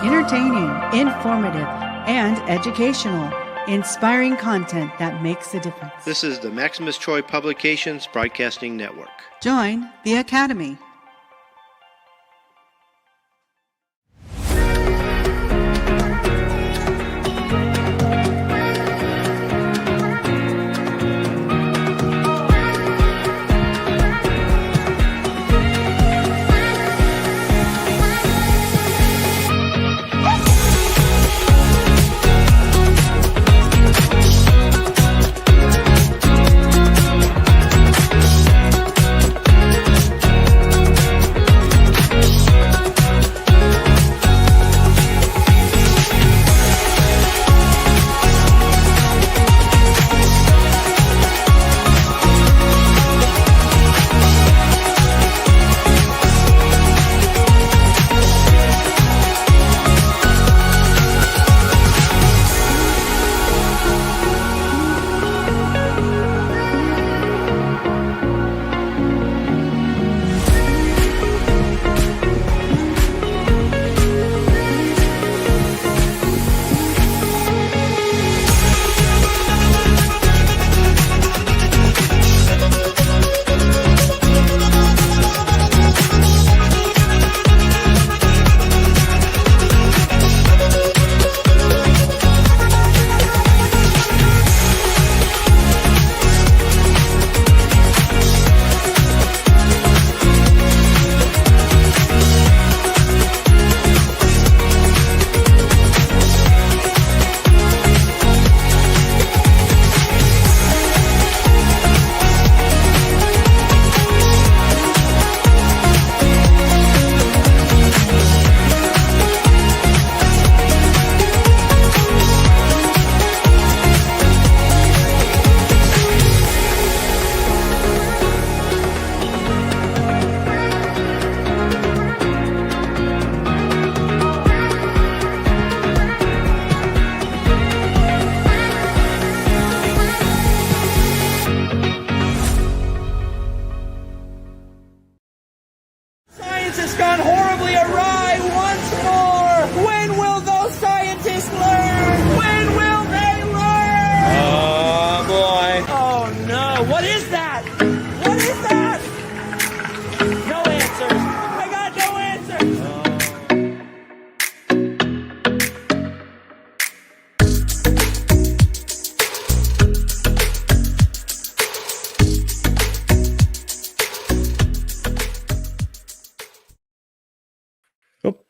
Entertaining, informative, and educational. Inspiring content that makes a difference. This is the Maximus Troy Publications Broadcasting Network. Join the Academy.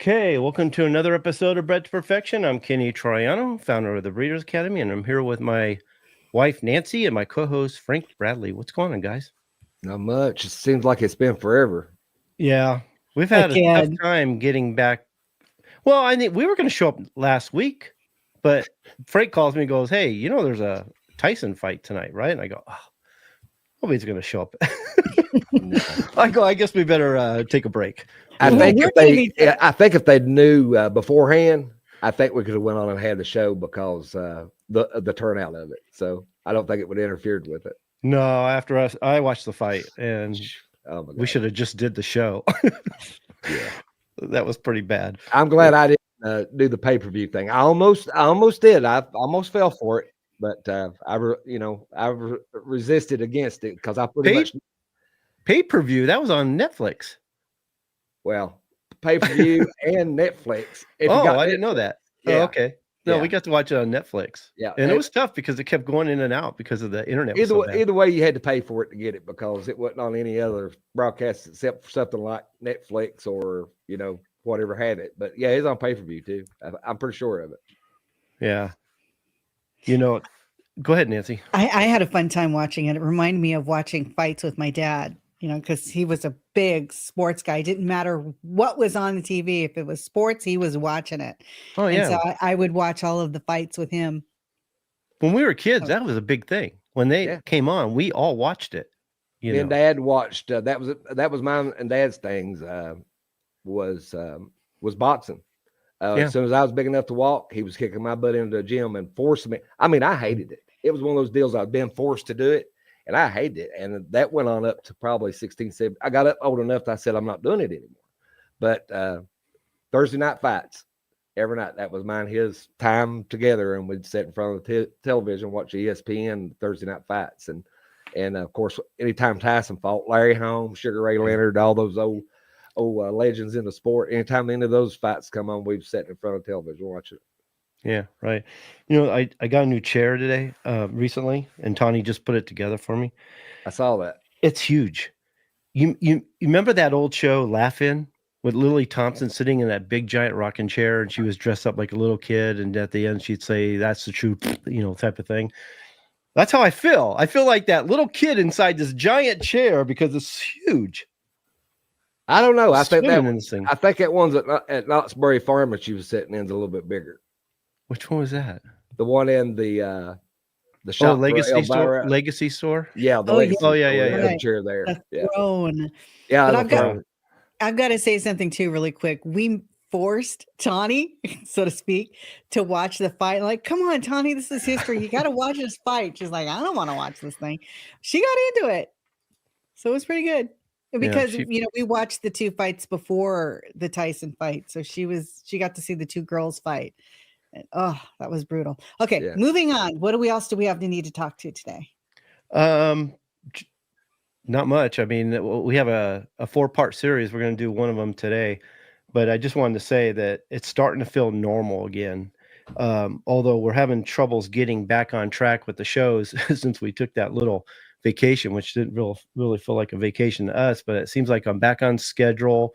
Okay, welcome to another episode of Bred to Perfection. I'm Kenny Troiano, founder of the Breeders Academy, and I'm here with my wife, Nancy, and my co-host, Frank Bradley. What's going on, guys? Not much. It seems like it's been forever. Yeah, we've had a tough time getting back. Well, I think we were going to show up last week, but Frank calls me and goes, hey, you know there's a Tyson fight tonight, right? And I go, oh, nobody's going to show up. I go, I guess we better take a break. I think if they knew beforehand, I think we could have went on and had the show because the turnout of it. So I don't think it would have interfered with it. No, after I watched the fight, and we should have just did the show. Yeah, that was pretty bad. I'm glad I didn't do the pay-per-view thing. I almost did. I almost fell for it, but I resisted against it because I pretty much pay-per-view. That was on Netflix. Well, pay-per-view and Netflix. I didn't know that. Yeah. Oh, okay. No, we got to watch it on Netflix. Yeah. And it was tough because it kept going in and out because of the internet. Either way, you had to pay for it to get it because it wasn't on any other broadcast except for something like Netflix or, whatever had it. But yeah, it's on pay-per-view too. I'm pretty sure of it. Yeah. Go ahead, Nancy. I had a fun time watching it. It reminded me of watching fights with my dad. Because he was a big sports guy. It didn't matter what was on the TV. If it was sports, he was watching it. Oh, yeah. And so I would watch all of the fights with him. When we were kids, that was a big thing. When they came on, we all watched it. Me and Dad watched. That was mine and Dad's things. Was boxing. As soon as I was big enough to walk, he was kicking my butt into the gym and forcing me. I mean, I hated it. It was one of those deals I've been forced to do it. And I hated it. And that went on up to probably 16, 17. I got up old enough that I said, I'm not doing it anymore. But Thursday night fights, every night. That was mine, his time together, and we'd sit in front of the television, watch ESPN Thursday night fights, and of course, anytime Tyson fought, Larry Holmes, Sugar Ray Leonard, all those old legends in the sport. Anytime any of those fights come on, we've sat in front of the television watch it. Yeah, right. I got a new chair today, recently, and Tawny just put it together for me. I saw that. It's huge. You remember that old show Laugh-In with Lily Thompson sitting in that big giant rocking chair, and she was dressed up like a little kid, and at the end she'd say, "That's the truth," type of thing. That's how I feel. I feel like that little kid inside this giant chair because it's huge. I don't know. I think that one's at Knott's Berry Farm that she was sitting in is a little bit bigger. Which one was that? The one in the shop. Legacy store. Yeah. Legacy. Oh yeah. Right. Chair there. The throne. Yeah. But I've got to say something too, really quick. We forced Tawny, so to speak, to watch the fight. Like, come on, Tawny, this is history. You got to watch this fight. She's like, I don't want to watch this thing. She got into it, so it was pretty good. Because we watched the two fights before the Tyson fight, so she got to see the two girls fight. And, oh, that was brutal. Okay, moving on. What else do we have to need to talk to today? Not much. I mean, we have a 4-part series. We're going to do one of them today, but I just wanted to say that it's starting to feel normal again. Although we're having troubles getting back on track with the shows since we took that little vacation, which didn't really feel like a vacation to us, but it seems like I'm back on schedule.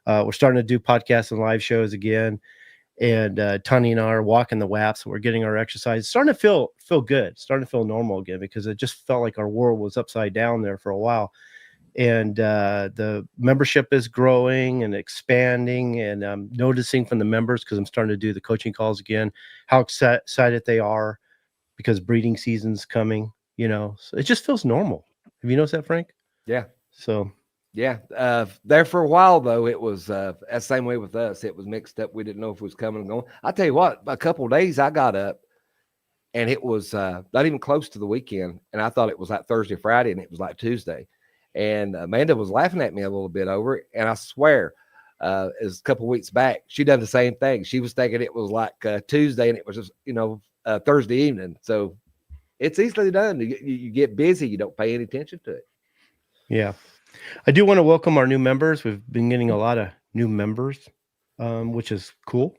We're starting to do podcasts and live shows again. And Tony and I are walking the WAPs. We're getting our exercise. It's starting to feel good. Starting to feel normal again, because it just felt like our world was upside down there for a while. And the membership is growing and expanding. And I'm noticing from the members, because I'm starting to do the coaching calls again, how excited they are because breeding season's coming. So it just feels normal. Have you noticed that, Frank? Yeah. So. Yeah, there for a while though, it was the same way with us. It was mixed up. We didn't know if it was coming and going. I tell you what, a couple of days I got up, and it was not even close to the weekend, and I thought it was like Thursday, Friday, and it was like Tuesday. And Amanda was laughing at me a little bit over it, and I swear, it was a couple of weeks back, she done the same thing. She was thinking it was like Tuesday, and it was just Thursday evening. So it's easily done. You get busy, you don't pay any attention to it. Yeah. I do want to welcome our new members. We've been getting a lot of new members, which is cool.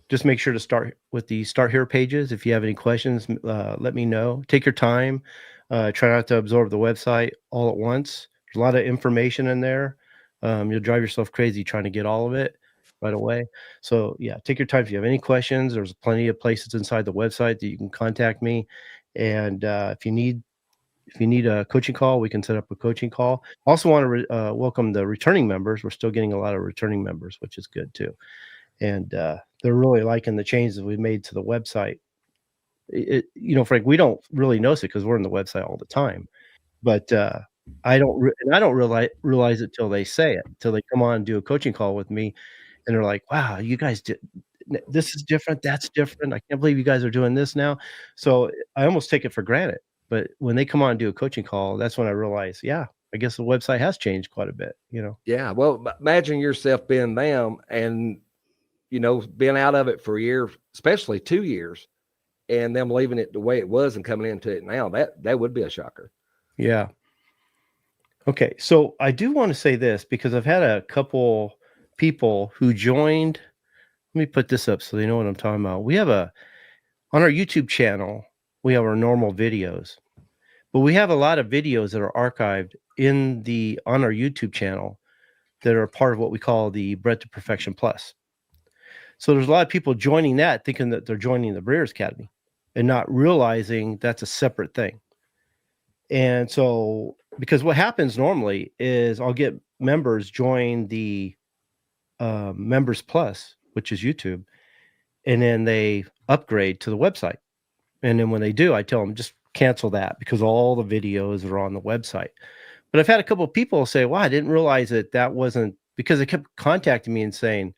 Just make sure to start with the Start Here pages. If you have any questions, let me know. Take your time. Try not to absorb the website all at once. There's a lot of information in there. You'll drive yourself crazy trying to get all of it right away. So yeah, take your time. If you have any questions, there's plenty of places inside the website that you can contact me. And if you need a coaching call, we can set up a coaching call. Also want to welcome the returning members. We're still getting a lot of returning members, which is good too. And they're really liking the changes we've made to the website. Frank, we don't really notice it because we're on the website all the time. But I don't realize it till they say it, till they come on and do a coaching call with me. And they're like, wow, you guys did. This is different. That's different. I can't believe you guys are doing this now. So I almost take it for granted. But when they come on and do a coaching call, that's when I realize, yeah, I guess the website has changed quite a bit, Yeah. Well, imagine yourself being them and, being out of it for a year, especially 2 years, and them leaving it the way it was and coming into it now. That would be a shocker. Yeah. Okay. So I do want to say this because I've had a couple people who joined. Let me put this up so they know what I'm talking about. We have on our YouTube channel, we have our normal videos, but we have a lot of videos that are archived on our YouTube channel that are part of what we call the Bred to Perfection Plus. So there's a lot of people joining that thinking that they're joining the Breeders' Academy and not realizing that's a separate thing. And so, because what happens normally is I'll get members join the Members Plus, which is YouTube, and then they upgrade to the website. And then when they do, I tell them just cancel that because all the videos are on the website. But I've had a couple of people say, wow, I didn't realize that wasn't, because they kept contacting me and saying,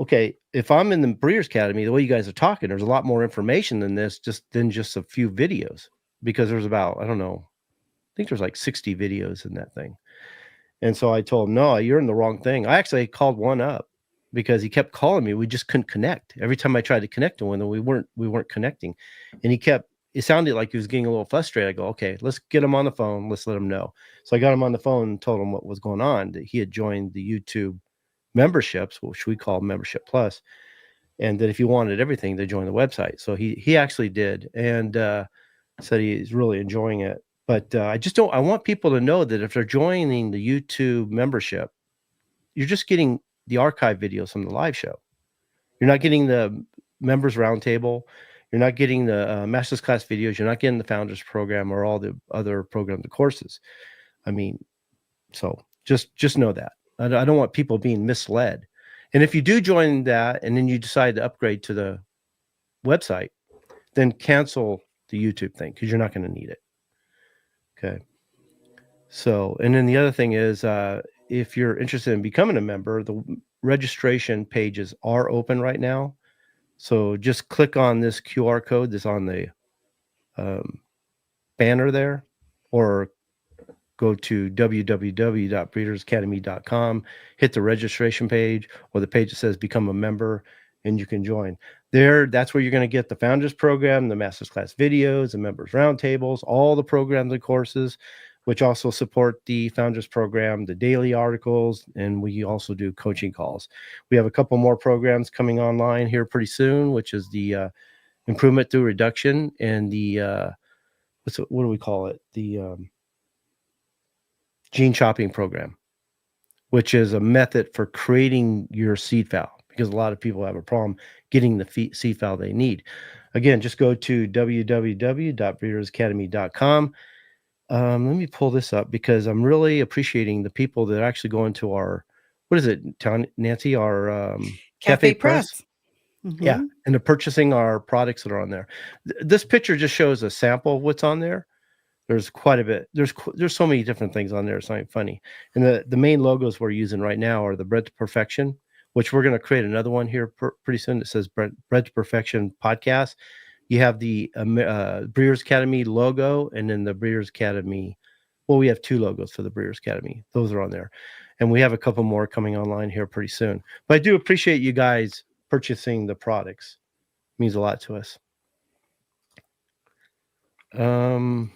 okay, if I'm in the Breeders' Academy, the way you guys are talking, there's a lot more information than this, than just a few videos, because there's about, I don't know, I think there's like 60 videos in that thing. And so I told them, no, you're in the wrong thing. I actually called one up because he kept calling me. We just couldn't connect. Every time I tried to connect to him, we weren't connecting. And it sounded like he was getting a little frustrated. I go, okay, let's get him on the phone. Let's let him know. So I got him on the phone and told him what was going on, that he had joined the YouTube memberships, which we call Membership Plus, and that if he wanted everything, to join the website. So he actually did, and said he's really enjoying it. But I want people to know that if they're joining the YouTube membership, you're just getting the archive videos from the live show. You're not getting the members roundtable. You're not getting the master's class videos. You're not getting the founders program or all the other programs, the courses. I mean, so just know that. I don't want people being misled. And if you do join that and then you decide to upgrade to the website, then cancel the YouTube thing, because you're not going to need it. Okay. So, and then the other thing is, if you're interested in becoming a member, the registration pages are open right now. So just click on this QR code that's on the banner there, or go to www.breedersacademy.com, hit the registration page or the page that says become a member, and you can join. That's where you're going to get the founders program, the master's class videos, the members roundtables, all the programs and courses, which also support the founders program, the daily articles, and we also do coaching calls. We have a couple more programs coming online here pretty soon, which is the improvement through reduction, and the what do we call it? The gene shopping program, which is a method for creating your seed file, because a lot of people have a problem getting the seed file they need. Again, just go to www.breedersacademy.com. Let me pull this up, because I'm really appreciating the people that actually go into our, what is it, Nancy, our Cafe Press. Mm-hmm. Yeah, and they're purchasing our products that are on there. This picture just shows a sample of what's on there. There's quite a bit. There's so many different things on there. It's not funny. And the main logos we're using right now are the Bread to Perfection, which we're going to create another one here pretty soon. It says Bread to Perfection Podcast. You have the Breeders Academy logo, and then the Breeders Academy. Well, we have two logos for the Breeders Academy. Those are on there. And we have a couple more coming online here pretty soon. But I do appreciate you guys purchasing the products. It means a lot to us. I'm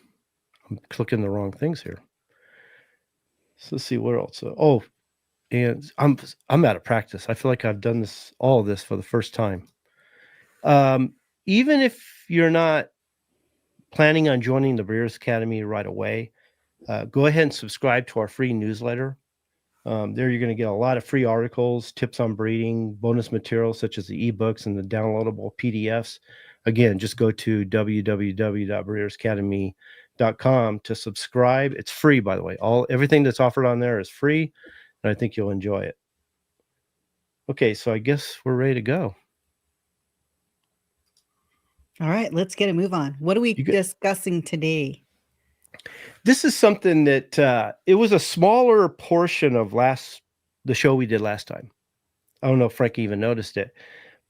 clicking the wrong things here. So let's see what else. And I'm out of practice. I feel like I've done all of this for the first time. Even if you're not planning on joining the Breeders Academy right away, go ahead and subscribe to our free newsletter. There you're going to get a lot of free articles, tips on breeding, bonus materials such as the ebooks and the downloadable PDFs. Again, just go to www.breedersacademy.com to subscribe. It's free, by the way. Everything that's offered on there is free, and I think you'll enjoy it. Okay, so I guess we're ready to go. All right, let's get a move on. What are we discussing today? This is something that it was a smaller portion of the show we did last time. I don't know if Frank even noticed it,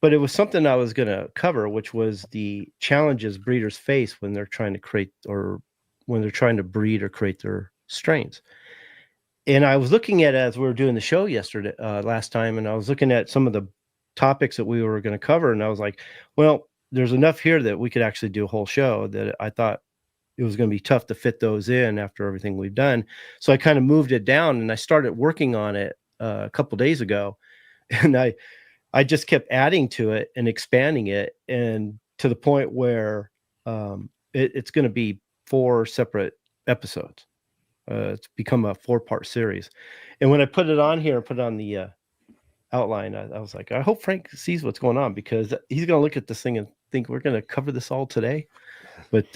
but it was something I was going to cover, which was the challenges breeders face when they're trying to create, or when they're trying to breed or create their strains. And I was looking at it as we were doing the show last time, and I was looking at some of the topics that we were going to cover, and I was like, well, there's enough here that we could actually do a whole show, that I thought it was going to be tough to fit those in after everything we've done. So I kind of moved it down, and I started working on it a couple days ago, and I just kept adding to it and expanding it, and to the point where it's going to be 4 separate episodes. It's become a 4-part series. And when I put it on here, put it on the outline, I was like, I hope Frank sees what's going on, because he's going to look at this thing and think we're going to cover this all today. But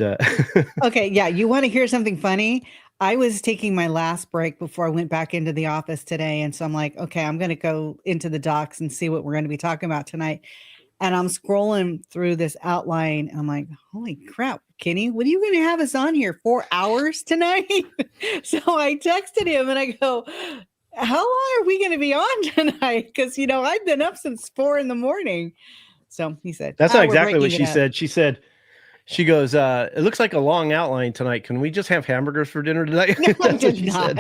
okay, yeah, you want to hear something funny? I was taking my last break before I went back into the office today, and so I'm like, okay, I'm going to go into the docs and see what we're going to be talking about tonight. And I'm scrolling through this outline, and I'm like, holy crap, Kenny, what are you going to have us on here 4 hours tonight? So I texted him and I go, how long are we going to be on tonight? Because, I've been up since 4 a.m. So he said, that's not exactly what she said. She goes, it looks like a long outline tonight. Can we just have hamburgers for dinner tonight? No, I did not.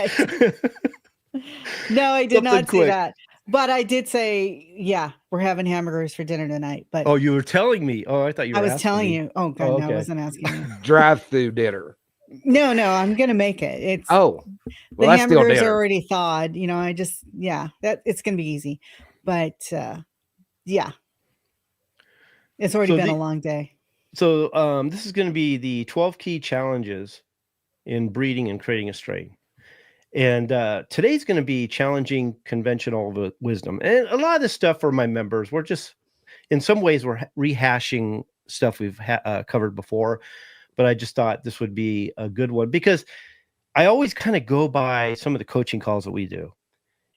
No, I did not say that. But I did say, yeah, we're having hamburgers for dinner tonight. But oh, you were telling me. Oh, I thought you were I was asking telling me. you. Oh, God, Oh, no, I okay. wasn't asking you. Drive-through dinner. No, I'm going to make it. It's Oh, the well, that's still hamburgers are dinner. already thawed. That it's going to be easy. But yeah, it's already been a long day. So this is going to be the 12 key challenges in breeding and creating a strain. And today's going to be challenging conventional wisdom. And a lot of this stuff for my members, we're just, in some ways, we're rehashing stuff we've covered before. But I just thought this would be a good one because I always kind of go by some of the coaching calls that we do.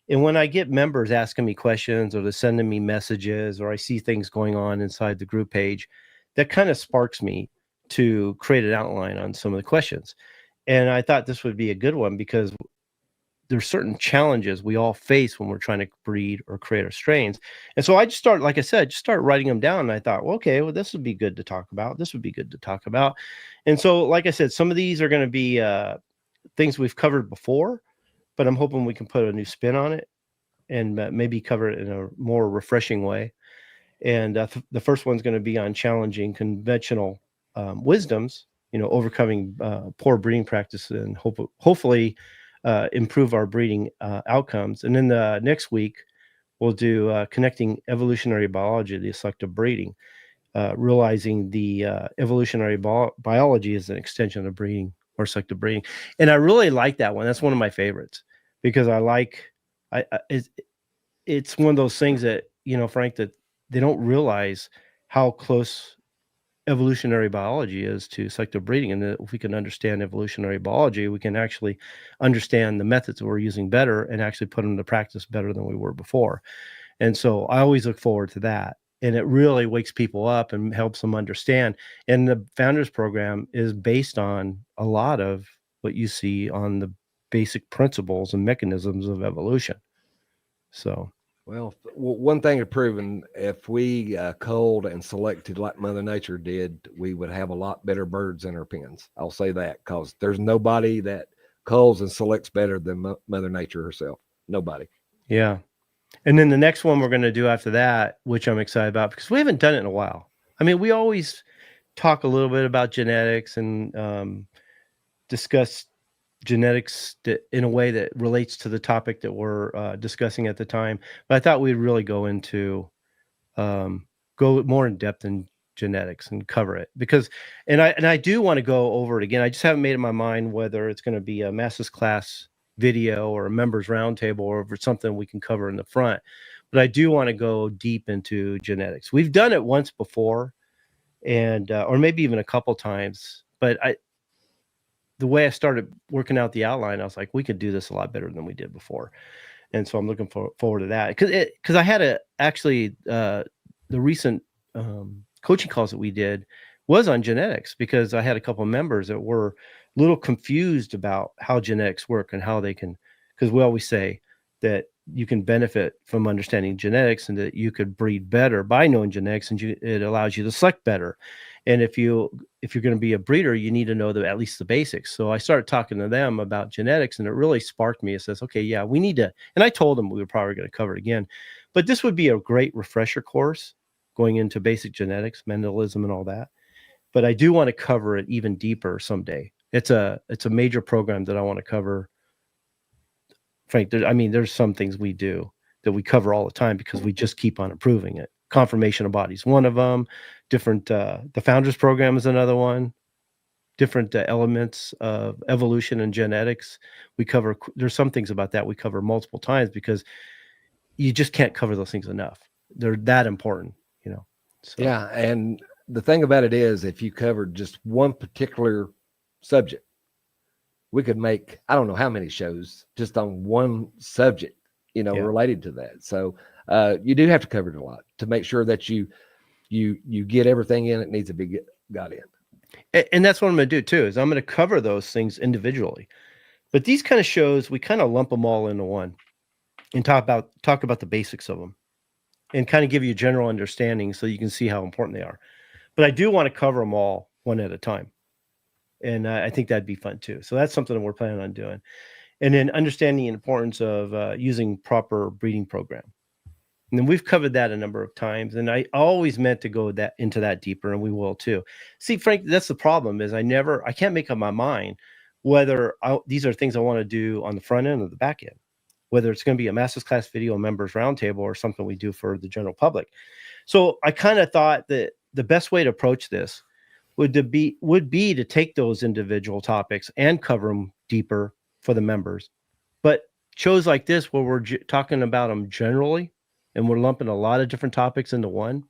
And when I get members asking me questions or they're sending me messages or I see things going on inside the group page, that kind of sparks me to create an outline on some of the questions. And I thought this would be a good one because there's certain challenges we all face when we're trying to breed or create our strains. And so I just start, like I said, just start writing them down. And I thought, well, okay, well, this would be good to talk about. This would be good to talk about. And so, like I said, some of these are going to be things we've covered before, but I'm hoping we can put a new spin on it and maybe cover it in a more refreshing way. And the first one's going to be on challenging conventional wisdoms, overcoming poor breeding practice and hopefully improve our breeding outcomes. And then the next week, we'll do connecting evolutionary biology to selective breeding, realizing the evolutionary biology is an extension of breeding or selective breeding. And I really like that one. That's one of my favorites because it's one of those things that, Frank, that they don't realize how close evolutionary biology is to selective breeding. And that if we can understand evolutionary biology, we can actually understand the methods that we're using better and actually put them into practice better than we were before. And so I always look forward to that. And it really wakes people up and helps them understand. And the Founders Program is based on a lot of what you see on the basic principles and mechanisms of evolution. So, well, one thing is proven: if we culled and selected like Mother Nature did, we would have a lot better birds in our pens. I'll say that because there's nobody that culls and selects better than Mother Nature herself. Nobody. Yeah. And then the next one we're going to do after that, which I'm excited about because we haven't done it in a while. I mean, we always talk a little bit about genetics and discuss genetics in a way that relates to the topic that we're discussing at the time. But I thought we'd really go into go more in depth in genetics and cover it because I do want to go over it again. I just haven't made up my mind whether it's going to be a master's class video or a members roundtable or if it's something we can cover in the front. But I do want to go deep into genetics. We've done it once before and or maybe even a couple times, but the way I started working out the outline, I was like, we could do this a lot better than we did before. And so I'm looking forward to that because I had the recent coaching calls that we did was on genetics because I had a couple of members that were a little confused about how genetics work and how they can, because we always say that you can benefit from understanding genetics and that you could breed better by knowing genetics and it allows you to select better. And if you're going to be a breeder, you need to know at least the basics. So I started talking to them about genetics and it really sparked me. It says, okay, yeah, we need to, and I told them we were probably going to cover it again, but this would be a great refresher course going into basic genetics, Mendelism and all that. But I do want to cover it even deeper someday. It's a major program that I want to cover. Frank, there's some things we do that we cover all the time because we just keep on improving it. Conformation of bodies, one of them. Different, the Founders Program is another one. Different elements of evolution and genetics. We cover. There's some things about that we cover multiple times because you just can't cover those things enough. They're that important, So. Yeah, and the thing about it is, if you covered just one particular subject, we could make, I don't know how many shows just on one subject, related to that. So you do have to cover it a lot to make sure that you get everything in that needs to be got in. And that's what I'm going to do too, is I'm going to cover those things individually. But these kind of shows, we kind of lump them all into one and talk about the basics of them and kind of give you a general understanding so you can see how important they are. But I do want to cover them all one at a time. And I think that'd be fun too. So that's something that we're planning on doing. And then understanding the importance of using proper breeding program. And we've covered that a number of times. And I always meant to go into that deeper, and we will too. See, Frank, that's the problem is I can't make up my mind whether these are things I want to do on the front end or the back end, whether it's going to be a master's class video, members roundtable, or something we do for the general public. So I kind of thought that the best way to approach this would be to take those individual topics and cover them deeper for the members. But shows like this, where we're talking about them generally, and we're lumping a lot of different topics into one,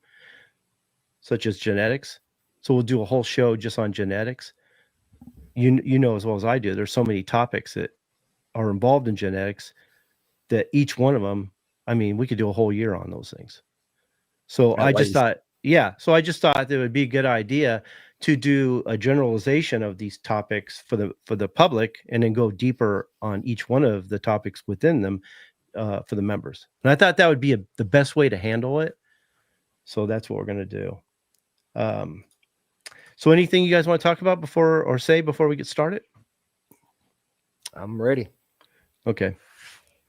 such as genetics. So we'll do a whole show just on genetics. You know as well as I do, there's so many topics that are involved in genetics that each one of them, I mean, we could do a whole year on those things. So I just thought that it would be a good idea to do a generalization of these topics for the public, and then go deeper on each one of the topics within them for the members. And I thought that would be the best way to handle it. So that's what we're going to do. So anything you guys want to talk about before we get started? I'm ready. Okay.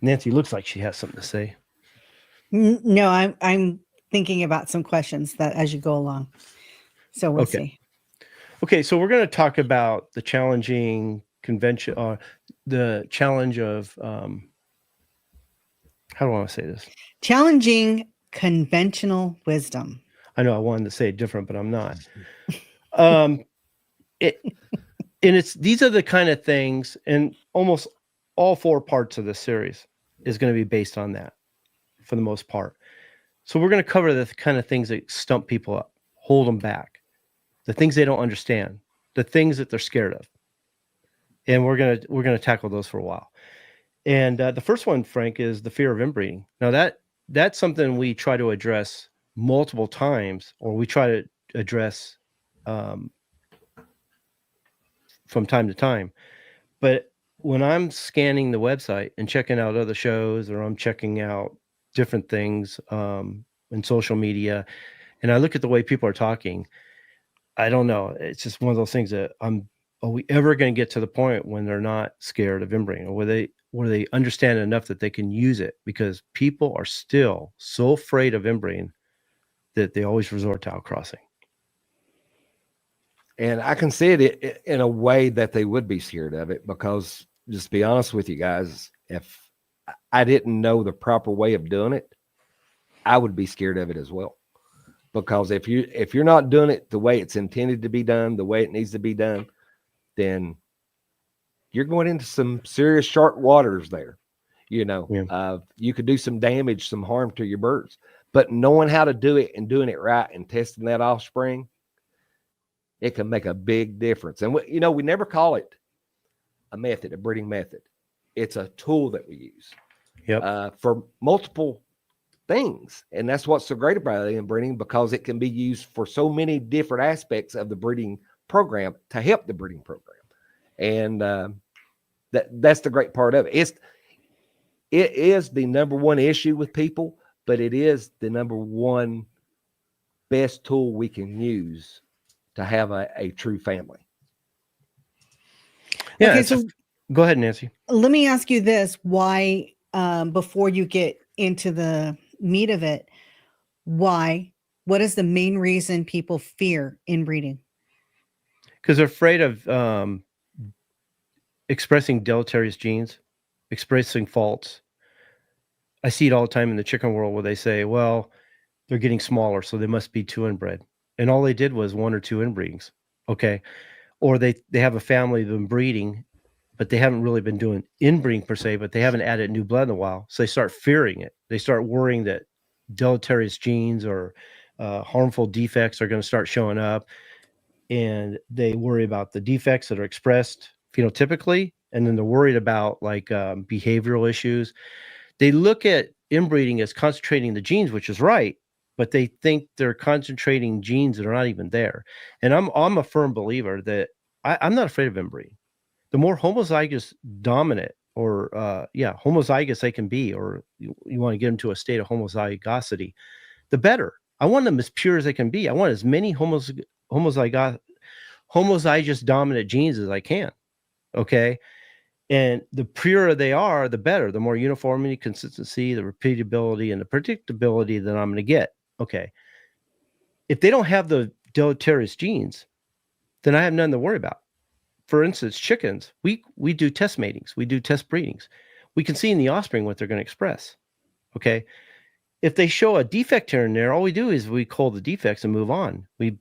Nancy looks like she has something to say. No, I'm thinking about some questions that as you go along. So we'll see. Okay, so we're going to talk about the challenging convention, the challenge of, how do I want to say this? Challenging conventional wisdom. I know I wanted to say it different, but I'm not. These are the kind of things, and almost all 4 parts of this series is going to be based on that for the most part. So we're going to cover the kind of things that stump people up, hold them back, the things they don't understand, the things that they're scared of. And we're going to tackle those for a while. And the first one, Frank, is the fear of inbreeding. Now that's something we try to address multiple times, or we try to address from time to time. But when I'm scanning the website and checking out other shows, or I'm checking out different things in social media, and I look at the way people are talking, I don't know. It's just one of those things that are we ever going to get to the point when they're not scared of inbreeding, or where they understand enough that they can use it? Because people are still so afraid of inbreeding that they always resort to outcrossing. And I can see it in a way that they would be scared of it, because just to be honest with you guys, if I didn't know the proper way of doing it, I would be scared of it as well. Because if you're not doing it the way it's intended to be done, the way it needs to be done, then you're going into some serious sharp waters there. You could do some damage, some harm to your birds. But knowing how to do it and doing it right and testing that offspring, it can make a big difference. And we never call it a method, a breeding method. It's a tool that we use for multiple things. And that's what's so great about inbreeding, because it can be used for so many different aspects of the breeding program to help the breeding program. And that's the great part of it. It is the number one issue with people, but it is the number one best tool we can use to have a true family. Yeah. Okay, so go ahead, Nancy. Let me ask you this. Why, before you get into the meat of it, what is the main reason people fear inbreeding? Because they're afraid of expressing deleterious genes, expressing faults. I see it all the time in the chicken world, where they say, well, they're getting smaller, so they must be too inbred. And all they did was 1 or 2 inbreedings. Okay. Or they have a family of them breeding, but they haven't really been doing inbreeding per se, but they haven't added new blood in a while. So they start fearing it. They start worrying that deleterious genes or harmful defects are going to start showing up. And they worry about the defects that are expressed phenotypically. And then they're worried about behavioral issues. They look at inbreeding as concentrating the genes, which is right, but they think they're concentrating genes that are not even there. And I'm a firm believer that I'm not afraid of inbreeding. The more homozygous dominant or homozygous they can be, or you want to get them to a state of homozygosity, the better. I want them as pure as they can be. I want as many homozygous dominant genes as I can. Okay. And the purer they are, the better. The more uniformity, consistency, the repeatability, and the predictability that I'm going to get. Okay. If they don't have the deleterious genes, then I have nothing to worry about. For instance, chickens, we do test matings, we do test breedings. We can see in the offspring what they're going to express. Okay. If they show a defect here and there, all we do is we cull the defects and move on. We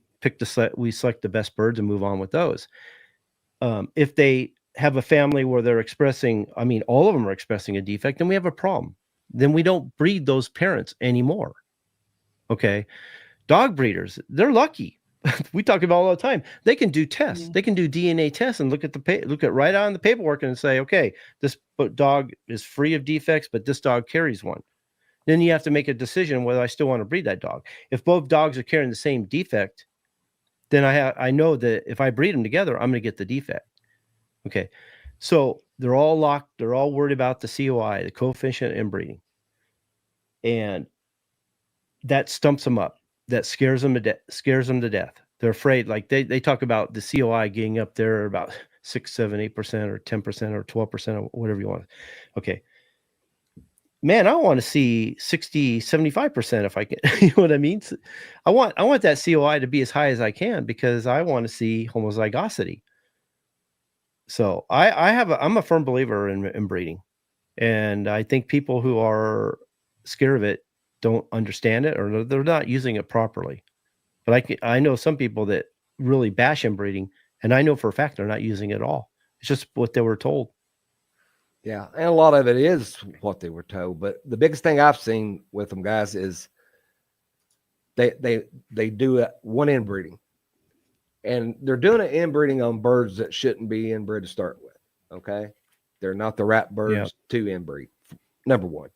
select the best birds and move on with those. If they have a family where they're expressing, I mean, all of them are expressing a defect, then we have a problem. Then we don't breed those parents anymore. Okay. Dog breeders, they're lucky. We talk about all the time. They can do tests. They can do DNA tests and look at right on the paperwork and say, okay, this dog is free of defects, but this dog carries one. Then you have to make a decision whether I still want to breed that dog. If both dogs are carrying the same defect, then I know that if I breed them together, I'm going to get the defect. Okay. So they're all locked. They're all worried about the COI, the coefficient of inbreeding. And that stumps them up. That scares them to death. They're afraid. Like they talk about the COI getting up there about 6, 7, 8%, or 10%, or 12%, or whatever you want. Okay. Man, I want to see 60, 75% if I can. You know what I mean? I want that COI to be as high as I can because I want to see homozygosity. So I'm a firm believer in breeding, and I think people who are scared of it don't understand it, or they're not using it properly. But I know some people that really bash inbreeding, and I know for a fact they're not using it at all. It's just what they were told. Yeah, and a lot of it is what they were told. But the biggest thing I've seen with them guys is they do one inbreeding, and they're doing an inbreeding on birds that shouldn't be inbred to start with. Okay, they're not the right birds to inbreed. Number one.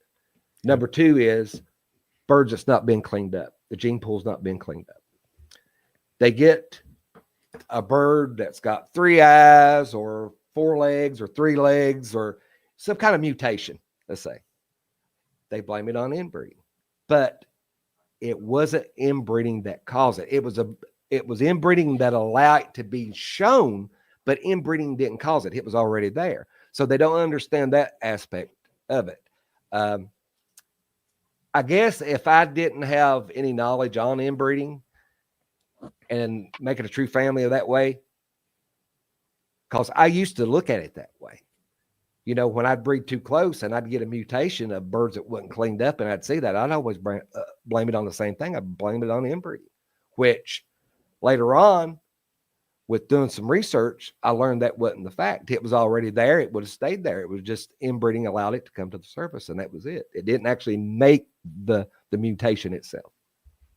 Number two is birds that's not being cleaned up. The gene pool's not being cleaned up. They get a bird that's got 3 eyes or 4 legs or 3 legs or some kind of mutation, let's say. They blame it on inbreeding. But it wasn't inbreeding that caused it. It was inbreeding that allowed it to be shown, but inbreeding didn't cause it. It was already there. So they don't understand that aspect of it. I guess if I didn't have any knowledge on inbreeding and making a true family of that way, because I used to look at it that way. You know, when I'd breed too close and I'd get a mutation of birds that wasn't cleaned up and I'd see that, I'd always blame it on the same thing. I'd blame it on inbreeding, which later on, with doing some research, I learned that wasn't the fact. It was already there. It would have stayed there. It was just inbreeding allowed it to come to the surface, and that was it. It didn't actually make the mutation itself.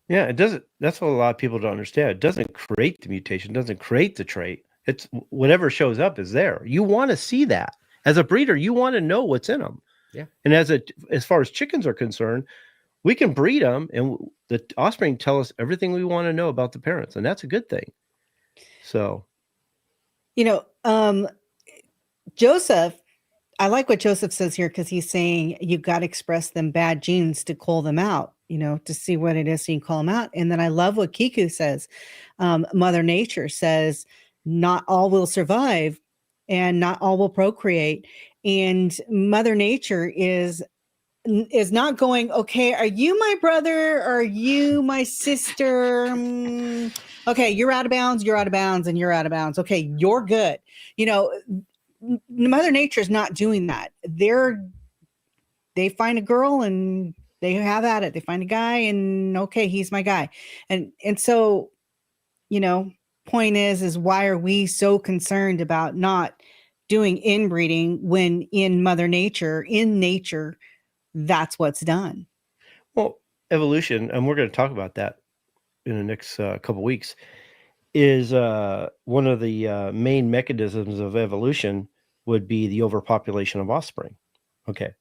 Yeah, it doesn't. That's what a lot of people don't understand. It doesn't create the mutation. It doesn't create the trait. It's whatever shows up is there. You want to see that. As a breeder, you want to know what's in them. Yeah. And as far as chickens are concerned, we can breed them, and the offspring tell us everything we want to know about the parents, and that's a good thing. So, Joseph, I like what Joseph says here because he's saying you got to express them bad genes to call them out, to see what it is so you can call them out. And then I love what Kiku says. Mother Nature says not all will survive and not all will procreate. And Mother Nature is not going, okay, are you my brother? Or are you my sister? Okay, you're out of bounds, and you're out of bounds. Okay, you're good. Mother Nature is not doing that. They find a girl and they have at it. They find a guy and okay, he's my guy. And so, point is why are we so concerned about not doing inbreeding when in nature, that's what's done? Well, evolution, and we're going to talk about that in the next couple weeks, is one of the main mechanisms of evolution would be the overpopulation of offspring. Okay,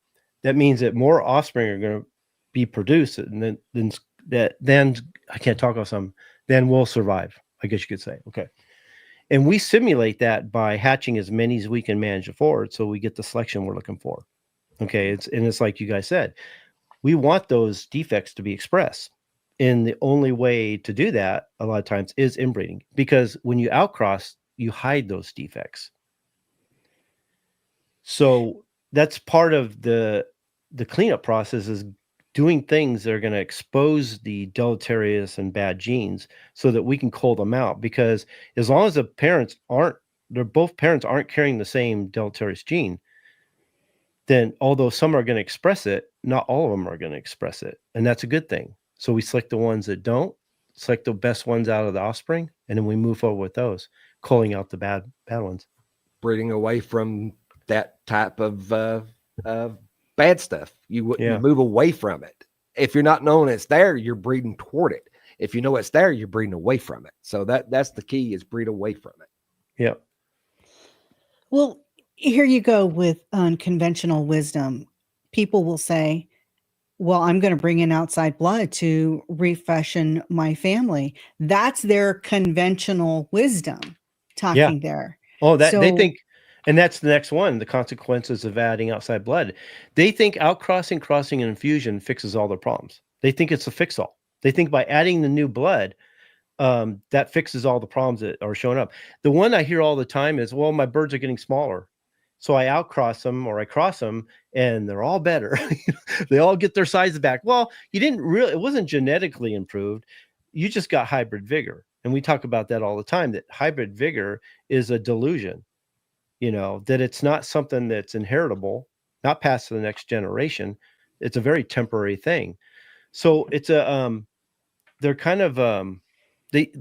that means that more offspring are going to be produced, and then I can't talk about some. Then we'll survive, I guess you could say. Okay, and we simulate that by hatching as many as we can manage forward, so we get the selection we're looking for. Okay, it's like you guys said, we want those defects to be expressed. And the only way to do that a lot of times is inbreeding, because when you outcross, you hide those defects. So that's part of the cleanup process, is doing things that are going to expose the deleterious and bad genes so that we can cull them out. Because as long as both parents aren't carrying the same deleterious gene, then although some are going to express it, not all of them are going to express it. And that's a good thing. So we select the ones that don't, select the best ones out of the offspring, and then we move forward with those, culling out the bad ones. Breeding away from that type of bad stuff. You move away from it. If you're not knowing it's there, you're breeding toward it. If you know it's there, you're breeding away from it. So that's the key, is breed away from it. Yeah. Well, here you go with unconventional wisdom. People will say, well, I'm going to bring in outside blood to refashion my family. That's their conventional wisdom talking there. Oh, they think, and that's the next one, the consequences of adding outside blood. They think outcrossing, crossing, and infusion fixes all their problems. They think it's a fix-all. They think by adding the new blood, that fixes all the problems that are showing up. The one I hear all the time is, well, my birds are getting smaller, so I outcross them or I cross them and they're all better. They all get their size back. Well, it wasn't genetically improved. You just got hybrid vigor. And we talk about that all the time, that hybrid vigor is a delusion, that it's not something that's inheritable, not passed to the next generation. It's a very temporary thing. So it's they're kind of,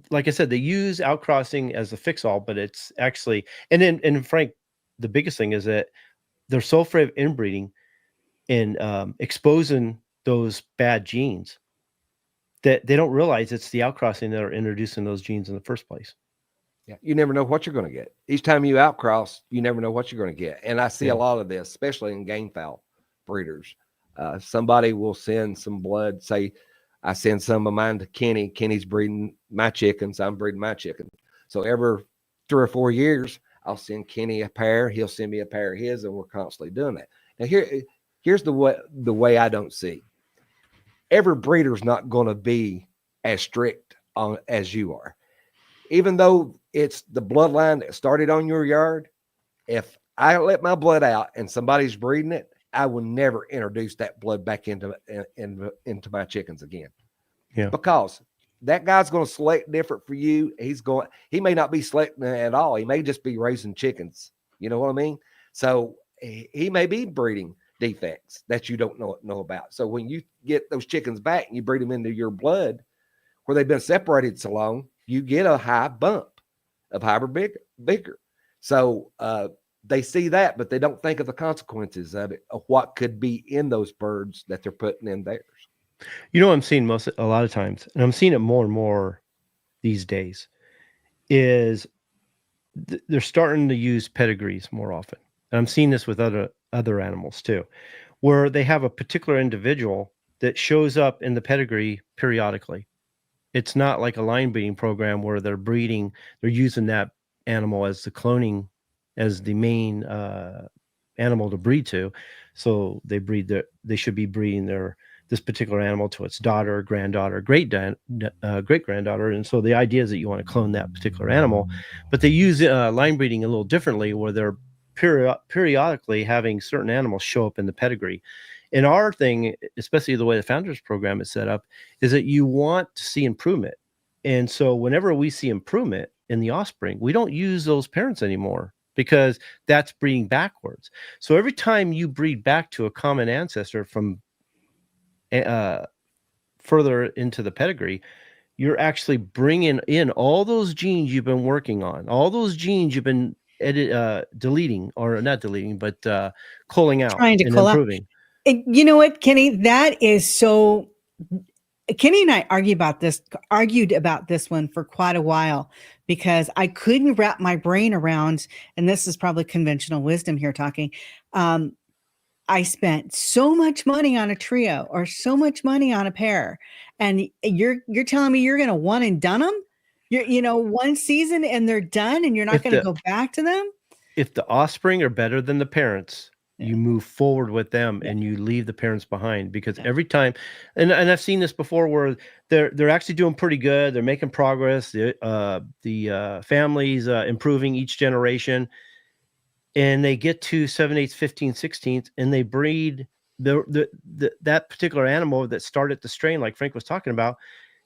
like I said, they use outcrossing as a fix-all, but it's actually, and Frank, the biggest thing is that they're so afraid of inbreeding and exposing those bad genes that they don't realize it's the outcrossing that are introducing those genes in the first place. Yeah, you never know what you're going to get. Each time you outcross, you never know what you're going to get. And I see a lot of this, especially in game fowl breeders. Somebody will send some blood. Say, I send some of mine to Kenny. Kenny's breeding my chickens. I'm breeding my chickens. So every 3 or 4 years, I'll send Kenny a pair. He'll send me a pair of his, and we're constantly doing that. Now here's the way I don't see. Every breeder's not going to be as strict as you are. Even though it's the bloodline that started on your yard, if I let my blood out and somebody's breeding it, I will never introduce that blood back into my chickens again. Yeah. Because that guy's going to select different for you. He may not be selecting at all. He may just be raising chickens. You know what I mean? So he may be breeding defects that you don't know about. So when you get those chickens back and you breed them into your blood where they've been separated so long, you get a high bump of hybrid vigor. So they see that, but they don't think of the consequences of it, of what could be in those birds that they're putting in theirs. I'm seeing a lot of times, and I'm seeing it more and more these days, is they're starting to use pedigrees more often. And I'm seeing this with other animals too, where they have a particular individual that shows up in the pedigree periodically. It's not like a line breeding program where they're using that animal as the cloning, as the main animal to breed to. So they should be breeding this particular animal to its daughter, granddaughter, great granddaughter. And so the idea is that you want to clone that particular animal, but they use line breeding a little differently, where they're periodically having certain animals show up in the pedigree. And our thing, especially the way the Founders Program is set up, is that you want to see improvement. And so whenever we see improvement in the offspring, we don't use those parents anymore, because that's breeding backwards. So every time you breed back to a common ancestor from further into the pedigree, you're actually bringing in all those genes you've been working on, all those genes you've been deleting, or not deleting, but culling out, trying to and cull improving. Out. And you know what, Kenny? That is so. Kenny and I argued about this one for quite a while, because I couldn't wrap my brain around, and this is probably conventional wisdom here talking. I spent so much money on a trio or so much money on a pair, and you're telling me you're going to one and done them? One season and they're done, and you're not going to go back to them? If the offspring are better than the parents, you move forward with them and you leave the parents behind, because every time, and I've seen this before, where they're actually doing pretty good. They're making progress. The family's improving each generation. and they get to 7/8, 15, 16, and they breed that particular animal that started the strain, like Frank was talking about,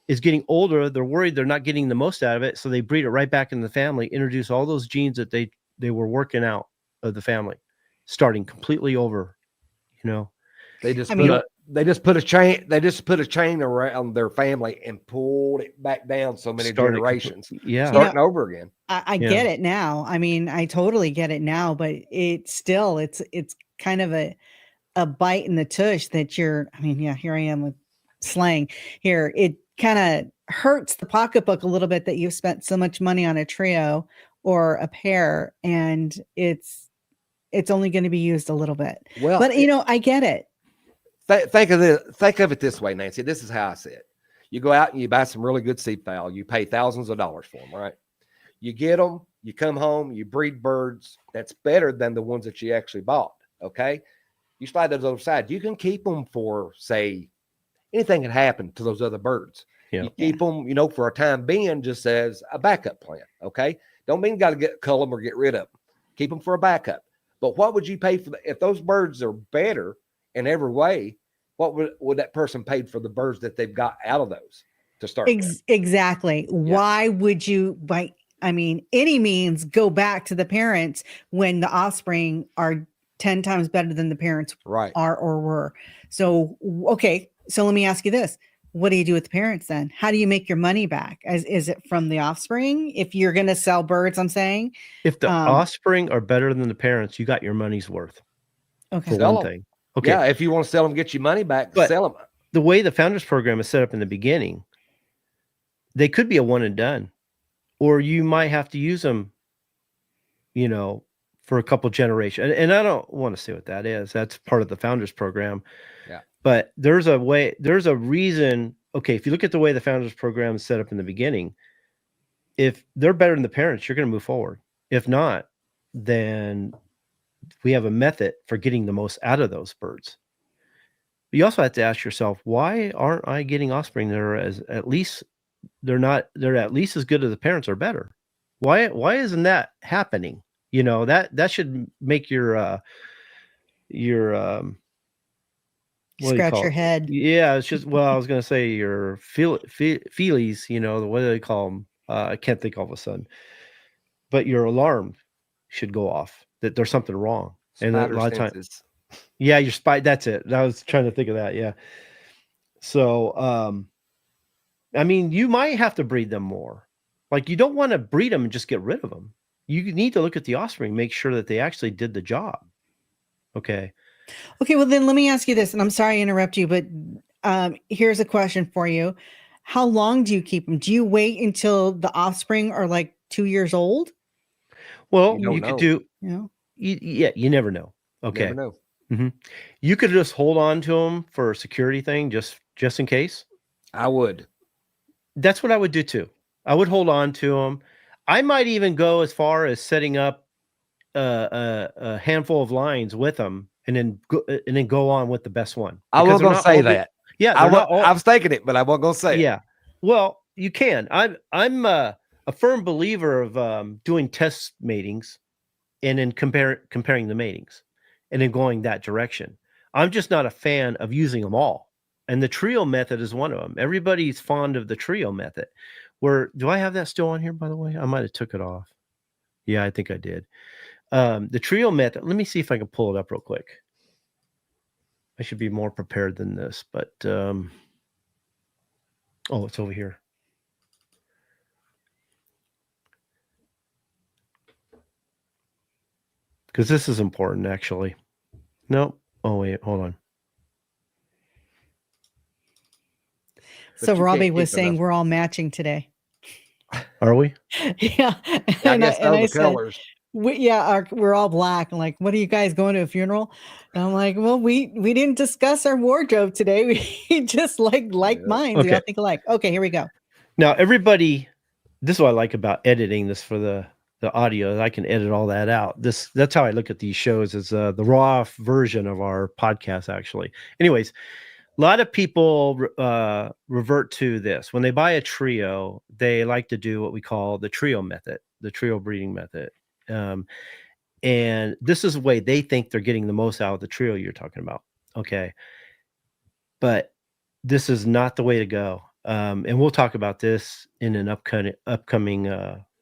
is getting older. They're worried they're not getting the most out of it, so they breed it right back in the family, introduce all those genes that they were working out of the family, starting completely over. They just put a chain around their family and pulled it back down so many generations. Starting over again. I get it now. I mean, I totally get it now, but it's kind of a bite in the tush that here I am with slang here. It kind of hurts the pocketbook a little bit that you've spent so much money on a trio or a pair, and it's only going to be used a little bit. Well, but I get it. Think of it this way, Nancy. This is how I see it. You go out and you buy some really good seed fowl. You pay thousands of dollars for them, right? You get them, you come home, you breed birds that's better than the ones that you actually bought, okay? You slide those other side. You can keep them for, say, anything can happen to those other birds. You keep them, for a time being, just as a backup plan, okay? Don't mean you got to cull them or get rid of them. Keep them for a backup. But what would you pay for if those birds are better in every way? What would that person pay for the birds that they've got out of those to start with? Exactly. Yeah. Why would you, by any means, go back to the parents when the offspring are 10 times better than the parents are or were? So, okay. So let me ask you this. What do you do with the parents then? How do you make your money back? Is it from the offspring? If you're going to sell birds, I'm saying. If the offspring are better than the parents, you got your money's worth. Okay. For one thing. Okay. Yeah, if you want to sell them, get your money back, sell them. The way the Founders Program is set up in the beginning, they could be a one and done, or you might have to use them, for a couple generations. And I don't want to say what that is. That's part of the Founders Program. Yeah. But there's a reason. Okay, if you look at the way the Founders Program is set up in the beginning, if they're better than the parents, you're going to move forward. If not, then we have a method for getting the most out of those birds. But you also have to ask yourself, why aren't I getting offspring that are at least as good as the parents or better? Why isn't that happening? That should make your scratch your head. Yeah, it's just, I was going to say your feelies, what do they call them? I can't think all of a sudden. But your alarm should go off that there's something wrong. And a lot of times, your spite. That's it. I was trying to think of that. Yeah. So, you might have to breed them more. Like, you don't want to breed them and just get rid of them. You need to look at the offspring, make sure that they actually did the job. Okay. Well, then let me ask you this, and I'm sorry to interrupt you, but here's a question for you. How long do you keep them? Do you wait until the offspring are like 2 years old? Well, you could do, you never know. Okay. Never know. Mm-hmm. You could just hold on to them for a security thing, just in case. I would. That's what I would do too. I would hold on to them. I might even go as far as setting up a handful of lines with them, and then go on with the best one. I wasn't going to say that. Yeah, I was thinking it, but I wasn't going to say it. Yeah. Well, you can. I'm a firm believer of doing test matings, and then comparing the matings, and then going that direction. I'm just not a fan of using them all. And the trio method is one of them. Everybody's fond of the trio method. Do I have that still on here, by the way? I might have took it off. Yeah, I think I did. The trio method, let me see if I can pull it up real quick. I should be more prepared than this, but it's over here. Because this is important, actually. Nope. Oh, wait, hold on. So Robbie was saying we're all matching today. Are we? Yeah. I said, we're all black. I'm like, what are you guys going to a funeral? And I'm like, well, we didn't discuss our wardrobe today. We just like minds. Okay. We all think alike. Okay, here we go. Now, everybody, this is what I like about editing this for the audio. I can edit all that out. That's how I look at these shows, as the raw version of our podcast, actually. Anyways, a lot of people revert to this. When they buy a trio, they like to do what we call the trio method, the trio breeding method. And this is the way they think they're getting the most out of the trio you're talking about. Okay. But this is not the way to go. And we'll talk about this in an upcoming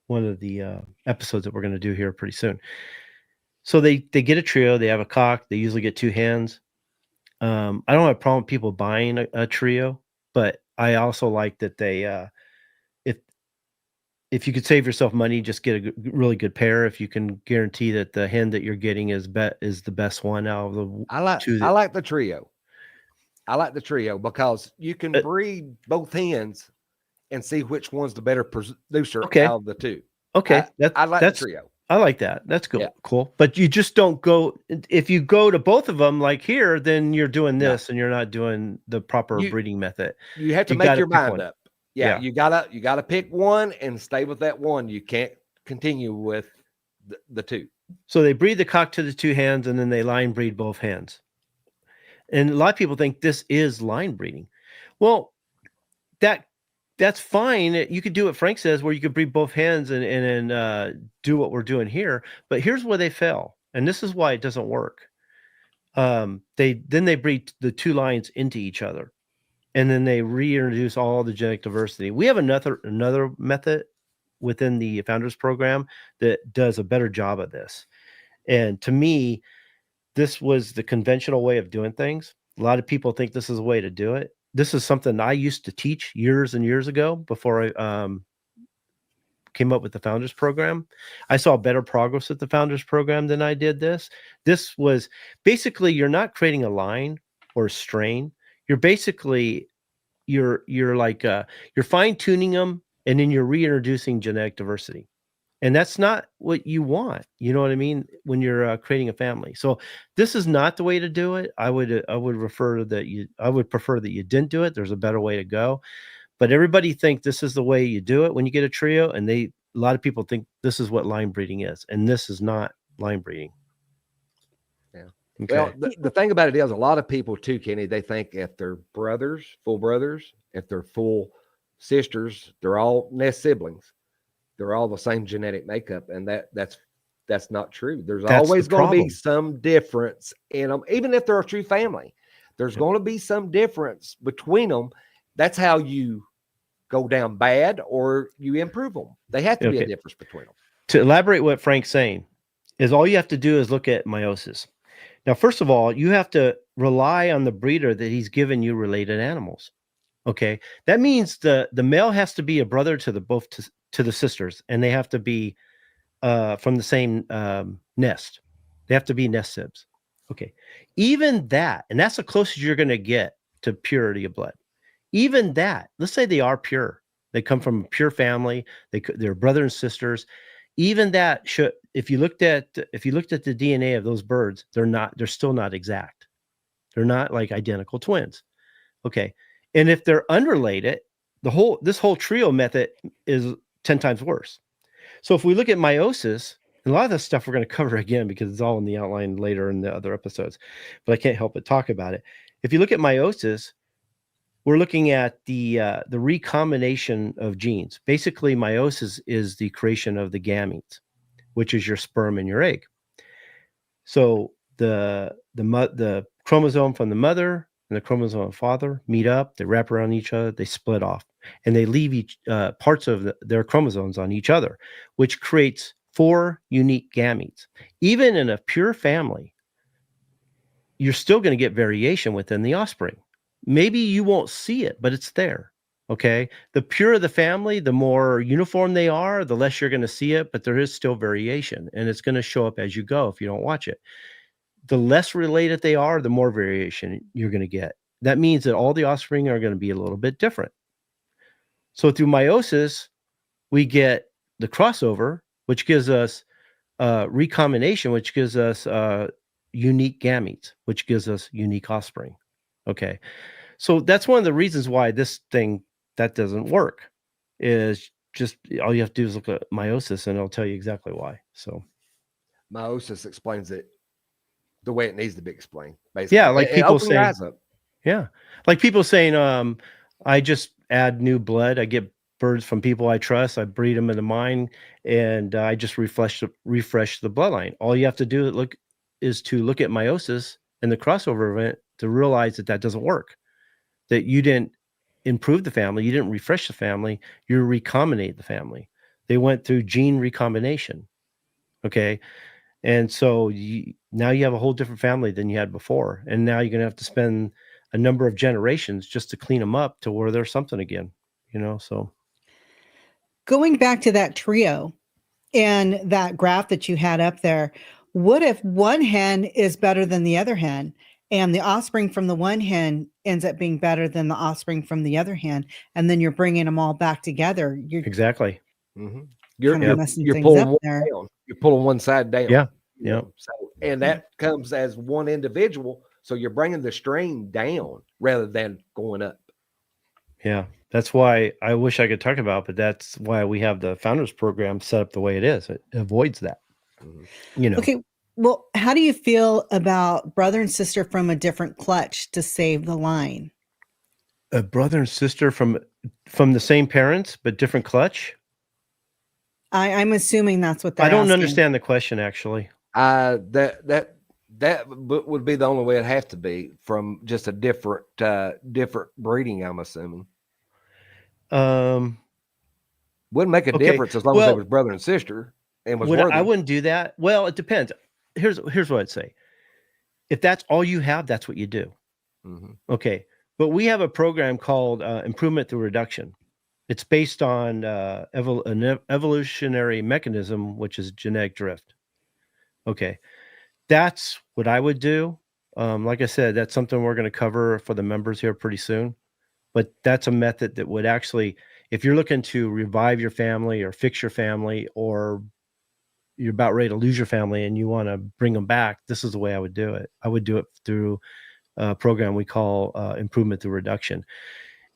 one of the episodes that we're going to do here pretty soon. So they get a trio, they have a cock, they usually get 2 hens. I don't have a problem with people buying a trio, but I also like that they if you could save yourself money, just get a really good pair. If you can guarantee that the hen that you're getting is the best one out of the I like the trio. I like the trio because you can breed both hens and see which one's the better producer out of the 2. Okay, I like the trio. I like that. That's cool. Yeah. Cool. But you just don't go. If you go to both of them, like here, then you're doing this, and you're not doing the proper breeding method. You have to make your mind up. Yeah, you gotta pick one and stay with that one. You can't continue with the 2. So they breed the cock to the 2 hens, and then they line breed both hens. And a lot of people think this is line breeding. Well, that's fine. You could do what Frank says, where you could breed both hens and do what we're doing here. But here's where they fail, and this is why it doesn't work. They breed the 2 lines into each other, and then they reintroduce all the genetic diversity. We have another method within the Founders Program that does a better job of this. And to me, this was the conventional way of doing things. A lot of people think this is a way to do it. This is something I used to teach years and years ago before I came up with the Founders Program. I saw better progress with the Founders Program than I did this. This was basically, you're not creating a line or a strain. You're basically, you're fine tuning them, and then you're reintroducing genetic diversity. And that's not what you want. You know what I mean? When you're creating a family. So this is not the way to do it. I would prefer that you didn't do it. There's a better way to go. But everybody think this is the way you do it when you get a trio. And a lot of people think this is what line breeding is. And this is not line breeding. Yeah. Okay. Well, the thing about it is, a lot of people too, Kenny, they think if they're full brothers, if they're full sisters, they're all nest siblings. They're all the same genetic makeup, and that's not true. There's always going to be some difference in them, even if they're a true family. There's going to be some difference between them. That's how you go down bad or you improve them. They have to be a difference between them. To elaborate what Frank's saying is, all you have to do is look at meiosis. Now, first of all, you have to rely on the breeder that he's given you related animals. Okay, that means the male has to be a brother to the sisters, and they have to be from the same nest. They have to be nest sibs. Okay, even that, and that's the closest you're going to get to purity of blood. Even that, let's say they are pure, they come from a pure family, they're brother and sisters. Even that should, if you looked at the DNA of those birds, they're still not exact. They're not like identical twins. Okay. And if they're unrelated, this whole trio method is 10 times worse. So if we look at meiosis, and a lot of this stuff we're going to cover again because it's all in the outline later in the other episodes, but I can't help but talk about it. If you look at meiosis, we're looking at the recombination of genes. Basically, meiosis is the creation of the gametes, which is your sperm and your egg. So the chromosome from the mother and the chromosome of the father meet up, they wrap around each other, they split off, and they leave parts of their chromosomes on each other, which creates 4 unique gametes. Even in a pure family, you're still going to get variation within the offspring. Maybe you won't see it, but it's there. Okay. The purer the family, the more uniform they are, the less you're going to see it, but there is still variation, and it's going to show up as you go if you don't watch it. The less related they are, the more variation you're going to get. That means that all the offspring are going to be a little bit different. So through meiosis, we get the crossover, which gives us recombination, which gives us unique gametes, which gives us unique offspring. Okay. So that's one of the reasons why this thing that doesn't work is just all you have to do is look at meiosis and it'll tell you exactly why. So meiosis explains it the way it needs to be explained, basically. Yeah, like people saying, yeah, like people saying, I just add new blood, I get birds from people I trust. I breed them into mine, and I just refresh the bloodline. All you have to do is to look at meiosis and the crossover event to realize that doesn't work. That you didn't improve the family, you didn't refresh the family, you recombinate the family. They went through gene recombination. Okay. And so now you have a whole different family than you had before. And now you're going to have to spend a number of generations just to clean them up to where there's something again, so. Going back to that trio and that graph that you had up there, what if one hen is better than the other hen and the offspring from the one hen ends up being better than the offspring from the other hen, and then you're bringing them all back together? Exactly. Mm-hmm. You're pulling down. You're pulling one side down. Yeah. Yeah. So, and that comes as one individual. So you're bringing the strain down rather than going up. Yeah. That's why I wish I could talk about, but that's why we have the founders program set up the way it is. It avoids that. Mm-hmm. Okay. Well, how do you feel about brother and sister from a different clutch to save the line? A brother and sister from the same parents, but different clutch? I'm assuming that's what they're asking. I don't asking. understand the question, actually. That would be the only way it has to be, from just a different breeding, I'm assuming. Wouldn't make a difference as long as they was brother and sister and was worthy. I wouldn't do that. Well, it depends. Here's what I'd say. If that's all you have, that's what you do. Mm-hmm. Okay. But we have a program called Improvement Through Reduction. It's based on an evolutionary mechanism, which is genetic drift. Okay. That's what I would do. Like I said, that's something we're going to cover for the members here pretty soon. But that's a method that would actually, if you're looking to revive your family or fix your family, or you're about ready to lose your family and you want to bring them back, this is the way I would do it. I would do it through a program we call Improvement Through Reduction.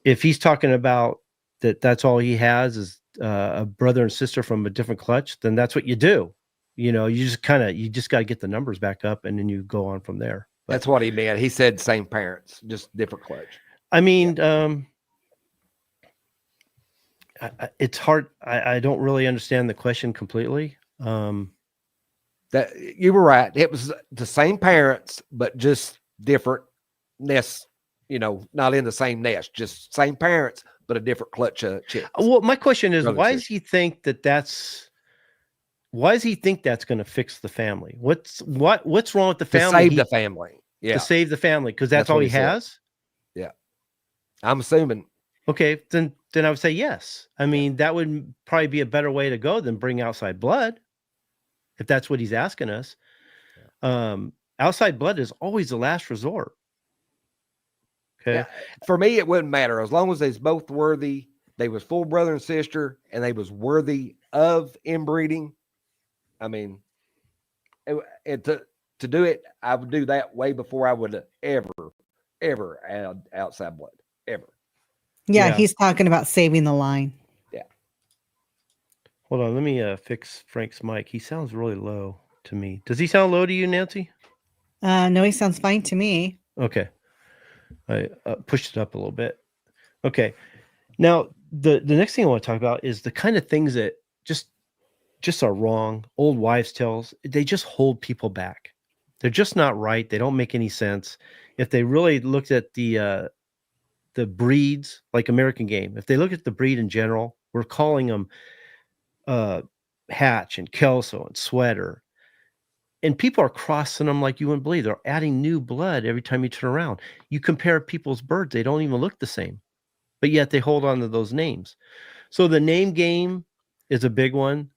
If he's talking about that's all he has is a brother and sister from a different clutch, then that's what you do. You just got to get the numbers back up, and then you go on from there. But that's what he meant. He said same parents, just different clutch. I mean, it's hard. I don't really understand the question completely. That you were right. It was the same parents, but just different nests. Not in the same nest, just same parents, but a different clutch of chicks. Well, my question is, why does he think that's going to fix the family? What's wrong with the family? To save the family. Yeah. To save the family, because that's all he has? Yeah. I'm assuming. Okay, then I would say yes. I mean, that would probably be a better way to go than bring outside blood, if that's what he's asking us. Outside blood is always the last resort. Okay. Yeah, for me, it wouldn't matter as long as they's both worthy. They was full brother and sister, and they was worthy of inbreeding. I mean, to do it, I would do that way before I would ever add outside blood, ever. Yeah, he's talking about saving the line. Yeah. Hold on, let me fix Frank's mic. He sounds really low to me. Does he sound low to you, Nancy? No, he sounds fine to me. Okay. I pushed it up a little bit. Okay. Now, the next thing I want to talk about is the kind of things that just are wrong. Old wives' tales, they just hold people back. They're just not right. They don't make any sense. If they really looked at the breeds, like American Game, if they look at the breed in general, we're calling them Hatch and Kelso and Sweater. And people are crossing them like you wouldn't believe. They're adding new blood every time you turn around. You compare people's birds, they don't even look the same, but yet they hold on to those names. So the name game is a big one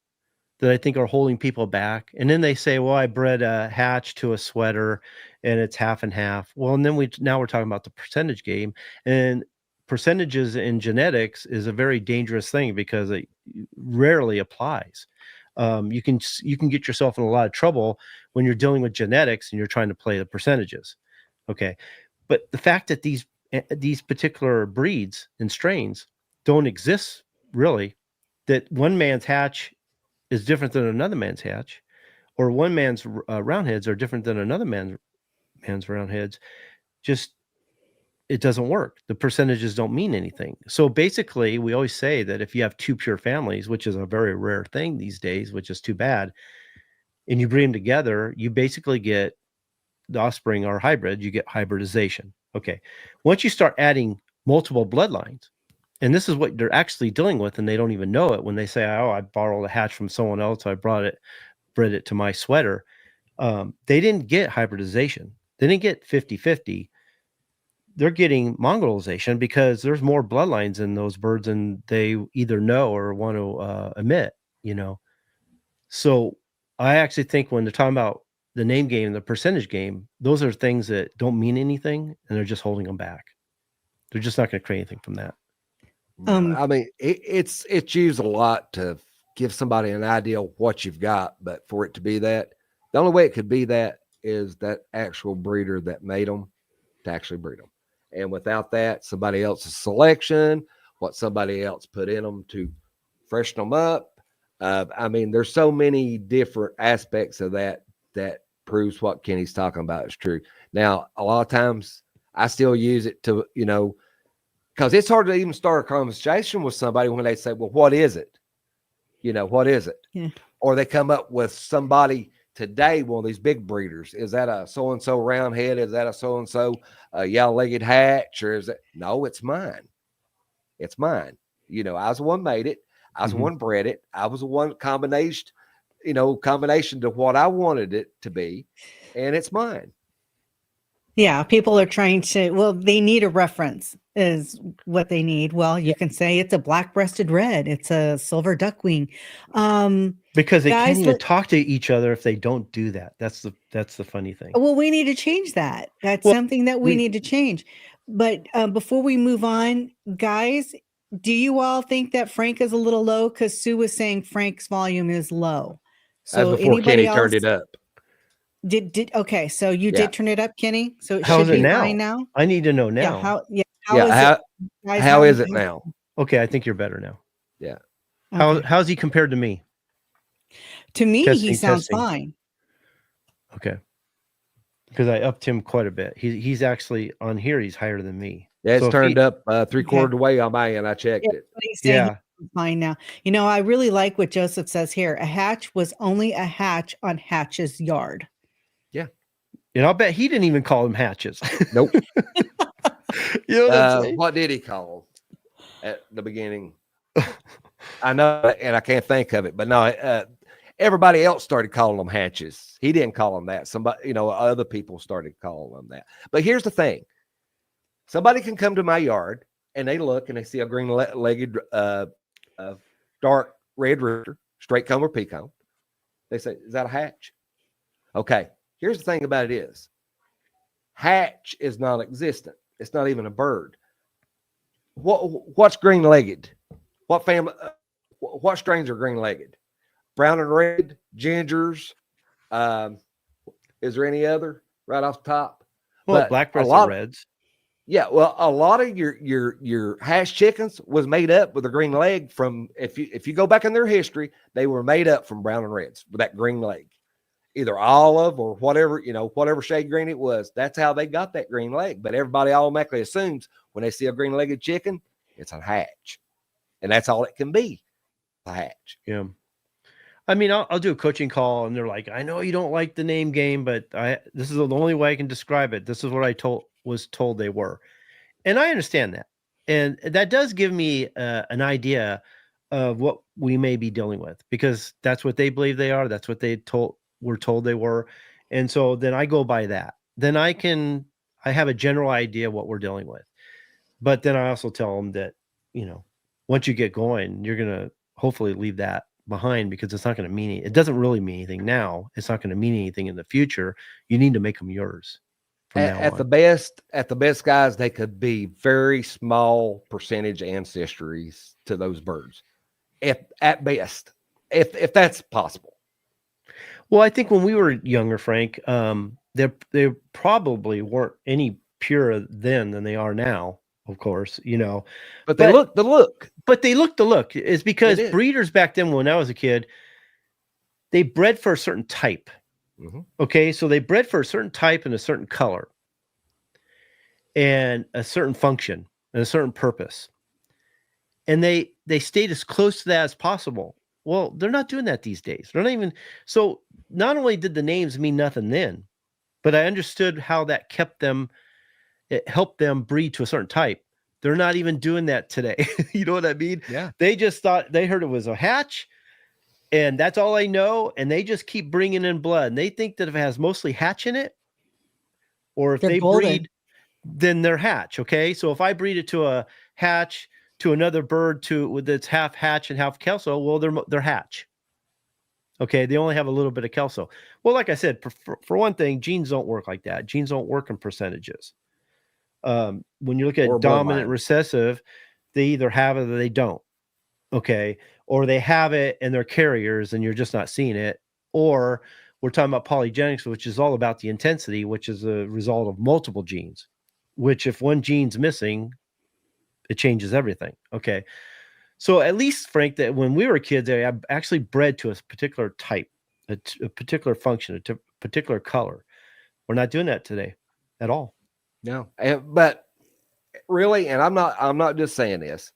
that I think are holding people back. And then they say, well, I bred a Hatch to a Sweater and it's half and half. Well, and then now we're talking about the percentage game, and percentages in genetics is a very dangerous thing because it rarely applies. You can get yourself in a lot of trouble when you're dealing with genetics and you're trying to play the percentages. Okay. But the fact that these particular breeds and strains don't exist really, that one man's Hatch is different than another man's Hatch, or one man's roundheads are different than another man's roundheads, just it doesn't work. The percentages don't mean anything. So basically, we always say that if you have two pure families, which is a very rare thing these days, which is too bad, and you breed them together, you basically get the offspring or hybrid, you get hybridization. Okay. Once you start adding multiple bloodlines, and this is what they're actually dealing with, and they don't even know it when they say, oh, I borrowed a hatch from someone else, I bred it to my sweater. They didn't get hybridization. They didn't get 50-50. They're getting mongrelization because there's more bloodlines in those birds than they either know or want to admit, So I actually think when they're talking about the name game, the percentage game, those are things that don't mean anything, and they're just holding them back. They're just not going to create anything from that. I mean, it's used a lot to give somebody an idea of what you've got, but for it to be that, the only way it could be that is that actual breeder that made them to actually breed them. And without that, somebody else's selection, what somebody else put in them to freshen them up. I mean, there's so many different aspects of that proves what Kenny's talking about is true. Now, a lot of times I still use it to, because it's hard to even start a conversation with somebody when they say, well, what is it? What is it? Yeah. Or they come up with somebody today, one of these big breeders. Is that a so-and-so round head? Is that a so-and-so yellow-legged hatch? Or is it? No, it's mine. It's mine. I was the one made it. I was the one bred it. I was the one combination to what I wanted it to be. And it's mine. Yeah, people are trying to, they need a reference is what they need. Well, you can say it's a black-breasted red. It's a silver duckwing. Because they can't even talk to each other if they don't do that. That's the funny thing. Well, we need to change that. That's something that we need to change. But before we move on, guys, do you all think that Frank is a little low? Because Sue was saying Frank's volume is low. So before Kenny turned it up. Okay, so you did turn it up, Kenny. So it how should is it be now? fine now. I need to know now. How is it now? Okay, I think you're better now. Yeah. Okay. How's he compared to me? To me, he sounds fine. Okay, because I upped him quite a bit. He's actually on here. He's higher than me. Yeah, it's turned up 3/4 away on my end. I checked it. Yeah. Fine now. I really like what Joseph says here. A hatch was only a hatch on Hatch's yard. Yeah. And I'll bet he didn't even call them hatches. Nope. What what did he call at the beginning? I know, and I can't think of it, but no, everybody else started calling them hatches. He didn't call them that. Somebody, other people started calling them that. But here's the thing. Somebody can come to my yard and they look and they see a green-legged, dark red rooster, straight comb or peacock. They say, is that a hatch? Okay. Here's the thing about it is hatch is non-existent. It's not even a bird. What's green-legged? What family? What strains are green-legged? Brown and red, gingers. Is there any other right off the top? Well, black-breasted reds. Yeah, well, a lot of your hash chickens was made up with a green leg from if you go back in their history, they were made up from brown and reds with that green leg, either olive or whatever whatever shade green it was. That's how they got that green leg. But everybody automatically assumes when they see a green-legged chicken, it's a hatch, and that's all it can be, a hatch. Yeah. I mean, I'll do a coaching call, and they're like, "I know you don't like the name game, but this is the only way I can describe it. This is what I was told they were," and I understand that, and that does give me an idea of what we may be dealing with, because that's what they believe they are. That's what were told they were, and so then I go by that. Then I have a general idea of what we're dealing with, but then I also tell them that once you get going, you're gonna hopefully leave that behind, because it's not going to mean it doesn't really mean anything now. It's not going to mean anything in the future. You need to make them yours. At the best, guys, they could be very small percentage ancestries to those birds, at best, if that's possible. Well, I think when we were younger, Frank, there probably weren't any purer then than they are now. Of course, but they look the look. But they look the look is because breeders back then, when I was a kid, they bred for a certain type. Mm-hmm. Okay, so they bred for a certain type and a certain color. and a certain function and a certain purpose. And they stayed as close to that as possible. Well, they're not doing that these days. They're not even. So not only did the names mean nothing then, but I understood how that kept them, it helped them breed to a certain type. They're not even doing that today. You know what I mean? Yeah. They just thought, they heard it was a hatch, and that's all they know. And they just keep bringing in blood. And they think that if it has mostly hatch in it, or if They're they golden. breed, then they're hatch. Okay. So if I breed it to a hatch, to another bird with its half hatch and half kelso, well, they're hatch. Okay. They only have a little bit of kelso. Well, like I said, for one thing, genes don't work like that. Genes don't work in percentages. When you look at dominant recessive, they either have it or they don't. Okay. Or they have it and they're carriers and you're just not seeing it. Or we're talking about polygenics, which is all about the intensity, which is a result of multiple genes, which if one gene's missing, it changes everything. Okay. So at least, Frank, that when we were kids, they actually bred to a particular type, a particular function, a particular color. We're not doing that today at all. No, but really, and I'm not just saying this.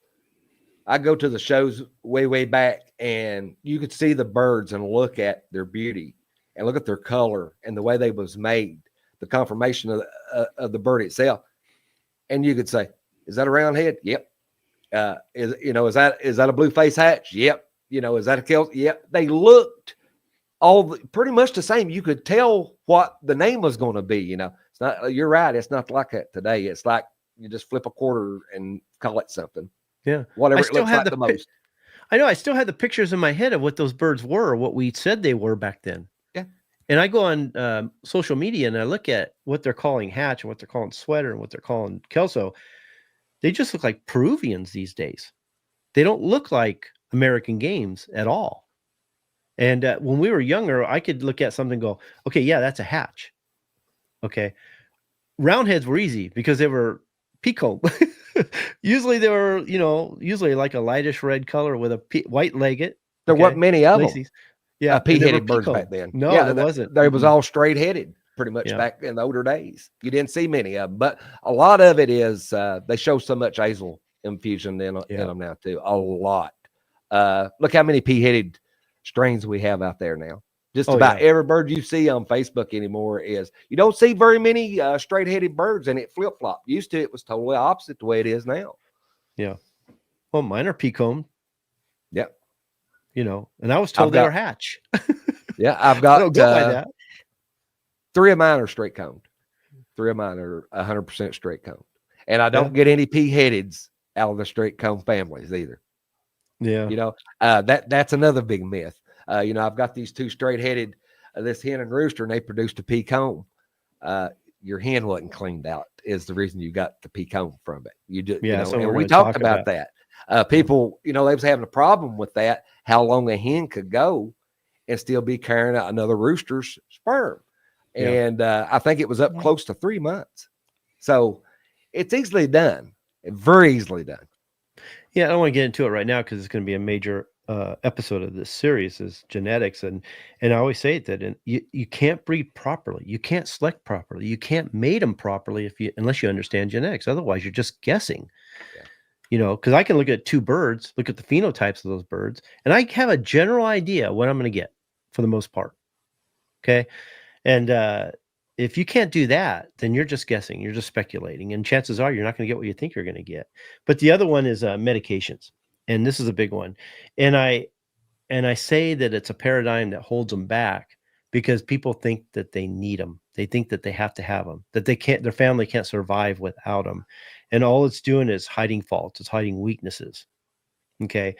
I go to the shows way back, and you could see the birds and look at their beauty and look at their color and the way they was made, the conformation of the bird itself, and you could say, "Is that a round head?" Yep. Is that a blue face hatch? Yep. Is that a kelso? Yep. They looked pretty much the same. You could tell what the name was going to be. It's not. You're right. It's not like that today. It's like you just flip a quarter and call it something. Yeah. Whatever it looks like the most. I know. I still had the pictures in my head of what those birds were, what we said they were back then. Yeah. And I go on social media and I look at what they're calling hatch and what they're calling sweater and what they're calling kelso. They just look like Peruvians these days. They don't look like American games at all. And when we were younger, I could look at something and go, okay, yeah, that's a hatch. Okay. Roundheads were easy because they were peacock. Usually they were, usually like a lightish red color with a white legget. There weren't many of them. Yeah. Pea-headed birds back then. No, there wasn't. They was all straight-headed pretty much back in the older days. You didn't see many of them, but a lot of it is they show so much azle infusion in them now too. A lot. Look how many pea-headed strains we have out there now. Just about every bird you see on Facebook anymore you don't see very many straight-headed birds, and it flip-flop. Used to, it was totally opposite the way it is now. Yeah. Well, mine are pea-combed. Yep. And I was told they were hatch. Yeah, I've got I don't go by that. 3 of mine are straight combed. 3 of mine are 100% straight combed. And I don't get any pea-headeds out of the straight comb families either. Yeah. That's another big myth. I've got these 2 straight-headed, this hen and rooster, and they produced a pea comb. Your hen wasn't cleaned out is the reason you got the pea comb from it. And we talked about that. People, they was having a problem with that, how long a hen could go and still be carrying out another rooster's sperm. Yeah. And I think it was up close to 3 months. So it's easily done, very easily done. Yeah, I don't want to get into it right now because it's going to be a major episode of this series is genetics. And I always say that you can't breed properly. You can't select properly. You can't mate them properly unless you understand genetics. Otherwise, you're just guessing. Yeah. Because I can look at 2 birds, look at the phenotypes of those birds, and I have a general idea what I'm going to get for the most part. Okay. And if you can't do that, then you're just guessing, you're just speculating, and chances are you're not going to get what you think you're going to get. But the other one is medications, and this is a big one. And I say that it's a paradigm that holds them back because people think that they need them. They think that they have to have them, that their family can't survive without them. And all it's doing is hiding faults. It's hiding weaknesses. Okay.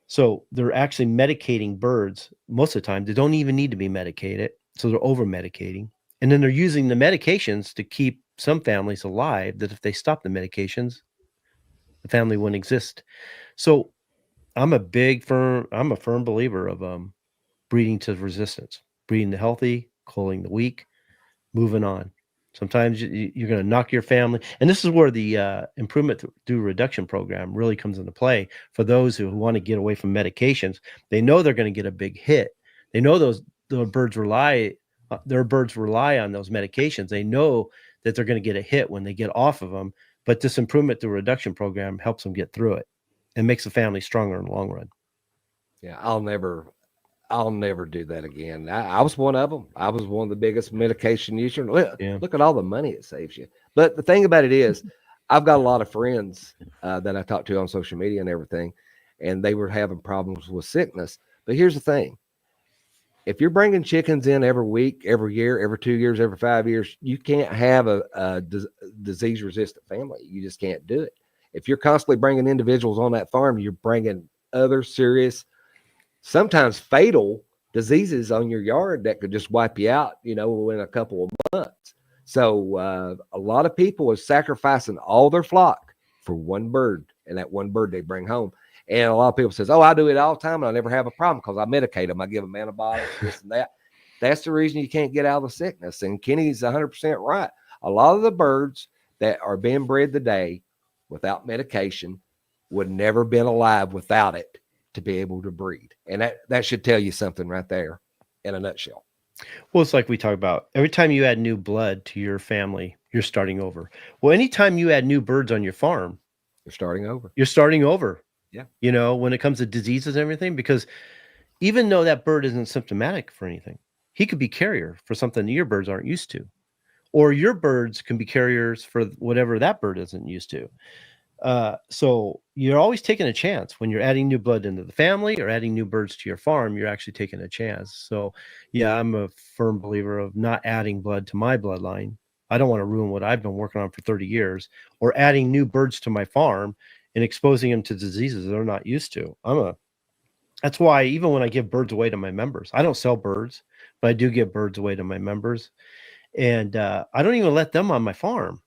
So they're actually medicating birds most of the time. They don't even need to be medicated. So they're over medicating. And then they're using the medications to keep some families alive that if they stop the medications, the family wouldn't exist. So I'm a firm believer of breeding to resistance, breeding the healthy, culling the weak, moving on. Sometimes you're going to knock your family. And this is where the improvement through reduction program really comes into play for those who want to get away from medications. They know they're going to get a big hit. They know their birds rely on those medications. They know that they're going to get a hit when they get off of them. But this improvement through reduction program helps them get through it and makes the family stronger in the long run. Yeah, I'll never do that again. I was one of them. I was one of the biggest medication users. Look at all the money it saves you. But the thing about it is, I've got a lot of friends that I talk to on social media and everything, and they were having problems with sickness. But here's the thing. If you're bringing chickens in every week, every year, every 2 years, every 5 years, you can't have a disease-resistant family. You just can't do it. If you're constantly bringing individuals on that farm, you're bringing other serious, sometimes fatal diseases on your yard that could just wipe you out, in a couple of months. So a lot of people are sacrificing all their flock for one bird, and that one bird they bring home. And a lot of people says, "Oh, I do it all the time, and I never have a problem because I medicate them. I give them antibiotics, this and that." That's the reason you can't get out of the sickness. And Kenny's 100% right. A lot of the birds that are being bred today without medication would never been alive without it to be able to breed. And that should tell you something right there in a nutshell. Well, it's like we talk about every time you add new blood to your family, you're starting over. Well, anytime you add new birds on your farm, you're starting over. You're starting over. Yeah. When it comes to diseases and everything, because even though that bird isn't symptomatic for anything, he could be carrier for something your birds aren't used to, or your birds can be carriers for whatever that bird isn't used to. So you're always taking a chance when you're adding new blood into the family or adding new birds to your farm. You're actually taking a chance. So yeah, I'm a firm believer of not adding blood to my bloodline. I don't want to ruin what I've been working on for 30 years, or adding new birds to my farm and exposing them to diseases they're not used to. That's why even when I give birds away to my members, I don't sell birds, but I do give birds away to my members. And I don't even let them on my farm.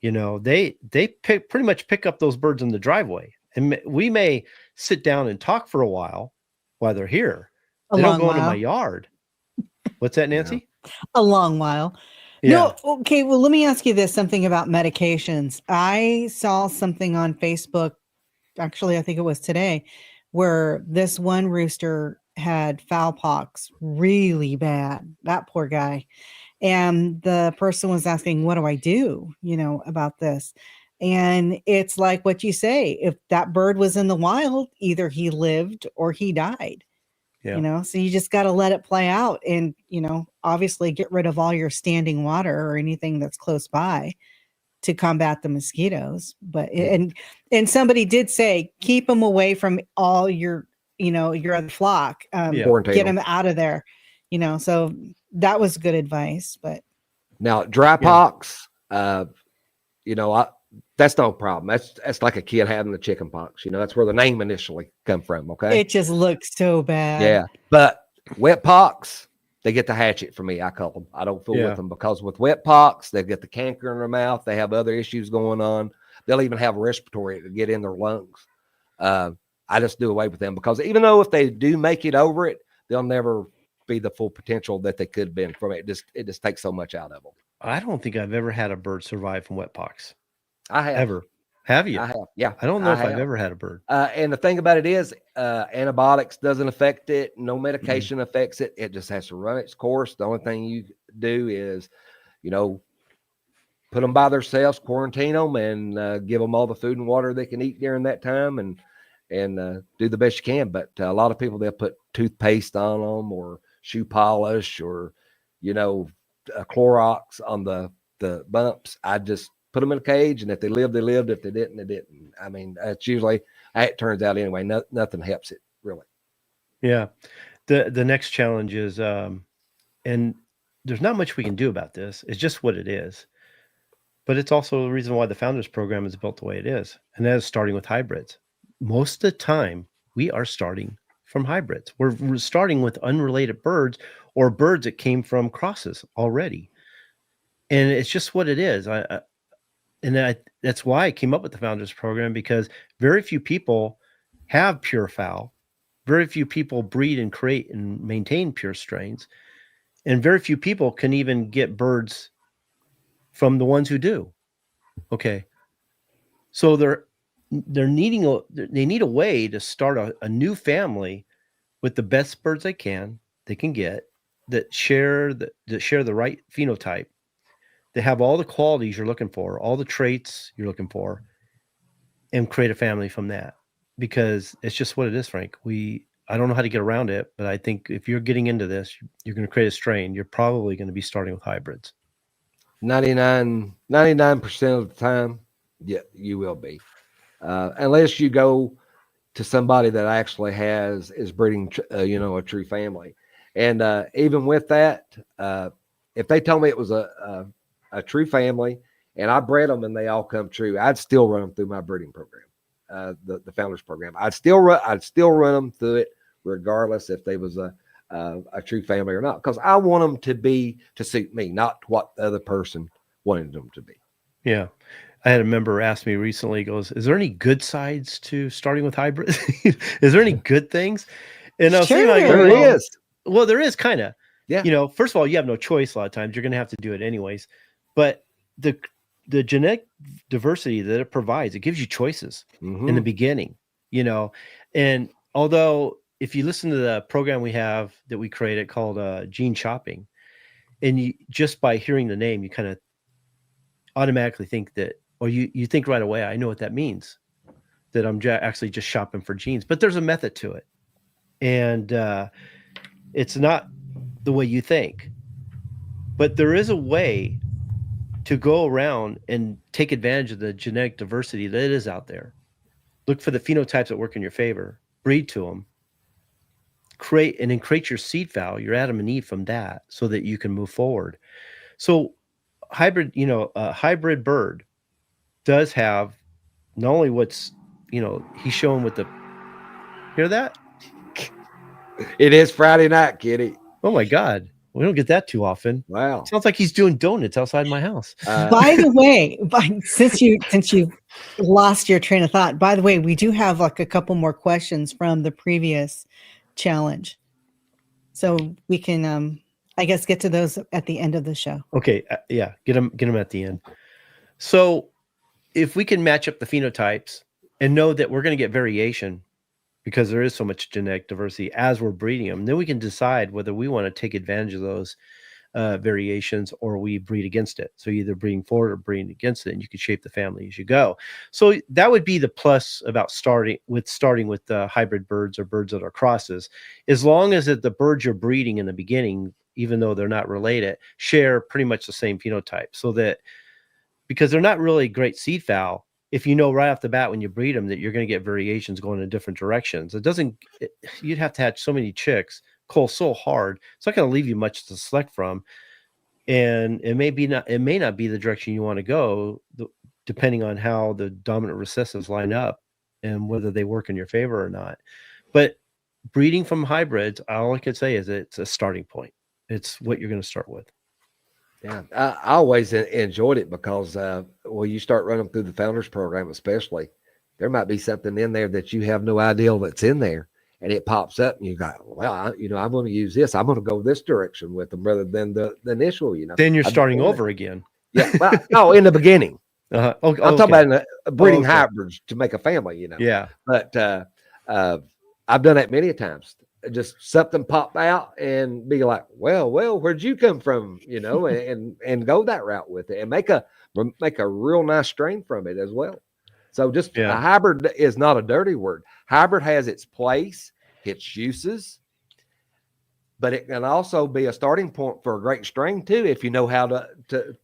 They pretty much pick up those birds in the driveway, and we may sit down and talk for a while they're here. They don't go into my yard. What's that, Nancy? A long while. Yeah. No, okay. Well, let me ask you this, something about medications. I saw something on Facebook, actually, I think it was today, where this one rooster had fowl pox really bad. That poor guy. And the person was asking, what do I do, about this? And it's like what you say, if that bird was in the wild, either he lived or he died. Yeah. So you just got to let it play out and, obviously get rid of all your standing water or anything that's close by to combat the mosquitoes. But, and somebody did say, keep them away from all your, your other flock, get them out of there, so that was good advice. But now dry pox, that's no problem. That's like a kid having the chicken pox. That's where the name initially come from. Okay. It just looks so bad. Yeah. But wet pox, they get the hatchet for me. I call them. I don't fool with them, because with wet pox, they get the canker in their mouth. They have other issues going on. They'll even have respiratory to get in their lungs. I just do away with them, because even though if they do make it over it, they'll never be the full potential that they could have been from it. It just takes so much out of them. I don't think I've ever had a bird survive from wet pox. I have. Ever. Have you? I have. Yeah. I don't know if I've ever had a bird. And the thing about it is, antibiotics doesn't affect it. No medication affects it. It just has to run its course. The only thing you do is, put them by themselves, quarantine them, and give them all the food and water they can eat during that time, and do the best you can. But a lot of people, they'll put toothpaste on them, or shoe polish, or Clorox on the bumps. I just put them in a cage, and if they lived, they lived. If they didn't, they didn't. I mean, that's usually how it turns out anyway. Nothing helps it, really. Yeah. The next challenge is, and there's not much we can do about this. It's just what it is. But it's also the reason why the Founders Program is built the way it is. And that is starting with hybrids. Most of the time, we are starting from hybrids. We're starting with unrelated birds, or birds that came from crosses already. And it's just what it is. That's why I came up with the Founders Program, because very few people have pure fowl. Very few people breed and create and maintain pure strains. And very few people can even get birds from the ones who do. Okay. So they need a way to start a new family with the best birds they can get, that share the right phenotype, that have all the qualities you're looking for, all the traits you're looking for, and create a family from that. Because it's just what it is, Frank. I don't know how to get around it, but I think if you're getting into this, you're going to create a strain. You're probably going to be starting with hybrids. 99% of the time, yeah, you will be. Unless you go to somebody that actually is breeding, a true family. And even with that, if they told me it was a true family and I bred them and they all come true, I'd still run them through my breeding program, the Founders program. I'd still run them through it regardless if they was a true family or not, because I want them to suit me, not what the other person wanted them to be. Yeah. I had a member ask me recently, he goes, is there any good sides to starting with hybrids? Is there any good things? And I was thinking, like, there is. Well, there is kind of. Yeah. First of all, you have no choice a lot of times. You're going to have to do it anyways. But the genetic diversity that it provides, it gives you choices in the beginning, And although if you listen to the program that we created called Gene Shopping, and you just by hearing the name, you kind of automatically think that, or you think right away, I know what that means, that I'm actually just shopping for genes. But there's a method to it. And it's not the way you think. But there is a way to go around and take advantage of the genetic diversity that is out there. Look for the phenotypes that work in your favor, breed to them, create your seed file, your Adam and Eve from that, so that you can move forward. So hybrid, a hybrid bird does have not only what's, he's showing with the, hear that? It is Friday night, Kitty. Oh my God. We don't get that too often. Wow. It sounds like he's doing donuts outside my house. By the way, since you lost your train of thought, by the way, we do have like a couple more questions from the previous challenge. So we can, I guess, get to those at the end of the show. Okay. Yeah. Get them at the end. So if we can match up the phenotypes and know that we're going to get variation because there is so much genetic diversity as we're breeding them, then we can decide whether we want to take advantage of those variations or we breed against it. So either breeding for it or breeding against it, and you can shape the family as you go. So that would be the plus about starting with hybrid birds or birds that are crosses, as long as the birds you're breeding in the beginning, even though they're not related, share pretty much the same phenotype. So that, because they're not really great seed fowl, if you know right off the bat when you breed them that you're going to get variations going in different directions. You'd have to hatch so many chicks, cull so hard, it's not going to leave you much to select from. And it may not be the direction you want to go, depending on how the dominant recessives line up and whether they work in your favor or not. But breeding from hybrids, all I could say is it's a starting point. It's what you're going to start with. Yeah, I always enjoyed it because, you start running through the Founders program, especially, there might be something in there that you have no idea that's in there, and it pops up, and you go, well, I'm going to use this. I'm going to go this direction with them rather than the initial, Then you're starting over again. Yeah, well, no, in the beginning. Okay. I'm talking about breeding hybrids to make a family, Yeah. But I've done that many times. Just something pop out and be like, well, where'd you come from? And go that route with it and make a real nice strain from it as well. So a hybrid is not a dirty word. Hybrid has its place, its uses, but it can also be a starting point for a great strain too, if you know how to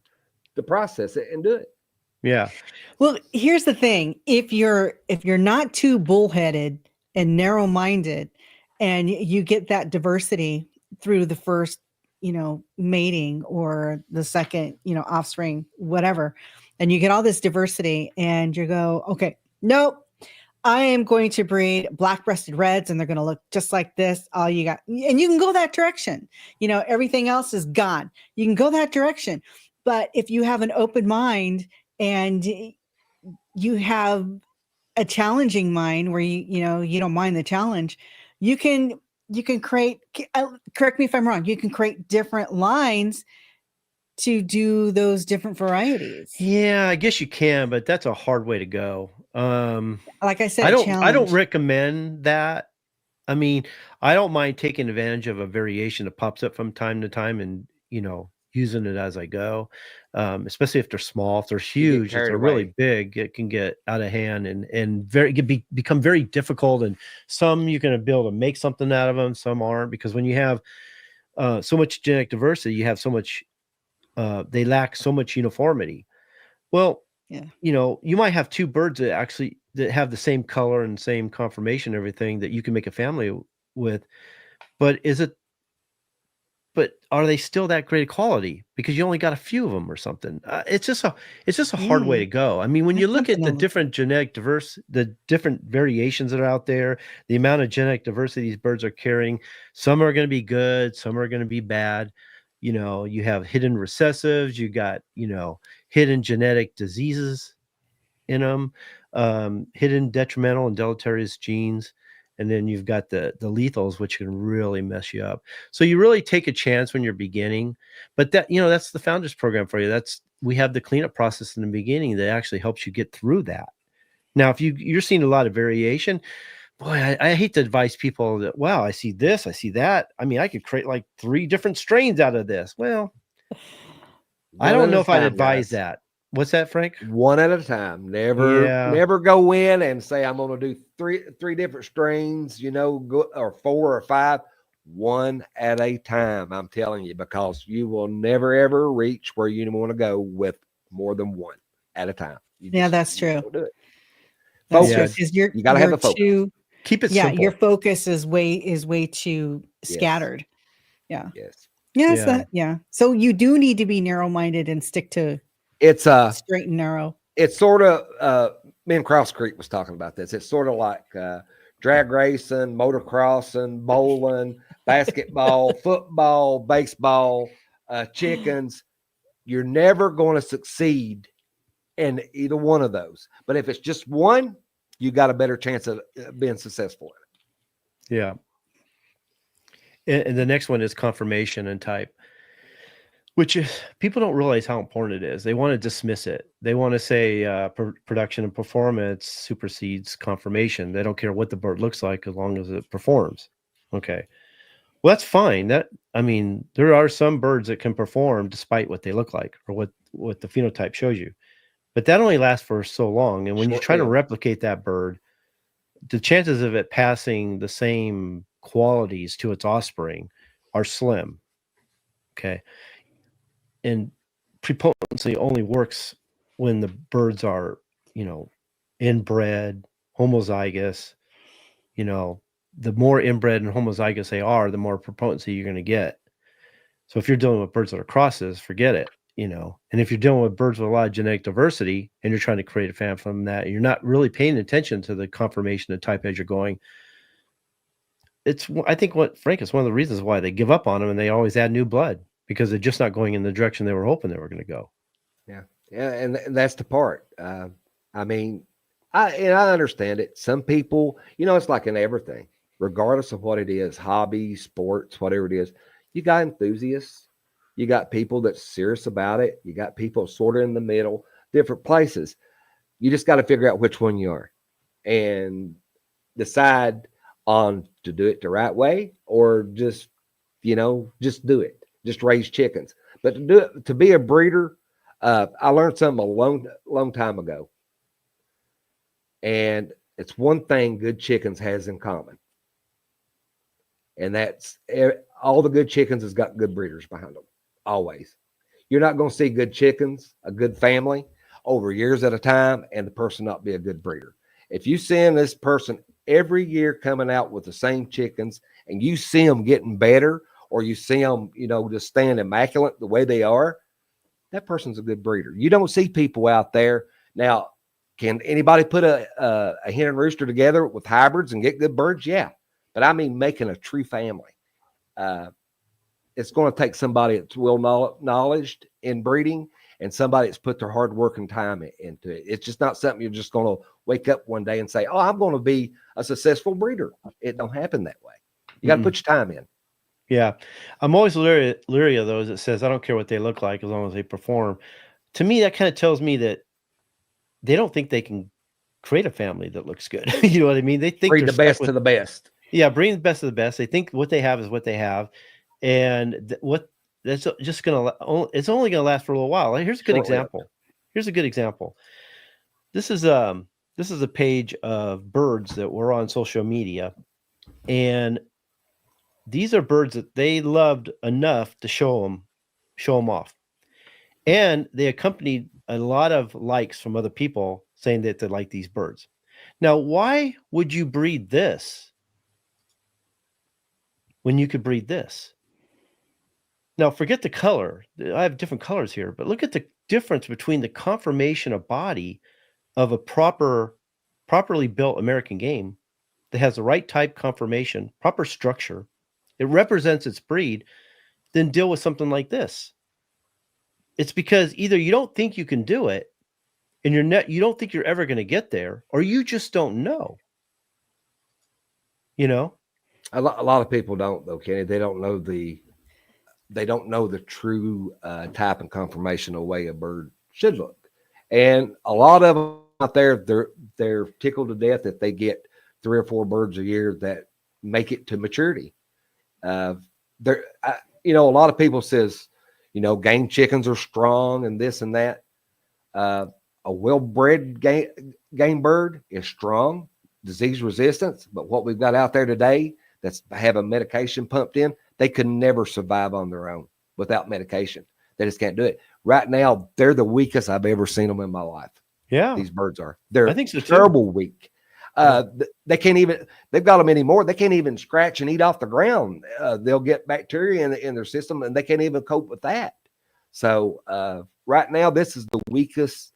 process it and do it. Yeah. Well, here's the thing. If you're not too bullheaded and narrow-minded, and you get that diversity through the first, mating or the second, offspring, whatever, and you get all this diversity and you go, okay, nope, I am going to breed black-breasted reds and they're going to look just like this. All you got, and you can go that direction. Everything else is gone. You can go that direction. But if you have an open mind and you have a challenging mind where you don't mind the challenge, you can create, correct me if I'm wrong, you can create different lines to do those different varieties. Yeah, I guess you can, but that's a hard way to go. Like I said, I don't recommend that. I don't mind taking advantage of a variation that pops up from time to time and, using it as I go. Especially if they're small. If they're huge, if they're really big, it can get out of hand and become very difficult. And some you're going to be able to make something out of them, some aren't, because when you have so much genetic diversity, you have so much, they lack so much uniformity. Well, you know, you might have two birds that have the same color and same conformation, everything that you can make a family with, but are they still that great quality because you only got a few of them or something? It's just a hard way to go. I mean, when you look at the different the different variations that are out there, the amount of genetic diversity these birds are carrying, some are going to be good, some are going to be bad. You know, you have hidden recessives, you got, you know, hidden genetic diseases in them, hidden detrimental and deleterious genes. And then you've got the lethals, which can really mess you up. So you really take a chance when you're beginning, but that, you know, that's the Founders Program for you. We have the cleanup process in the beginning that actually helps you get through that. Now, if you're seeing a lot of variation, boy, I hate to advise people that, wow, I see this, I see that. I mean, I could create like 3 different strains out of this. Well, I don't know if I'd advise that. What's that, Frank? One at a time. Never go in and say, I'm going to do three different strains, you know, or 4 or 5. One at a time, I'm telling you, because you will never, ever reach where you want to go with more than one at a time. That's true. Do it. That's true. Because you got to have a focus. Keep it simple. Your focus is way too scattered. Yeah. Yes. So you do need to be narrow-minded and stick to straight and narrow. It's sort of me and Cross Creek was talking about this. It's sort of like drag racing, motocrossing, bowling, basketball, football, baseball, chickens. You're never going to succeed in either one of those. But if it's just one, you got a better chance of being successful in it. Yeah. And the next one is conformation and type, which people don't realize how important it is. They want to dismiss it. They want to say production and performance supersedes conformation. They don't care what the bird looks like as long as it performs. Okay. Well, that's fine. There are some birds that can perform despite what they look like or what the phenotype shows you. But that only lasts for so long. And when you try to replicate that bird, the chances of it passing the same qualities to its offspring are slim. Okay. And prepotency only works when the birds are, you know, inbred, homozygous. You know, the more inbred and homozygous they are, the more prepotency you're going to get. So if you're dealing with birds that are crosses, forget it, you know. And if you're dealing with birds with a lot of genetic diversity and you're trying to create a family from that, and you're not really paying attention to the conformation of type as you're going, I think Frank, it's one of the reasons why they give up on them and they always add new blood, because they're just not going in the direction they were hoping they were going to go. Yeah. And that's the part. I understand it. Some people, you know, it's like in everything, regardless of what it is, hobby, sports, whatever it is, you got enthusiasts, you got people that's serious about it. You got people sort of in the middle, different places. You just got to figure out which one you are and decide on to do it the right way, or just do it. Just raise chickens. But to be a breeder, I learned something a long time ago. And it's one thing good chickens has in common. And that's all the good chickens has got good breeders behind them. Always. You're not going to see good chickens, a good family over years at a time, and the person not be a good breeder. If you send this person every year coming out with the same chickens and you see them getting better, or you see them, just staying immaculate the way they are, that person's a good breeder. You don't see people out there. Now, can anybody put a hen and rooster together with hybrids and get good birds? Yeah. But I mean, making a true family. It's going to take somebody that's well-knowledged in breeding and somebody that's put their hard work and time into it. It's just not something you're just going to wake up one day and say, oh, I'm going to be a successful breeder. It don't happen that way. You got to put your time in. Yeah. I'm always leery of those that says, I don't care what they look like as long as they perform. To me, that kind of tells me that they don't think they can create a family that looks good. You know what I mean? They think breed the best to the best. Yeah, breeding the best of the best. They think what they have is what they have. And what that's just it's only gonna last for a little while. Here's a good example. Here's a good example. This is a page of birds that were on social media, and these are birds that they loved enough to show them off. And they accompanied a lot of likes from other people saying that they like these birds. Now, why would you breed this when you could breed this? Now, forget the color. I have different colors here, but look at the difference between the conformation of body of a properly built American game that has the right type conformation, proper structure. It represents its breed, then deal with something like this. It's because either you don't think you can do it, and you don't think you're ever going to get there, or you just don't know. You know, a lot of people don't, though, Kenny. They don't know the true type and conformational way a bird should look. And a lot of them out there, they're tickled to death if they get 3 or 4 birds a year that make it to maturity. A lot of people says, game chickens are strong and this and that. A well-bred game bird is strong, disease resistance, but what we've got out there today that's having medication pumped in, they could never survive on their own without medication. They just can't do it. Right now, they're the weakest I've ever seen them in my life. Yeah. These birds are. They're I think so terrible weak. They can't even, they've got them anymore. They can't even scratch and eat off the ground. They'll get bacteria in their system, and they can't even cope with that. So right now, this is the weakest.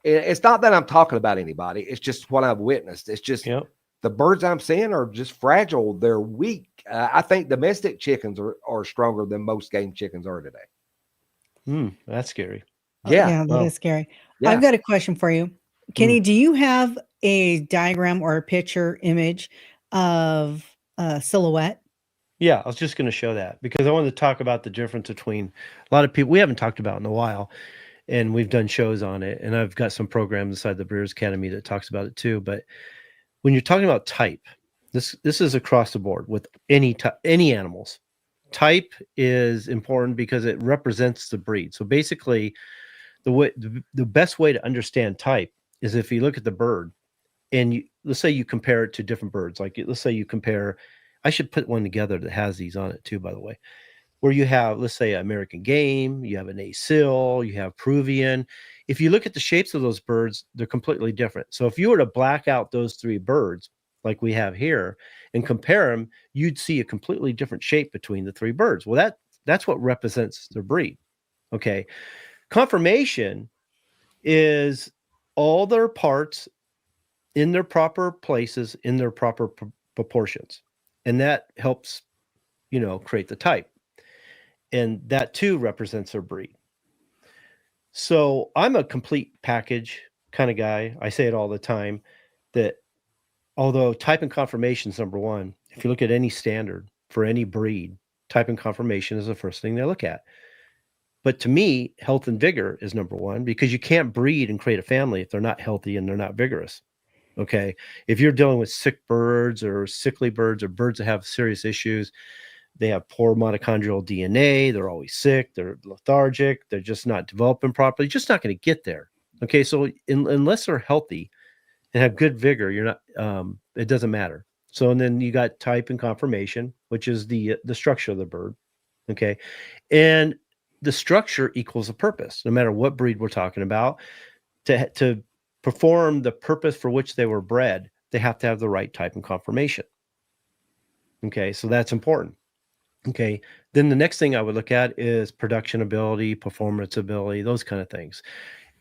It's not that I'm talking about anybody. It's just what I've witnessed. It's just the birds I'm seeing are just fragile. They're weak. I think domestic chickens are stronger than most game chickens are today. That's scary. Yeah. That is scary. Yeah. I've got a question for you. Kenny, do you have a diagram or a picture image of a silhouette? Yeah, I was just going to show that because I wanted to talk about the difference between a lot of people we haven't talked about in a while, and we've done shows on it, and I've got some programs inside the Breeders' Academy that talks about it too. But when you're talking about type, this is across the board with any animals. Type is important because it represents the breed. So basically, the best way to understand type is if you look at the bird, and let's say you compare it to different birds. Like let's say you compare. I should put one together that has these on it too, by the way, where you have, let's say, American game, you have an Asil, you have Peruvian. If you look at the shapes of those birds, they're completely different. So if you were to black out those 3 birds, like we have here, and compare them, you'd see a completely different shape between the 3 birds. Well, that's what represents their breed. Okay. Conformation is all their parts in their proper places, in their proper proportions. And that helps, create the type. And that too represents their breed. So I'm a complete package kind of guy. I say it all the time that although type and conformation is number one, if you look at any standard for any breed, type and conformation is the first thing they look at. But to me, health and vigor is number one because you can't breed and create a family if they're not healthy and they're not vigorous. Okay. If you're dealing with sick birds or sickly birds or birds that have serious issues, they have poor mitochondrial DNA. They're always sick. They're lethargic. They're just not developing properly. Just not going to get there. Okay. So unless they're healthy and have good vigor, you're not, it doesn't matter. So, and then you got type and conformation, which is the structure of the bird. Okay. And the structure equals a purpose, no matter what breed we're talking about. To perform the purpose for which they were bred, they have to have the right type and conformation. Okay, so that's important. Okay, then the next thing I would look at is production ability, performance ability, those kind of things.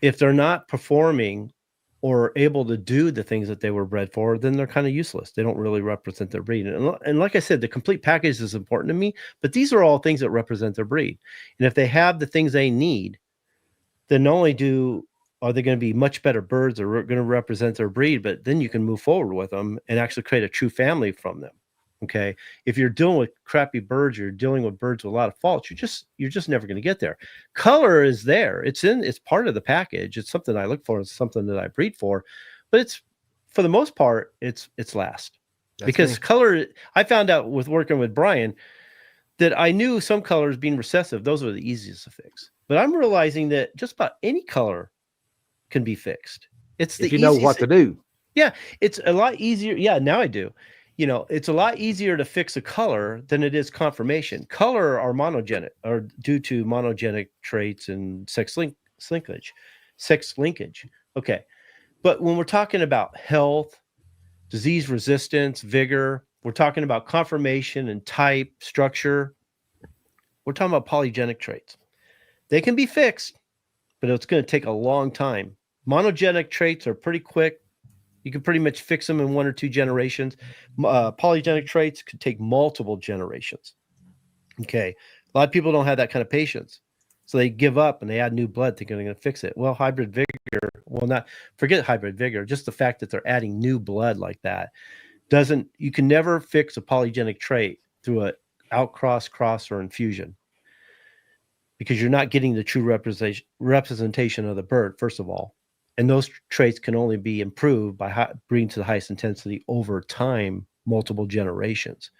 If they're not performing or able to do the things that they were bred for, then they're kind of useless. They don't really represent their breed. And like I said, the complete package is important to me, but these are all things that represent their breed. And if they have the things they need, then not only are they going to be much better birds that are going to represent their breed, but then you can move forward with them and actually create a true family from them. Okay. If you're dealing with crappy birds, you're dealing with birds with a lot of faults, you're just never going to get there. Color is there. It's part of the package. It's something I look for. It's something that I breed for, but it's, for the most part, it's last. That's because color, I found out with working with Brian that I knew some colors being recessive, those were the easiest to fix. But I'm realizing that just about any color can be fixed. It's the if you know what to do. Yeah, it's a lot easier. Yeah, now I do. It's a lot easier to fix a color than it is conformation. Color are monogenic, or due to monogenic traits and sex linkage. Okay. But when we're talking about health, disease resistance, vigor, we're talking about conformation and type, structure. We're talking about polygenic traits. They can be fixed, but it's going to take a long time. Monogenic traits are pretty quick. You can pretty much fix them in 1 or 2 generations. Polygenic traits could take multiple generations. Okay. A lot of people don't have that kind of patience. So they give up and they add new blood thinking they're going to fix it. Well, hybrid vigor, forget hybrid vigor, just the fact that they're adding new blood like that you can never fix a polygenic trait through an outcross, cross, or infusion, because you're not getting the true representation of the bird, first of all. And those traits can only be improved by breeding to the highest intensity over time, multiple generations.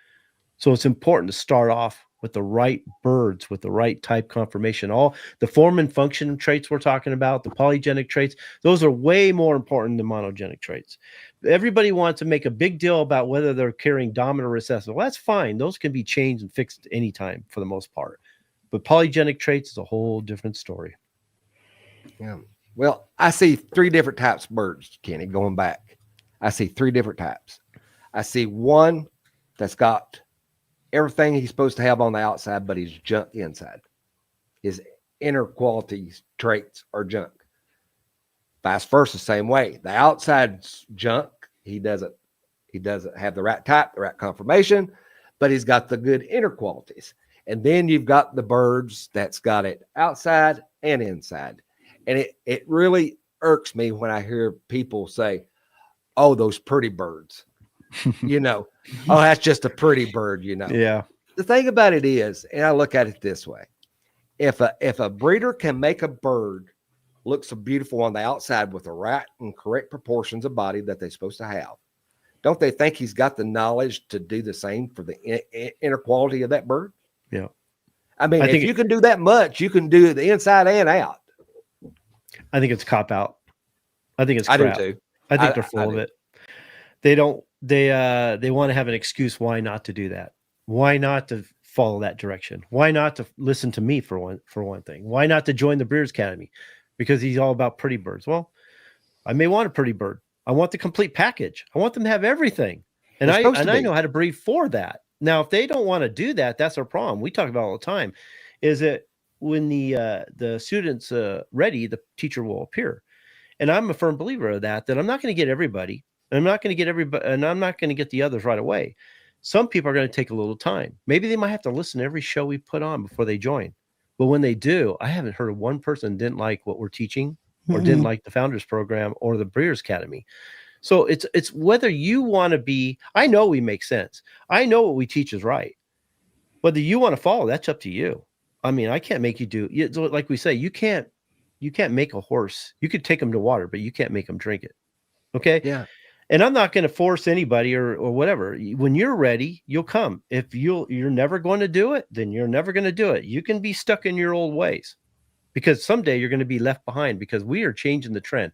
So it's important to start off with the right birds, with the right type conformation. All the form and function traits we're talking about, the polygenic traits, those are way more important than monogenic traits. Everybody wants to make a big deal about whether they're carrying dominant or recessive. Well, that's fine. Those can be changed and fixed anytime for the most part. But polygenic traits is a whole different story. Yeah. Well, I see 3 different types of birds, Kenny, going back. I see 3 different types. I see one that's got everything he's supposed to have on the outside, but he's junk inside. His inner qualities, traits are junk. Vice versa, same way. The outside's junk. He doesn't have the right type, the right conformation, but he's got the good inner qualities. And then you've got the birds that's got it outside and inside. And it really irks me when I hear people say, oh, those pretty birds, oh, that's just a pretty bird, Yeah. The thing about it is, and I look at it this way, if a breeder can make a bird look so beautiful on the outside with the right and correct proportions of body that they're supposed to have, don't they think he's got the knowledge to do the same for the inner quality of that bird? Yeah. I mean, if you can do that much, you can do the inside and out. I think it's cop out. I think it's crap. I do too. I think they're full of it. They want to have an excuse why not to do that. Why not to follow that direction? Why not to listen to me for one thing? Why not to join the Breeders' Academy? Because he's all about pretty birds. Well, I may want a pretty bird. I want the complete package. I want them to have everything. And I know how to breed for that. Now, if they don't want to do that, that's our problem. We talk about all the time, is that when the student's ready, the teacher will appear. And I'm a firm believer of that I'm not going to get everybody. And I'm not going to get everybody, and I'm not going to get the others right away. Some people are going to take a little time. Maybe they might have to listen to every show we put on before they join. But when they do, I haven't heard of one person didn't like what we're teaching or didn't like the Founders Program or the Breeders' Academy. So it's whether you want to be, I know we make sense. I know what we teach is right. Whether you want to follow, that's up to you. I mean, I can't make you do, like we say, you can't make a horse. You could take them to water, but you can't make them drink it. Okay. Yeah. And I'm not going to force anybody or whatever. When you're ready, you'll come. If you're never going to do it, then you're never going to do it. You can be stuck in your old ways because someday you're going to be left behind because we are changing the trend.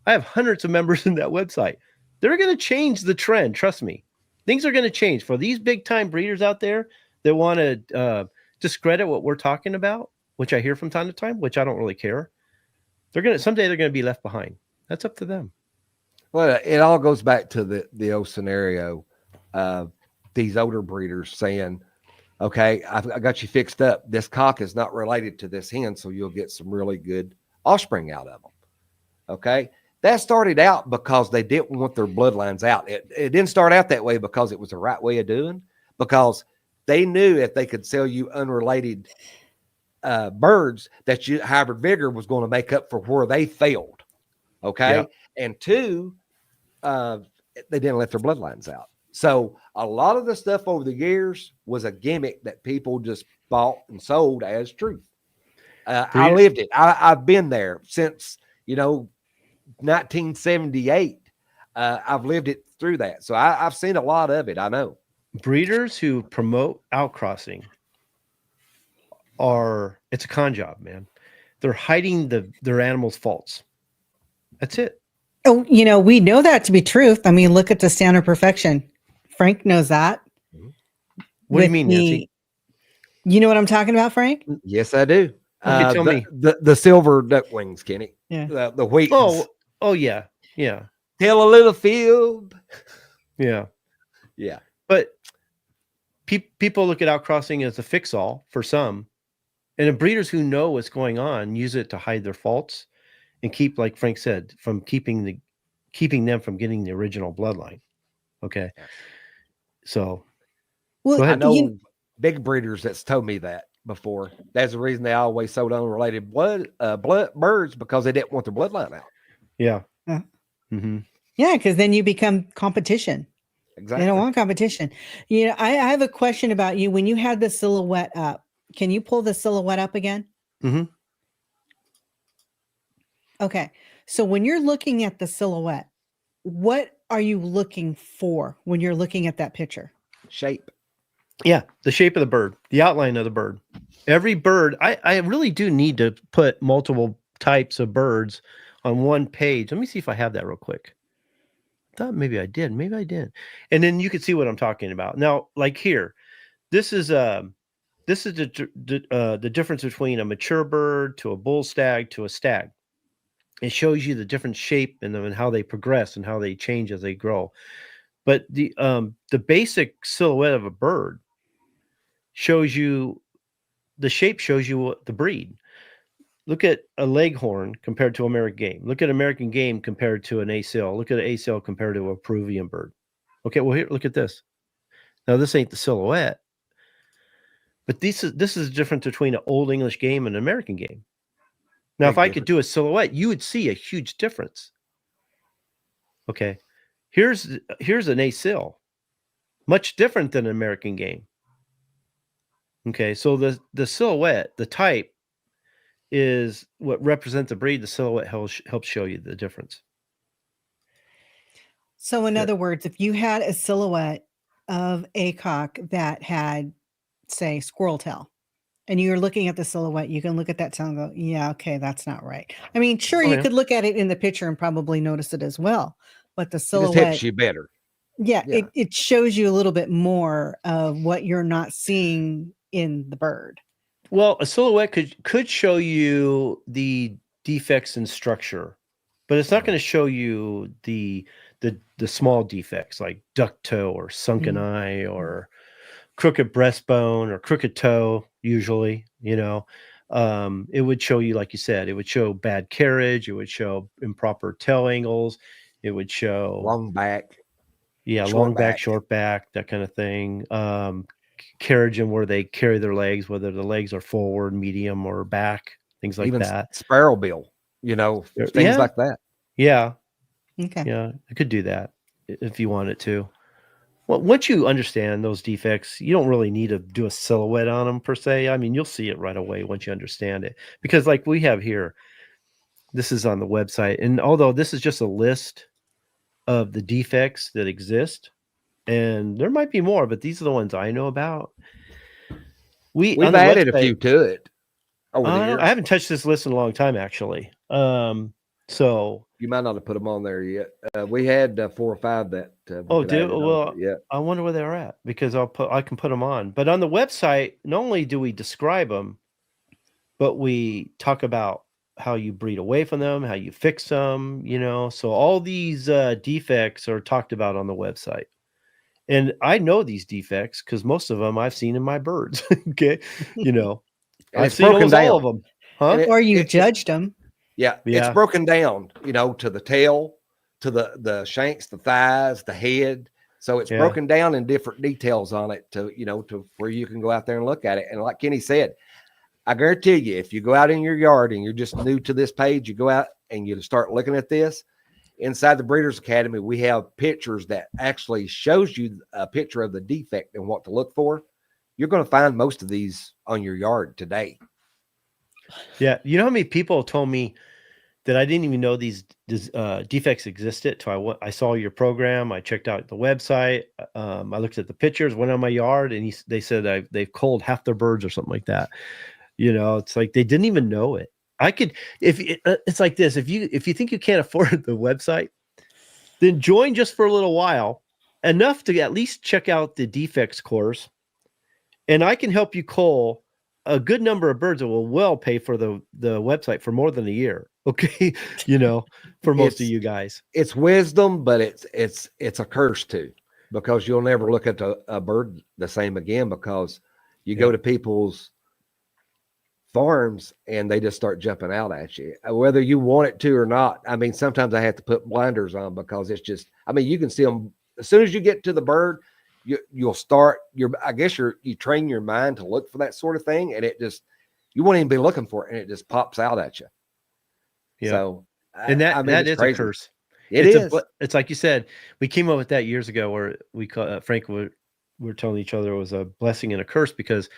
I have hundreds of members in that website. They're going to change the trend. Trust me. Things are going to change for these big time breeders out there that want to discredit what we're talking about, which I hear from time to time, which I don't really care. Someday they're going to be left behind. That's up to them. Well, it all goes back to the old scenario of these older breeders saying, okay, I got you fixed up. This cock is not related to this hen, so you'll get some really good offspring out of them. Okay. That started out because they didn't want their bloodlines out. It didn't start out that way because it was the right way of doing, because they knew if they could sell you unrelated birds that hybrid vigor was going to make up for where they failed. Okay. Yeah. And 2, they didn't let their bloodlines out. So a lot of the stuff over the years was a gimmick that people just bought and sold as truth. I lived it. I've been there since, 1978. I've lived it through that. So I've seen a lot of it. I know. Breeders who promote outcrossing it's a con job, man. They're hiding their animals' faults. That's it. Oh, we know that to be truth. I mean, look at the standard perfection. Frank knows that. What do you mean, Nancy? You know what I'm talking about, Frank? Yes, I do. Okay, tell me. The silver duck wings, Kenny. Yeah. The wheat. Oh yeah. Yeah. Tell a little fib. Yeah. Yeah. But people look at outcrossing as a fix-all for some. And the breeders who know what's going on use it to hide their faults and keep, like Frank said, from keeping them from getting the original bloodline. Okay. So, well, I know big breeders that's told me that before. That's the reason they always sold unrelated blood birds, because they didn't want their bloodline out. Yeah. Mm-hmm. Yeah, because then you become competition. Exactly. They don't want competition. I have a question about you. When you had the silhouette up, can you pull the silhouette up again? Mm-hmm. Okay. So when you're looking at the silhouette, what are you looking for when you're looking at that picture? Shape. Yeah, the shape of the bird, the outline of the bird. Every bird, I really do need to put multiple types of birds on one page. Let me see if I have that real quick. I thought maybe I did. Maybe I did. And then you can see what I'm talking about. Now, like here, this is the difference between a mature bird to a bull stag to a stag. It shows you the different shape in them and how they progress and how they change as they grow. But the basic silhouette of a bird shows you the shape, shows you what the breed. Look at a leghorn compared to American game. Look at American game compared to an ACL. Look at an ACL compared to a Peruvian bird. Okay, well here, look at this. Now this ain't the silhouette, but this is the difference between an Old English game and an American game. Now, if I could do a silhouette, you would see a huge difference. Okay, here's an ACL, much different than an American game. Okay, so the silhouette, the type, is what represents the breed. The silhouette helps show you the difference. So in other words, if you had a silhouette of a cock that had, say, squirrel tail, and you're looking at the silhouette, you can look at that tail and go, yeah, okay, that's not right. I mean, sure, you could look at it in the picture and probably notice it as well, but the silhouette just hits you better. Yeah. It shows you a little bit more of what you're not seeing in the bird. Well, a silhouette could show you the defects in structure, but it's not going to show you the small defects like duck toe or sunken eye or crooked breastbone or crooked toe. Usually, it would show you, like you said, it would show bad carriage. It would show improper tail angles. It would show long back. Yeah, long back, short back, that kind of thing. Carriage and where they carry their legs, whether the legs are forward, medium, or back, things like that. Sparrow bill, things like that. Yeah. Okay. Yeah, I could do that if you wanted to. Well, once you understand those defects, you don't really need to do a silhouette on them per se. I mean, you'll see it right away once you understand it. Because like we have here, this is on the website. And although this is just a list of the defects that exist, and there might be more, but these are the ones I know about. We've added a few to it over the years. I haven't touched this list in a long time, actually. So you might not have put them on there yet. We had 4 or 5 that. Yeah. I wonder where they're at, because I can put them on. But on the website, not only do we describe them, but we talk about how you breed away from them, how you fix them. So all these defects are talked about on the website. And I know these defects because most of them I've seen in my birds. Okay. I've seen almost all of them. Huh? Or you judged them. Yeah. It's broken down, to the tail, to the shanks, the thighs, the head. So it's broken down in different details on it to where you can go out there and look at it. And like Kenny said, I guarantee you, if you go out in your yard and you're just new to this page, you go out and you start looking at this. Inside the Breeders Academy, we have pictures that actually shows you a picture of the defect and what to look for. You're going to find most of these on your yard today. Yeah. You know how many people told me that I didn't even know these defects existed till I saw your program. I checked out the website. I looked at the pictures, went on my yard, and they said they've culled half their birds or something like that. It's like they didn't even know it. It's like this, if you think you can't afford the website, then join just for a little while, enough to at least check out the defects course, and I can help you cull a good number of birds that will well pay for the website for more than a year. Okay. For most of you guys, it's wisdom, but it's a curse too, because you'll never look at a bird the same again, because you go to people's farms and they just start jumping out at you, whether you want it to or not. I mean, sometimes I have to put blinders on, because it's just, I mean, you can see them as soon as you get to the bird. You'll start you train your mind to look for that sort of thing, and you won't even be looking for it, and it just pops out at you. Yeah. So, and that is crazy. A curse. It's like you said, we came up with that years ago, where we Frank, we're telling each other it was a blessing and a curse, because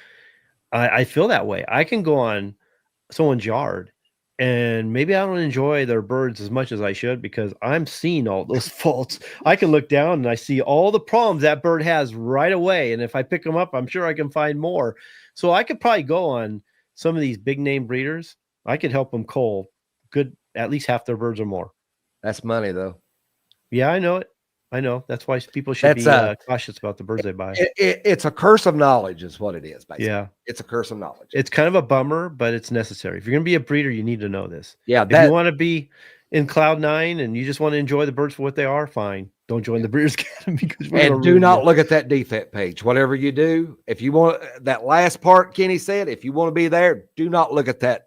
I feel that way. I can go on someone's yard and maybe I don't enjoy their birds as much as I should, because I'm seeing all those faults. I can look down and I see all the problems that bird has right away. And if I pick them up, I'm sure I can find more. So I could probably go on some of these big name breeders. I could help them cull good, at least half their birds or more. That's money though. Yeah, I know it. I know. That's why people should be cautious about the birds they buy. It's a curse of knowledge is what it is, basically. Yeah. It's a curse of knowledge. It's kind of a bummer, but it's necessary. If you're going to be a breeder, you need to know this. Yeah. If you want to be in Cloud 9 and you just want to enjoy the birds for what they are, fine. Don't join the Breeders' Academy. And do not look at that defect page. Whatever you do, if you want that last part Kenny said, if you want to be there, do not look at that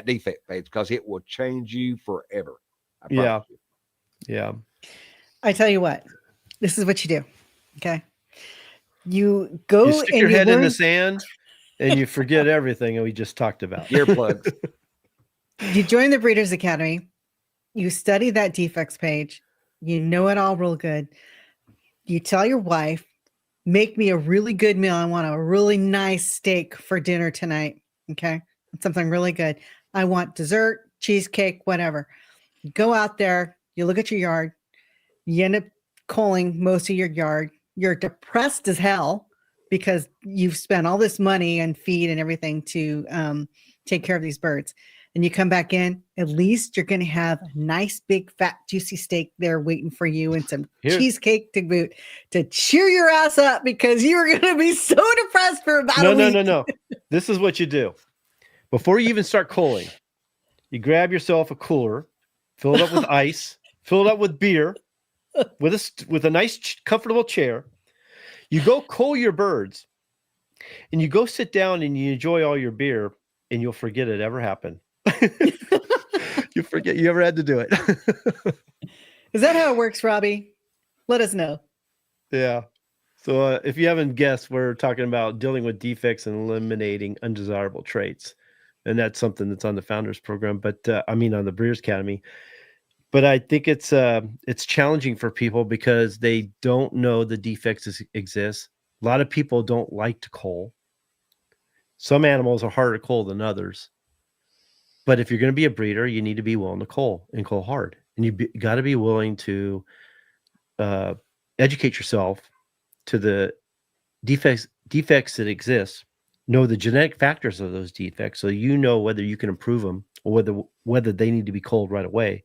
defect page, because it will change you forever. I promise you. Yeah. I tell you what, this is what you do. Okay. You go you stick your head in the sand and you forget everything that we just talked about. Earplugs. You join the Breeders' Academy. You study that defects page. You know it all real good. You tell your wife, make me a really good meal. I want a really nice steak for dinner tonight. Okay. Something really good. I want dessert, cheesecake, whatever. You go out there. You look at your yard. You end up culling most of your yard. You're depressed as hell because you've spent all this money and feed and everything to take care of these birds. And you come back in, at least you're going to have a nice, big, fat, juicy steak there waiting for you, and some cheesecake to boot to cheer your ass up, because you're going to be so depressed for about a week. No. This is what you do. Before you even start culling, you grab yourself a cooler, fill it up with ice, fill it up with beer, with a nice, comfortable chair. You go cull your birds, and you go sit down and you enjoy all your beer, and you'll forget it ever happened. You forget you ever had to do it. Is that how it works, Robbie? Let us know. Yeah. So if you haven't guessed, we're talking about dealing with defects and eliminating undesirable traits. And that's something that's on the Founders Program, but on the Breeders' Academy. But I think it's challenging for people because they don't know the defects exist. A lot of people don't like to cull. Some animals are harder to cull than others. But if you're going to be a breeder, you need to be willing to cull and cull hard. And you got to be willing to educate yourself to the defects that exist. Know the genetic factors of those defects, so you know whether you can improve them or whether they need to be culled right away.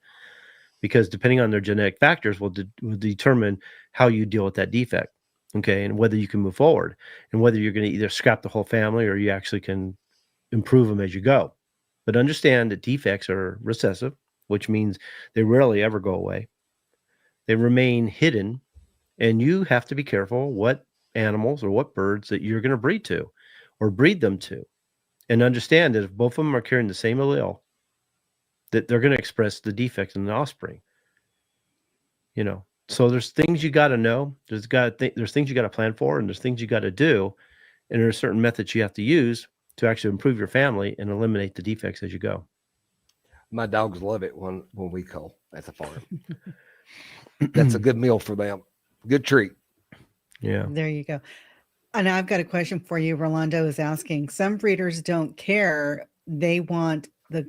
Because depending on their genetic factors will determine how you deal with that defect, okay, and whether you can move forward, and whether you're going to either scrap the whole family or you actually can improve them as you go. But understand that defects are recessive, which means they rarely ever go away. They remain hidden, and you have to be careful what animals or what birds that you're going to breed to or breed them to, and understand that if both of them are carrying the same allele, that they're going to express the defects in the offspring. So there's things you got to know. There's things you got to plan for, and there's things you got to do, and there are certain methods you have to use to actually improve your family and eliminate the defects as you go. My dogs love it when we cull at the farm. That's a good meal for them. Good treat. Yeah. There you go. And I've got a question for you. Rolando is asking, some breeders don't care. They want the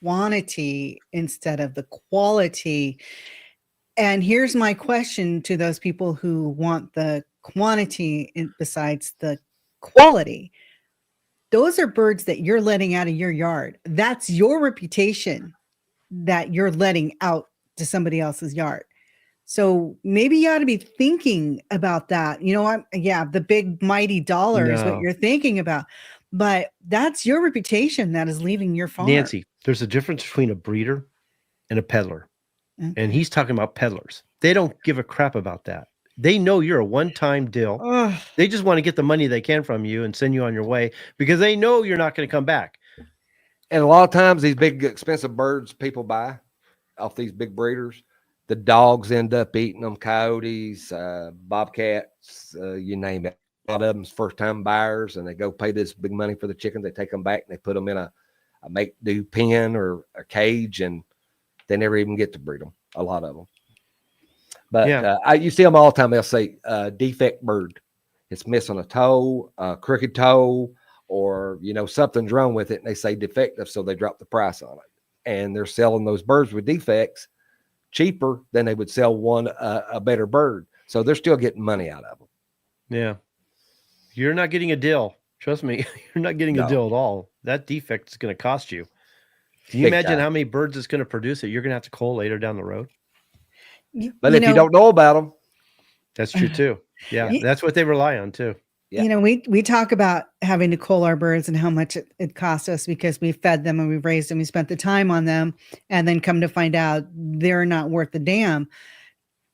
quantity instead of the quality. And here's my question to those people who want the quantity besides the quality. those are birds that you're letting out of your yard. That's your reputation that you're letting out to somebody else's yard. So maybe you ought to be thinking about that. The big mighty dollar is what you're thinking about, but that's your reputation that is leaving your farm. Nancy, there's a difference between a breeder and a peddler. Okay. And he's talking about peddlers. They don't give a crap about that. They know you're a one-time deal. Ugh. They just want to get the money they can from you and send you on your way because they know you're not going to come back. And a lot of times these big expensive birds people buy off these big breeders, the dogs end up eating them, coyotes, bobcats, you name it. A lot of them's first-time buyers, and they go pay this big money for the chickens. They take them back and they put them in a make-do pen or a cage, and they never even get to breed them, a lot of them. But you see them all the time. They'll say defect bird. It's missing a toe, a crooked toe, or, something's wrong with it. And they say defective. So they drop the price on it. And they're selling those birds with defects cheaper than they would sell one, a better bird. So they're still getting money out of them. Yeah. You're not getting a deal. Trust me. You're not getting a deal at all. That defect is going to cost you. Can you imagine how many birds it's going to produce that you're going to have to cull later down the road? But if you don't know about them, that's true too. Yeah, that's what they rely on too. Yeah. We talk about having to cull our birds and how much it costs us because we fed them and we raised them, we spent the time on them, and then come to find out they're not worth the damn.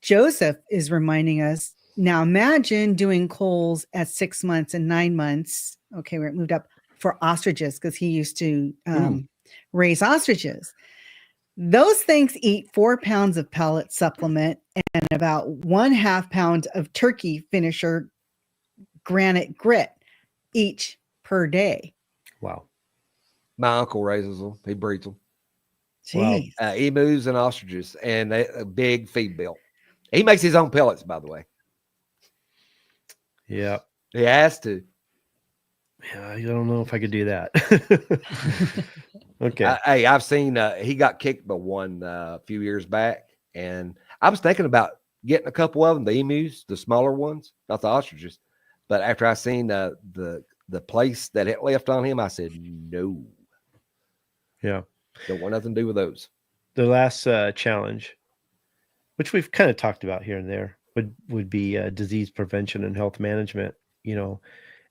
Joseph is reminding us now. Imagine doing culls at 6 months and 9 months. Okay, where it moved up for ostriches because he used to raise ostriches. Those things eat 4 pounds of pellet supplement and about 1/2 pound of turkey finisher granite grit each per day. Wow. My uncle raises them. He breeds them. Jeez. Wow. Emus and ostriches, and a big feed bill. He makes his own pellets, by the way. Yeah. He has to. Yeah, I don't know if I could do that. Okay. Hey, I've seen he got kicked by one a few years back, and I was thinking about getting a couple of them, the emus, the smaller ones, not the ostriches. But after I seen the place that it left on him, I said no. Yeah, don't want nothing to do with those. The last challenge, which we've kind of talked about here and there, would be disease prevention and health management.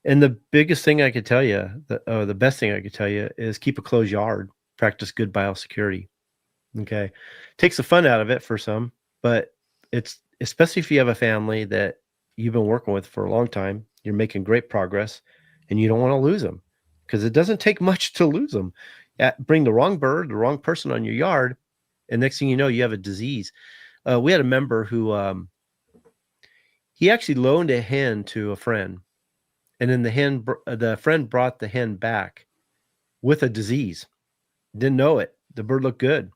And the biggest thing I could tell you, the best thing I could tell you is keep a closed yard, practice good biosecurity. Okay. Takes the fun out of it for some, but it's especially if you have a family that you've been working with for a long time, you're making great progress and you don't want to lose them because it doesn't take much to lose them. Bring the wrong bird, the wrong person on your yard. And next thing you know, you have a disease. We had a member who, he actually loaned a hen to a friend. And then the friend brought the hen back with a disease. Didn't know it. The bird looked good,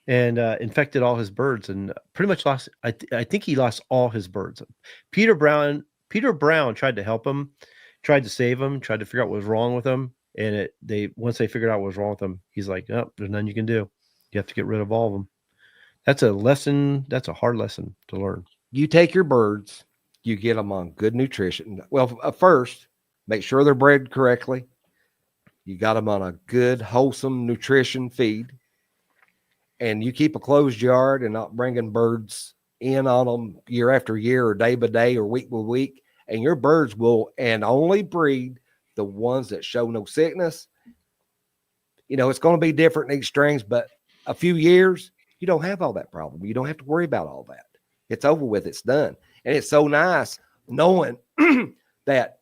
and infected all his birds, and pretty much lost. I think he lost all his birds. Peter Brown tried to help him, tried to save him, tried to figure out what was wrong with him. And once they figured out what was wrong with him, he's like, "Oh, there's nothing you can do. You have to get rid of all of them." That's a lesson. That's a hard lesson to learn. You take your birds. You get them on good nutrition. Well, first, make sure they're bred correctly. You got them on a good, wholesome nutrition feed. And you keep a closed yard and not bringing birds in on them year after year or day by day or week by week. And your birds will only breed the ones that show no sickness. It's going to be different in each strings, but a few years, you don't have all that problem. You don't have to worry about all that. It's over with. It's done. And it's so nice knowing that,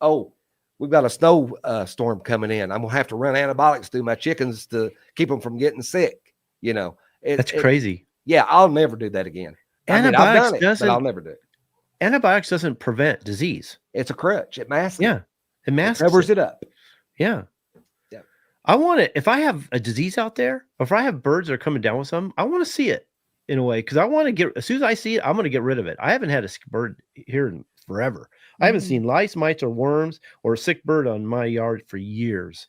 we've got a snow storm coming in. I'm going to have to run antibiotics through my chickens to keep them from getting sick. That's crazy. Yeah, I'll never do that again. I've done it, but I'll never do it. Antibiotics doesn't prevent disease. It's a crutch. It masks it. Yeah, it masks it. Covers it up. Yeah. I want it. If I have a disease out there, or if I have birds that are coming down with something, I want to see it. In a way, because I want to get, as soon as I see it, I'm going to get rid of it. I haven't had a sick bird here in forever. I haven't seen lice, mites, or worms, or a sick bird on my yard for years.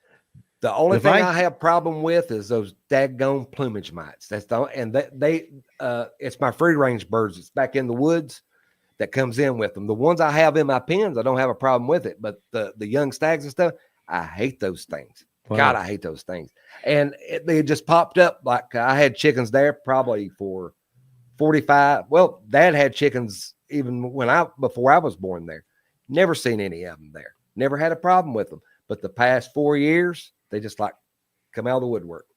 The only thing I have problem with is those daggone plumage mites. That's it's my free range birds. It's back in the woods that comes in with them. The ones I have in my pens, I don't have a problem with it. But the young stags and stuff, I hate those things. Wow. God, I hate those things. And they just popped up. Like I had chickens there probably for 45. Well, Dad had chickens even before I was born there. Never seen any of them there. Never had a problem with them. But the past 4 years, they just like come out of the woodwork.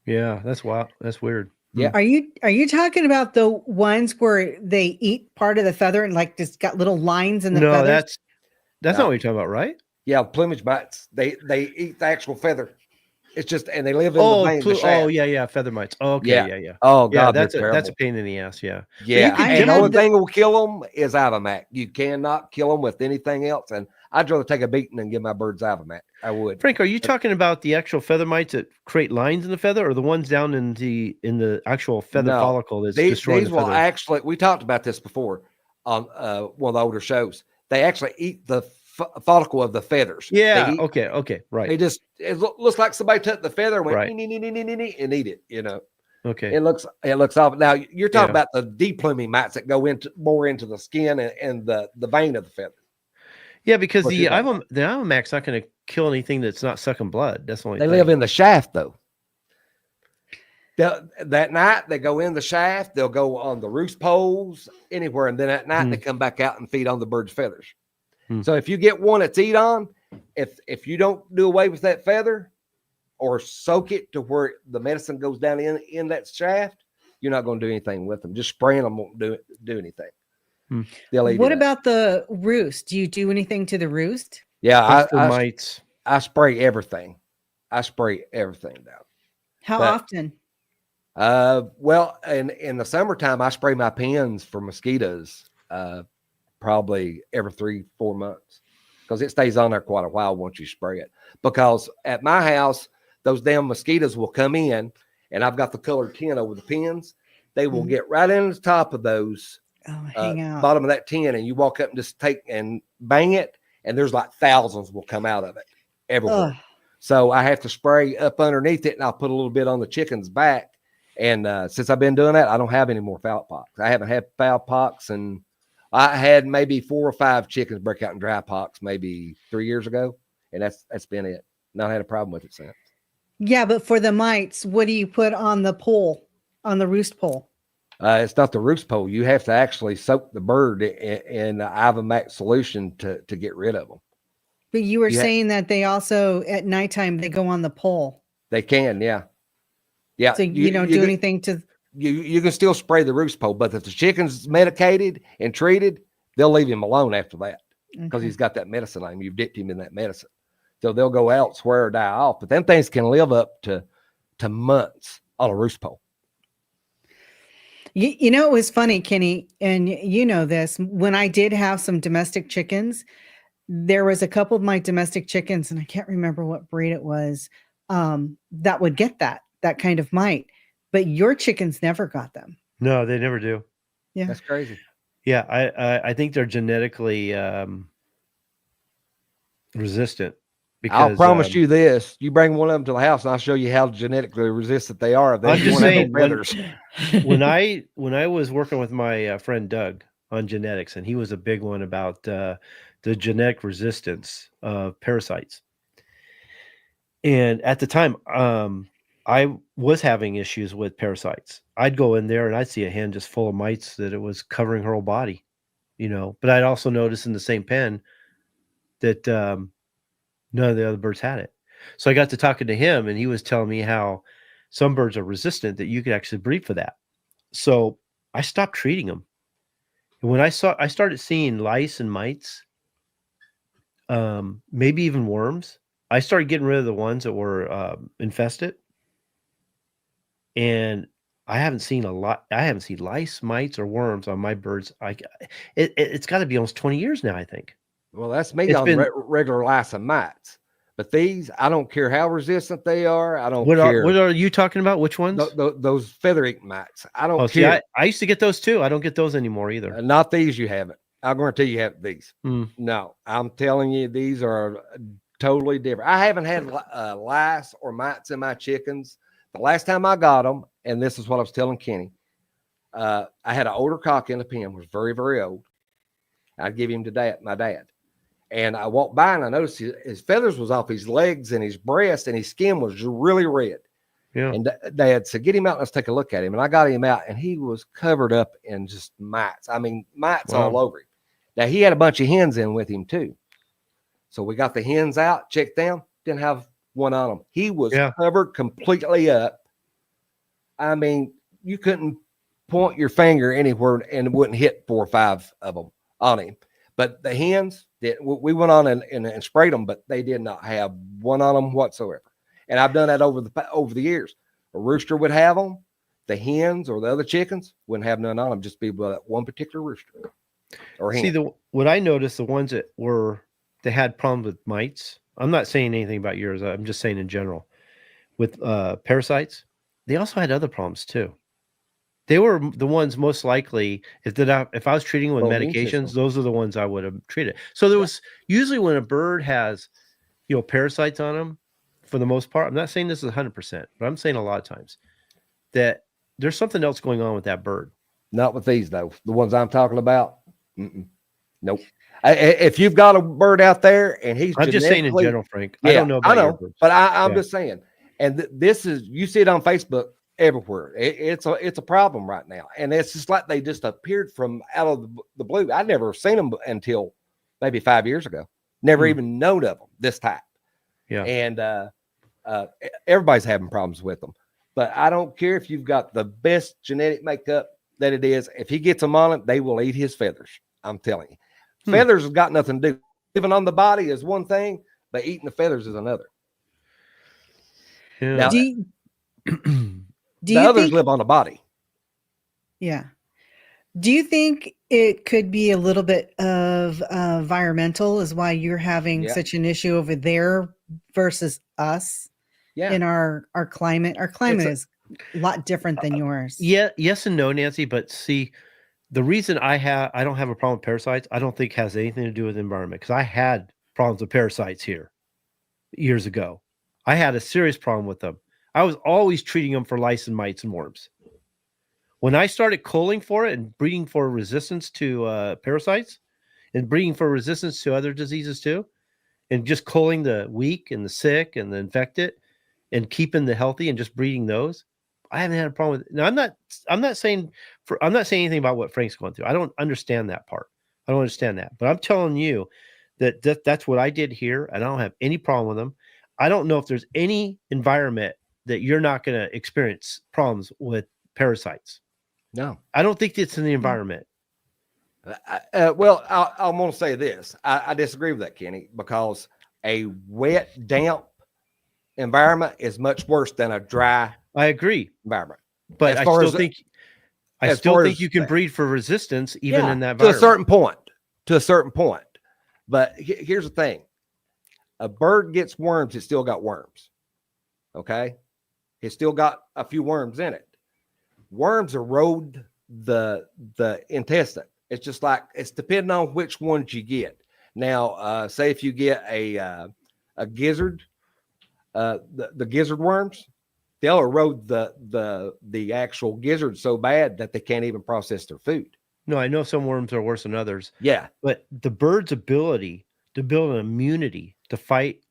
Yeah, that's wild. That's weird. Yeah. Are you talking about the ones where they eat part of the feather and like just got little lines in the feathers? That's not what you're talking about, right? Yeah, plumage mites. They eat the actual feather. It's just, and they live in the vein. Oh, yeah, feather mites. Oh, okay, yeah. Oh God, that's a pain in the ass. Yeah, yeah. And the only thing that will kill them is Ivamac. You cannot kill them with anything else. And I'd rather take a beating than give my birds Ivamac. I would. Frank, are you talking about the actual feather mites that create lines in the feather, or the ones down in the actual feather follicle that's destroying the feather? Will actually. We talked about this before on one of the older shows. They actually eat the follicle of the feathers. Yeah. Okay. Right. It looks like somebody took the feather and went right. and eat it. You know. Okay. It looks off. Now you're talking about the depluming mites that go more into the skin and the vein of the feather. Yeah, because the Ivamac's not going to kill anything that's not sucking blood. That's the only thing. They live in the shaft though. That night they go in the shaft. They'll go on the roost poles anywhere, and then at night they come back out and feed on the bird's feathers. So if you get one that's eat on, if you don't do away with that feather or soak it to where the medicine goes down in that shaft, you're not going to do anything with them. Just spraying them won't do anything. They'll eat. What about the roost? Do you do anything to the roost? Yeah, mites. I spray everything. I spray everything down. How often? Well, in the summertime, I spray my pens for mosquitoes. Probably every 3-4 months, because it stays on there quite a while once you spray it. Because at my house, those damn mosquitoes will come in, and I've got the colored tin over the pins. They will get right in the top of those, hang out bottom of that tin, and you walk up and just take and bang it, and there's like thousands will come out of it everywhere. So I have to spray up underneath it, and I'll put a little bit on the chicken's back. And since I've been doing that, I don't have any more fowl pox. I haven't had fowl pox, and I had maybe 4 or 5 chickens break out in dry pox maybe 3 years ago, and that's been it. Not had a problem with it since. Yeah, but for the mites, what do you put on the pole, on the roost pole? It's not the roost pole. You have to actually soak the bird in the Ivamac solution to get rid of them. But you were saying that they also at nighttime they go on the pole. They can, yeah. So you don't do anything to. You can still spray the roost pole, but if the chicken's medicated and treated, they'll leave him alone after that because he's got that medicine on him. You've dipped him in that medicine. So they'll go elsewhere or die off. But them things can live up to months on a roost pole. You know, it was funny, Kenny, and you know this. When I did have some domestic chickens, there was a couple of my domestic chickens, and I can't remember what breed it was, that would get that kind of mite. But your chickens never got them. No, they never do. Yeah, that's crazy. Yeah, I think they're genetically resistant. Because, I'll promise you this: you bring one of them to the house, and I'll show you how genetically resistant they are. I'm just saying, when I was working with my friend Doug on genetics, and he was a big one about the genetic resistance of parasites. And at the time, I was having issues with parasites. I'd go in there and I'd see a hen just full of mites that it was covering her whole body, you know. But I'd also notice in the same pen that none of the other birds had it. So I got to talking to him, and he was telling me how some birds are resistant, that you could actually breed for that. So I stopped treating them. And when I started seeing lice and mites, maybe even worms, I started getting rid of the ones that were infested. And I haven't seen lice, mites, or worms on my birds. It's got to be almost 20 years now, I think. Well, that's me on regular lice and mites. But these, I don't care how resistant they are. I don't care. What are you talking about? Which ones? Those feather ink mites. I don't care. See, I used to get those too. I don't get those anymore either. Not these. You haven't. I'm going to tell you have these. No, I'm telling you, these are totally different. I haven't had lice or mites in my chickens. The last time I got them, and this is what I was telling Kenny, I had an older cock in the pen, was very, very old. I'd give him to my dad. And I walked by and I noticed his feathers was off his legs and his breast, and his skin was really red. Yeah. And Dad said, "Get him out. Let's take a look at him." And I got him out, and he was covered up in just mites. I mean, mites all over him. Now, he had a bunch of hens in with him too. So we got the hens out, checked them, didn't have one on them. He was covered completely up. I mean, you couldn't point your finger anywhere and it wouldn't hit 4 or 5 of them on him. But the hens, we went on and sprayed them, but they did not have one on them whatsoever. And I've done that over the years. A rooster would have them. The hens or the other chickens wouldn't have none on them, just be that one particular rooster or hen. See, what I noticed, the ones that had problems with mites. I'm not saying anything about yours. I'm just saying in general. With parasites, they also had other problems too. They were the ones most likely, if I was treating with medications, those are the ones I would have treated. So there was usually when a bird has, parasites on them, for the most part, I'm not saying this is 100%, but I'm saying a lot of times that there's something else going on with that bird. Not with these though. The ones I'm talking about. Nope. If you've got a bird out there and I'm just saying in general, Frank. Yeah, I don't know about your birds. But I'm just saying. And this is, you see it on Facebook everywhere. It's a problem right now. And it's just like they just appeared from out of the blue. I'd never seen them until maybe 5 years ago. Never even known of them this type. Yeah. And everybody's having problems with them. But I don't care if you've got the best genetic makeup that it is. If he gets them on it, they will eat his feathers. I'm telling you. Feathers have got nothing to do. Living on the body is one thing, but eating the feathers is another. Yeah. Now, do others live on the body. Yeah. Do you think it could be a little bit of environmental is why you're having such an issue over there versus us in our climate? Our climate is a lot different than yours. Yeah. Yes and no, Nancy. But see, the reason I don't have a problem with parasites, I don't think has anything to do with the environment, because I had problems with parasites here years ago. I had a serious problem with them. I was always treating them for lice and mites and worms. When I started culling for it and breeding for resistance to parasites and breeding for resistance to other diseases too, and just culling the weak and the sick and the infected and keeping the healthy and just breeding those, I haven't had a problem with it. Now, I'm not saying anything about what Frank's going through. I don't understand that part. I don't understand that. But I'm telling you that's what I did here, and I don't have any problem with them. I don't know if there's any environment that you're not going to experience problems with parasites. No. I don't think it's in the environment. Well, I'm going to say this. I disagree with that, Kenny, because a wet, damp environment is much worse than a dry I agree environment. But I still think you can breed for resistance even in that environment. To a certain point. But here's the thing. A bird gets worms, it's still got worms. Okay? It's still got a few worms in it. Worms erode the intestine. It's just like, it's depending on which ones you get. Now, say if you get a gizzard, the gizzard worms, they'll erode the actual gizzard so bad that they can't even process their food. No, I know some worms are worse than others. Yeah. But the bird's ability to build an immunity to fight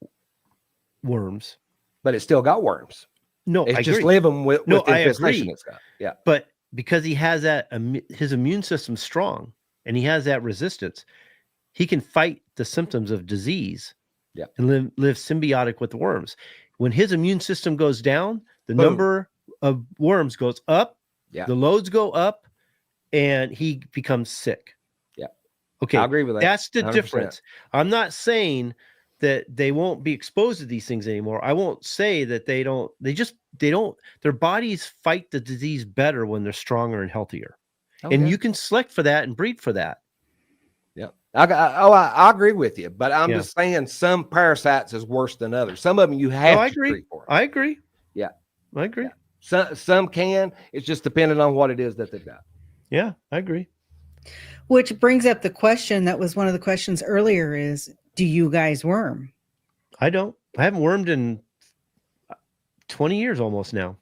worms. But it's still got worms. No, it's I just agree. living with the infestation it's got. Yeah. But because he has that, his immune system's strong and he has that resistance, he can fight the symptoms of disease and live symbiotic with the worms. When his immune system goes down, the number of worms goes up, the loads go up, and he becomes sick. Yeah. Okay. I agree with that. That's the 100%. difference. I'm not saying that they won't be exposed to these things anymore. I won't say that they don't, their bodies fight the disease better when they're stronger and healthier. Okay. And you can select for that and breed for that. Yeah. I agree with you, but I'm just saying some parasites is worse than others. Some of them you have to treat for. I agree. Yeah. I agree. Yeah. Some can. It's just dependent on what it is that they've got. Yeah, I agree. Which brings up the question that was one of the questions earlier is, do you guys worm? I don't. I haven't wormed in 20 years almost now.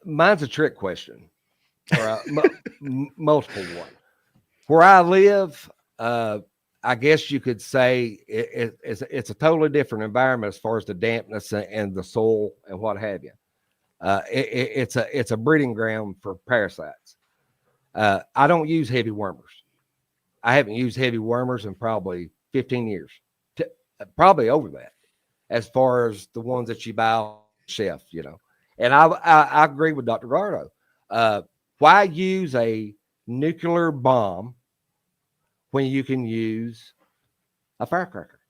Mine's a trick question. Or multiple one. Where I live, I guess you could say it's a totally different environment as far as the dampness and the soil and what have you. It's a breeding ground for parasites. I don't use heavy wormers. I haven't used heavy wormers in probably 15 years, probably over that, as far as the ones that you buy off the shelf, you know. And I agree with Dr. Gardo. Why use a nuclear bomb when you can use a firecracker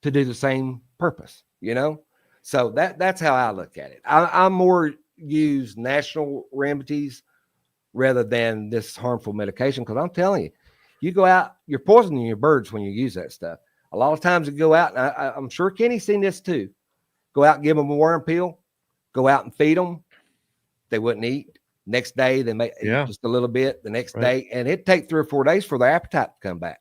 to do the same purpose, you know? So that's how I look at it. I more use natural remedies rather than this harmful medication, because I'm telling you, you go out, you're poisoning your birds when you use that stuff. A lot of times you go out, and I'm sure Kenny's seen this too. Go out and give them a worm pill, go out and feed them. They wouldn't eat. Next day, they may eat just a little bit. The next day, and it'd take 3 or 4 days for their appetite to come back.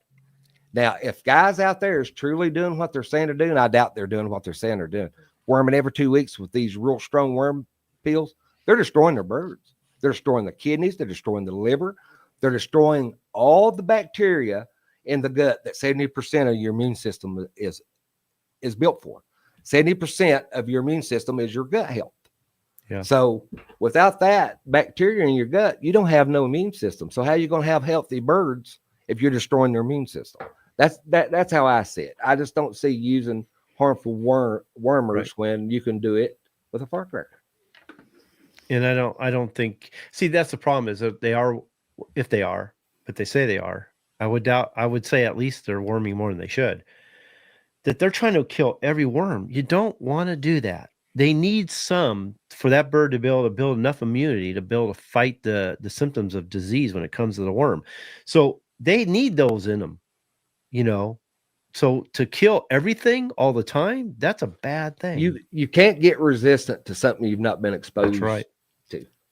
Now, if guys out there is truly doing what they're saying they're doing, I doubt they're doing what they're saying they're doing. Worming every 2 weeks with these real strong worm pills, they're destroying their birds. They're destroying the kidneys. They're destroying the liver. They're destroying all the bacteria in the gut that 70% of your immune system is built for. 70% of your immune system is your gut health. Yeah. So without that bacteria in your gut, you don't have no immune system. So how are you going to have healthy birds if you're destroying their immune system? That's how I see it. I just don't see using harmful wormers when you can do it with a firecracker. And I don't think, see, that's the problem, is that they are, if they are, but they say they are, I would say at least they're worming more than they should. That they're trying to kill every worm. You don't want to do that. They need some for that bird to be able to build enough immunity to be able to fight the symptoms of disease when it comes to the worm. So they need those in them, you know. So to kill everything all the time, that's a bad thing. You can't get resistant to something you've not been exposed to.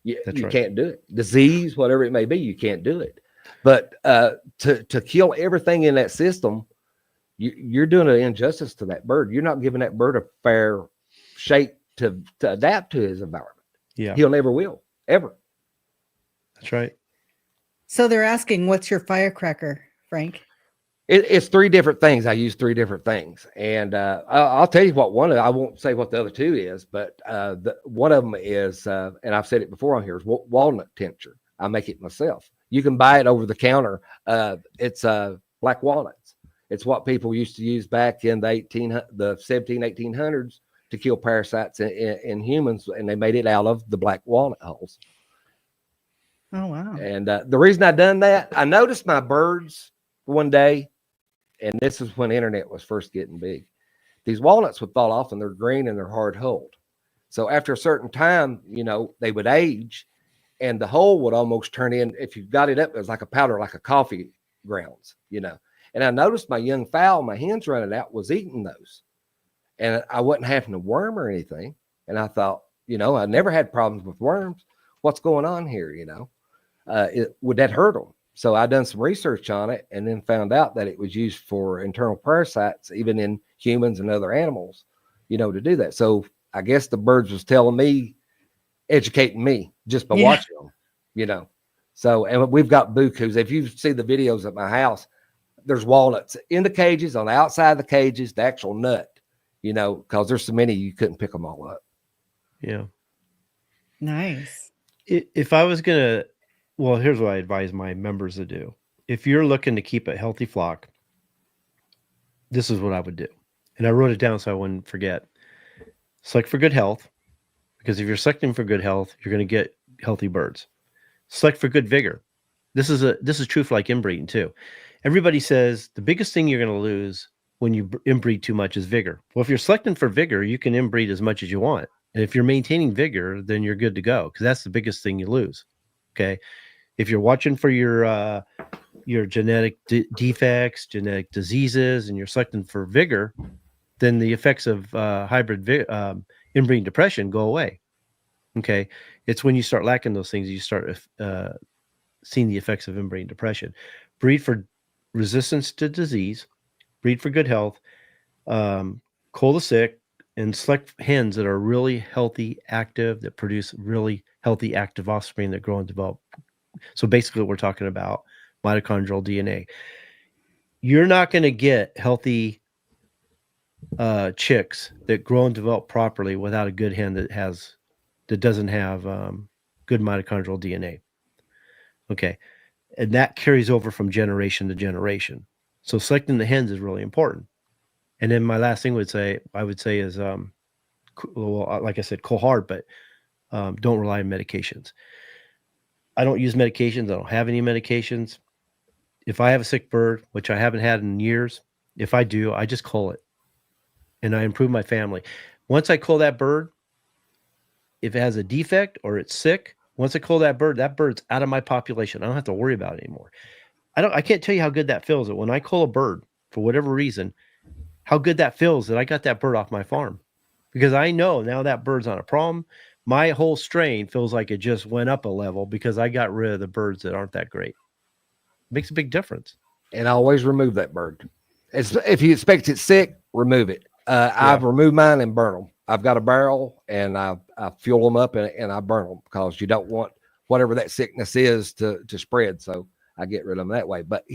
You can't do it. Disease, whatever it may be, you can't do it. But to kill everything in that system, you're doing an injustice to that bird. You're not giving that bird a fair shake to adapt to his environment. Yeah, he'll never will, ever. That's right. So they're asking, what's your firecracker, Frank? It's 3 different things. I use 3 different things, and I'll tell you what one of. I won't say what the other 2 is, but one of them is, and I've said it before on here, is walnut tincture. I make it myself. You can buy it over the counter. It's black walnuts. It's what people used to use back in the 17, 1800s to kill parasites in humans, and they made it out of the black walnut hulls. Oh, wow. And the reason I done that, I noticed my birds one day, and this is when the internet was first getting big. These walnuts would fall off, and they're green and they're hard hulled. So after a certain time, you know, they would age, and the hull would almost turn in. If you got it up, it was like a powder, like a coffee grounds, you know. And I noticed my young fowl, my hens running out, was eating those. And I wasn't having to worm or anything. And I thought, you know, I never had problems with worms. What's going on here, you know? Would that hurt them? So I done some research on it, and then found out that it was used for internal parasites, even in humans and other animals, you know, to do that. So I guess the birds was telling me, educating me just by watching them, you know. So, and we've got bukus. If you see the videos at my house, there's walnuts in the cages, on the outside of the cages, the actual nut, you know, because there's so many you couldn't pick them all up. Yeah. Nice. If I was going to, well, here's what I advise my members to do. If you're looking to keep a healthy flock, this is what I would do. And I wrote it down so I wouldn't forget. Select for good health, because if you're selecting for good health, you're going to get healthy birds. Select for good vigor. This is true for like inbreeding too. Everybody says the biggest thing you're going to lose when you inbreed too much is vigor. Well, if you're selecting for vigor, you can inbreed as much as you want. And if you're maintaining vigor, then you're good to go, because that's the biggest thing you lose. Okay. If you're watching for your genetic defects, genetic diseases, and you're selecting for vigor, then the effects of hybrid inbreeding depression go away. Okay. It's when you start lacking those things, you start seeing the effects of inbreeding depression. Breed for resistance to disease, breed for good health, cull the sick, and select hens that are really healthy, active, that produce really healthy, active offspring that grow and develop. So basically, we're talking about mitochondrial DNA. you're not going to get healthy chicks that grow and develop properly without a good hen that doesn't have good mitochondrial DNA. Okay. And that carries over from generation to generation. So selecting the hens is really important. And then my last thing I would say is, well, like I said, cold hard, but don't rely on medications. I don't use medications. I don't have any medications. If I have a sick bird, which I haven't had in years, if I do, I just cull it and I improve my family. Once I cull that bird, if it has a defect or it's sick, once I cull that bird's out of my population. I don't have to worry about it anymore. I can't tell you how good that feels that when I cull a bird for whatever reason, how good that feels that I got that bird off my farm, because I know now that bird's on a problem. My whole strain feels like it just went up a level because I got rid of the birds that aren't that great. It makes a big difference. And I always remove that bird. If you expect it sick, remove it. I've removed mine and burn them. I've got a barrel and I fuel them up and I burn them because you don't want whatever that sickness is to spread. So I get rid of them that way. But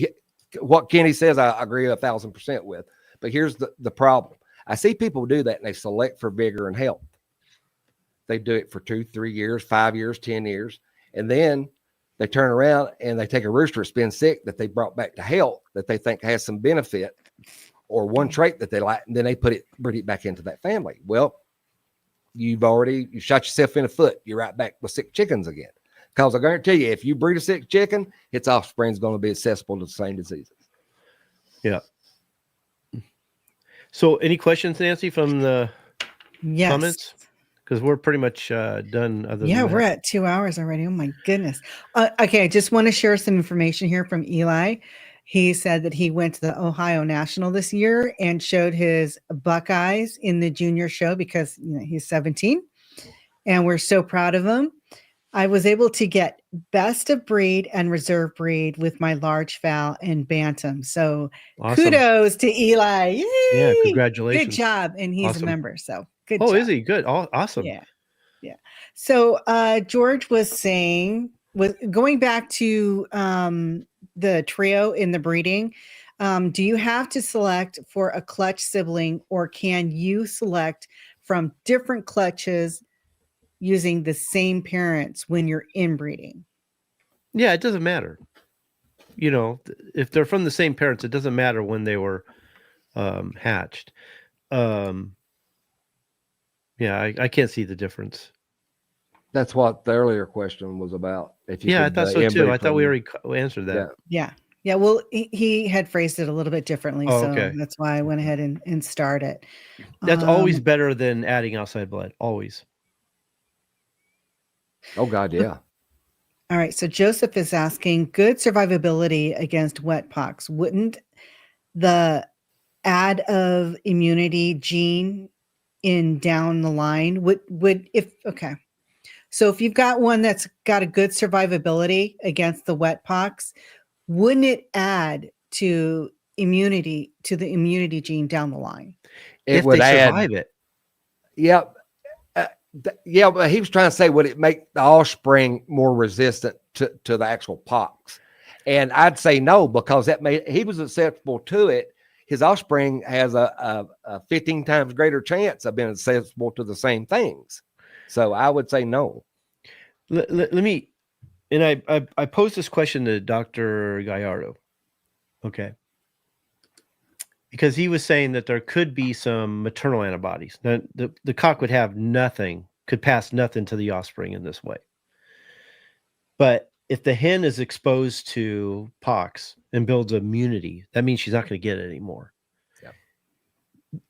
what Kenny says, I agree 1,000% with. But here's the problem. I see people do that and they select for vigor and health. They do it for 2, 3 years, 5 years, 10 years. And then they turn around and they take a rooster that's been sick that they brought back to health that they think has some benefit or one trait that they like. And then they bring it back into that family. Well, you shot yourself in the foot. You're right back with sick chickens again. Because I guarantee you, if you breed a sick chicken, its offspring is going to be accessible to the same diseases. Yeah. So any questions, Nancy, from the comments? Because we're pretty much done. We're at 2 hours already. Oh my goodness. Okay, I just want to share some information here from Eli. He said that he went to the Ohio National this year and showed his Buckeyes in the junior show because he's 17, and we're so proud of him. I was able to get best of breed and reserve breed with my large fowl and bantam. So awesome. Kudos to Eli. Yay! Yeah, congratulations. Good job. And he's awesome. A member. So good job. Oh, is he? Good. Awesome. Yeah. So George was saying, going back to the trio in the breeding, do you have to select for a clutch sibling, or can you select from different clutches using the same parents when you're inbreeding? Yeah, it doesn't matter. If they're from the same parents, it doesn't matter when they were hatched. I can't see the difference. That's what the earlier question was about. I thought so too. I thought we already answered that. Yeah. Well, he had phrased it a little bit differently, so that's why I went ahead and started. That's always better than adding outside blood. Always. Oh God, yeah. All right. So Joseph is asking, good survivability against wet pox. Wouldn't the add of immunity gene in down the line So if you've got one that's got a good survivability against the wet pox, wouldn't it add to the immunity gene down the line? It would survive it. Yep. But he was trying to say, would it make the offspring more resistant to the actual pox? And I'd say no, because he was susceptible to it. His offspring has a 15 times greater chance of being susceptible to the same things. So I would say no. Let me, and I posed this question to Dr. Gallardo. Okay. Because he was saying that there could be some maternal antibodies. Now, the cock would have nothing, could pass nothing to the offspring in this way. But if the hen is exposed to pox and builds immunity, that means she's not going to get it anymore.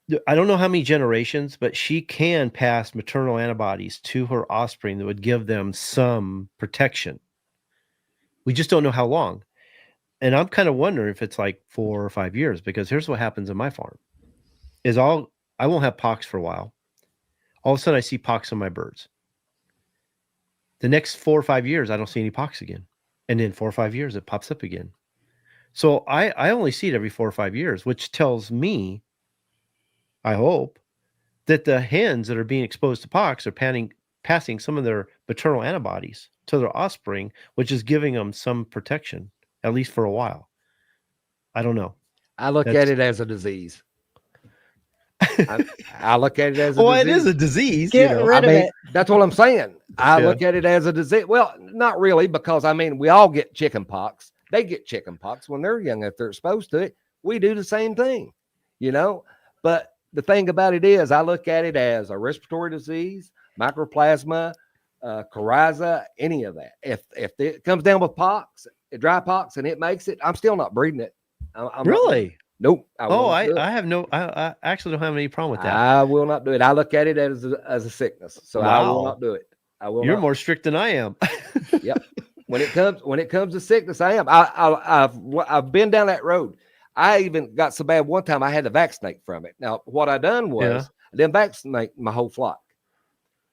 Yeah. I don't know how many generations, but she can pass maternal antibodies to her offspring that would give them some protection. We just don't know how long. And I'm kind of wondering if it's like 4 or 5 years, because here's what happens in my farm is I won't have pox for a while. All of a sudden I see pox on my birds. The next 4 or 5 years, I don't see any pox again. And then 4 or 5 years, it pops up again. So I only see it every 4 or 5 years, which tells me, I hope, that the hens that are being exposed to pox are passing some of their maternal antibodies to their offspring, which is giving them some protection, at least for a while. I don't know. I look at it as a disease. I look at it as a well, disease. it is a disease. Get rid of it. That's what I'm saying. I look at it as a disease. Well, not really, because I mean, we all get chicken pox. They get chicken pox when they're young if they're exposed to it. We do the same thing, you know. But the thing about it is, I look at it as a respiratory disease, mycoplasma, coryza, any of that. If it comes down with pox, dry pox, and it makes it, I'm still not breeding it. I'm really? Nope. I have no. I actually don't have any problem with that. I will not do it. I look at it as a sickness, so I will not do it. I will. You're more strict than I am. Yep. When it comes to sickness, I am. I've been down that road. I even got so bad one time I had to vaccinate from it. Now, what I done was I didn't vaccinate my whole flock.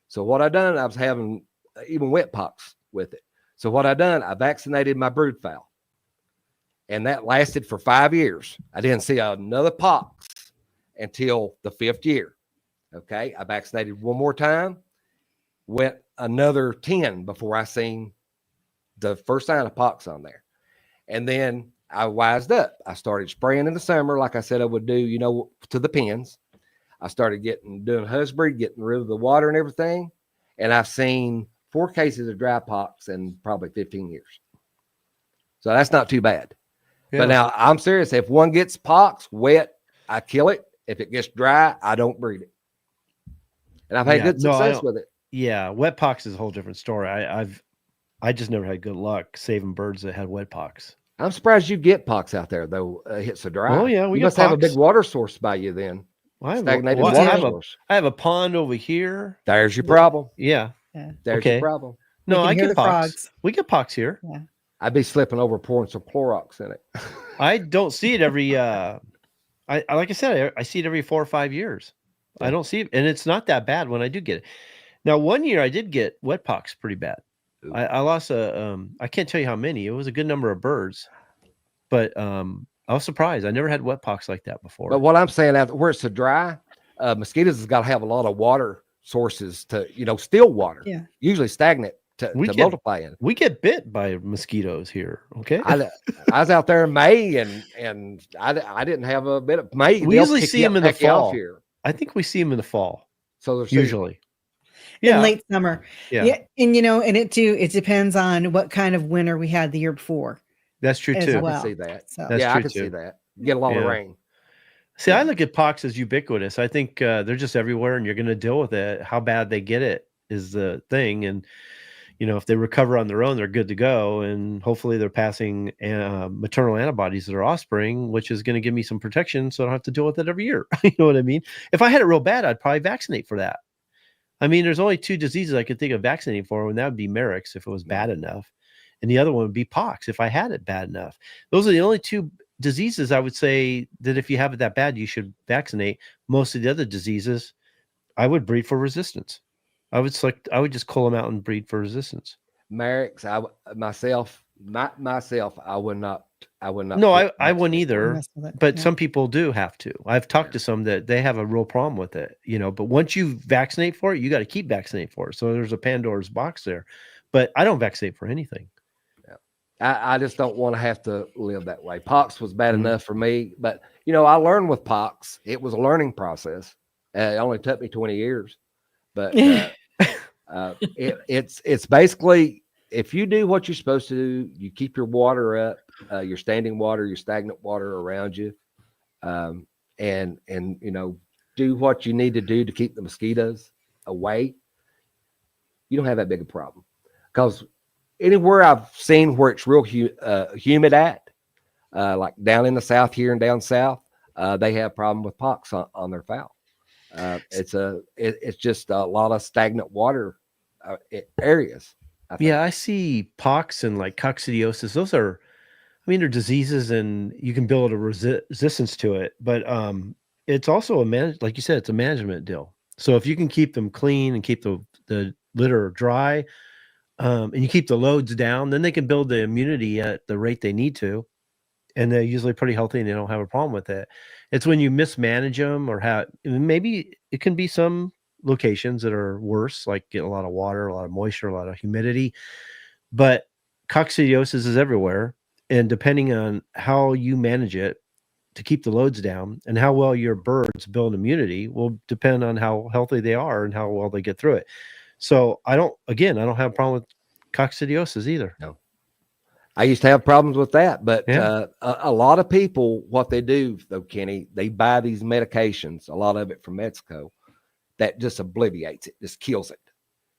So what I done, I was having even wet pox with it. So what I done, I vaccinated my brood fowl. And that lasted for 5 years. I didn't see another pox until the 5th year. Okay. I vaccinated one more time, went another 10 before I seen the first sign of pox on there. And then I wised up. I started spraying in the summer, like I said I would do, you know, to the pens. I started doing husband, getting rid of the water and everything. And I've seen 4 cases of dry pox in probably 15 years. So that's not too bad. Yeah. But now I'm serious. If one gets pox wet, I kill it. If it gets dry, I don't breed it. And I've had good success with it. Yeah. Wet pox is a whole different story. I just never had good luck saving birds that had wet pox. I'm surprised you get pox out there though. It's so dry. Oh yeah. You must have a big water source by you then. Stagnated water source. I have a pond over here. There's your problem. Yeah. There's your problem. No, I get pox. Frogs. We get pox here. Yeah. I'd be slipping over pouring some Clorox in it. I don't see it every like I said, I see it every 4 or 5 years. Yeah. I don't see it, and it's not that bad when I do get it. Now, one year I did get wet pox pretty bad. I lost I can't tell you how many. It was a good number of birds, but I was surprised. I never had wet pox like that before. But what I'm saying, where it's so dry, mosquitoes has got to have a lot of water sources to, you know, still water. Yeah. Usually stagnant. To multiply in. We get bit by mosquitoes here. Okay. I was out there in May and I didn't have a bit of May. We usually see them in the fall here. I think we see them in the fall. So there's usually in late summer. Yeah. And you know, and it depends on what kind of winter we had the year before. That's true too. Well. I can see that. So. I can see that. You get a lot of rain. See, I look at pox as ubiquitous. I think they're just everywhere and you're going to deal with it. How bad they get it is the thing. And you know, if they recover on their own, they're good to go. And hopefully they're passing maternal antibodies to their offspring, which is going to give me some protection so I don't have to deal with it every year. You know what I mean? If I had it real bad, I'd probably vaccinate for that. I mean, there's only 2 diseases I could think of vaccinating for, and that would be Merrick's if it was bad enough. And the other one would be pox if I had it bad enough. Those are the only 2 diseases I would say that if you have it that bad, you should vaccinate. Most of the other diseases, I would breed for resistance. I would just cull them out and breed for resistance. Merrick's, I would not. No, I wouldn't either. But some people do have to. I've talked to some that they have a real problem with it, you know. But once you vaccinate for it, you got to keep vaccinating for it. So there's a Pandora's box there. But I don't vaccinate for anything. Yeah. I just don't want to have to live that way. Pox was bad enough for me, but you know, I learned with pox. It was a learning process. It only took me 20 years, but. It's basically, if you do what you're supposed to do, you keep your water up, your standing water, your stagnant water around you, and you know, do what you need to do to keep the mosquitoes away. You don't have that big a problem, because anywhere I've seen where it's real humid at, like down in the south here and down south, they have a problem with pox on their fowl. It's just a lot of stagnant water areas. I see pox and like coccidiosis. Those are, I mean, they're diseases and you can build a resistance to it, but it's also like you said, it's a management deal. So if you can keep them clean and keep the litter dry, and you keep the loads down, then they can build the immunity at the rate they need to. And they're usually pretty healthy and they don't have a problem with it. It's when you mismanage them or maybe it can be some locations that are worse, like get a lot of water, a lot of moisture, a lot of humidity, but coccidiosis is everywhere. And depending on how you manage it, to keep the loads down, and how well your birds build immunity will depend on how healthy they are and how well they get through it. So I don't have a problem with coccidiosis either. No. I used to have problems with that, but a lot of people, what they do though, Kenny, they buy these medications, a lot of it from Mexico, that just obliterates it, just kills it.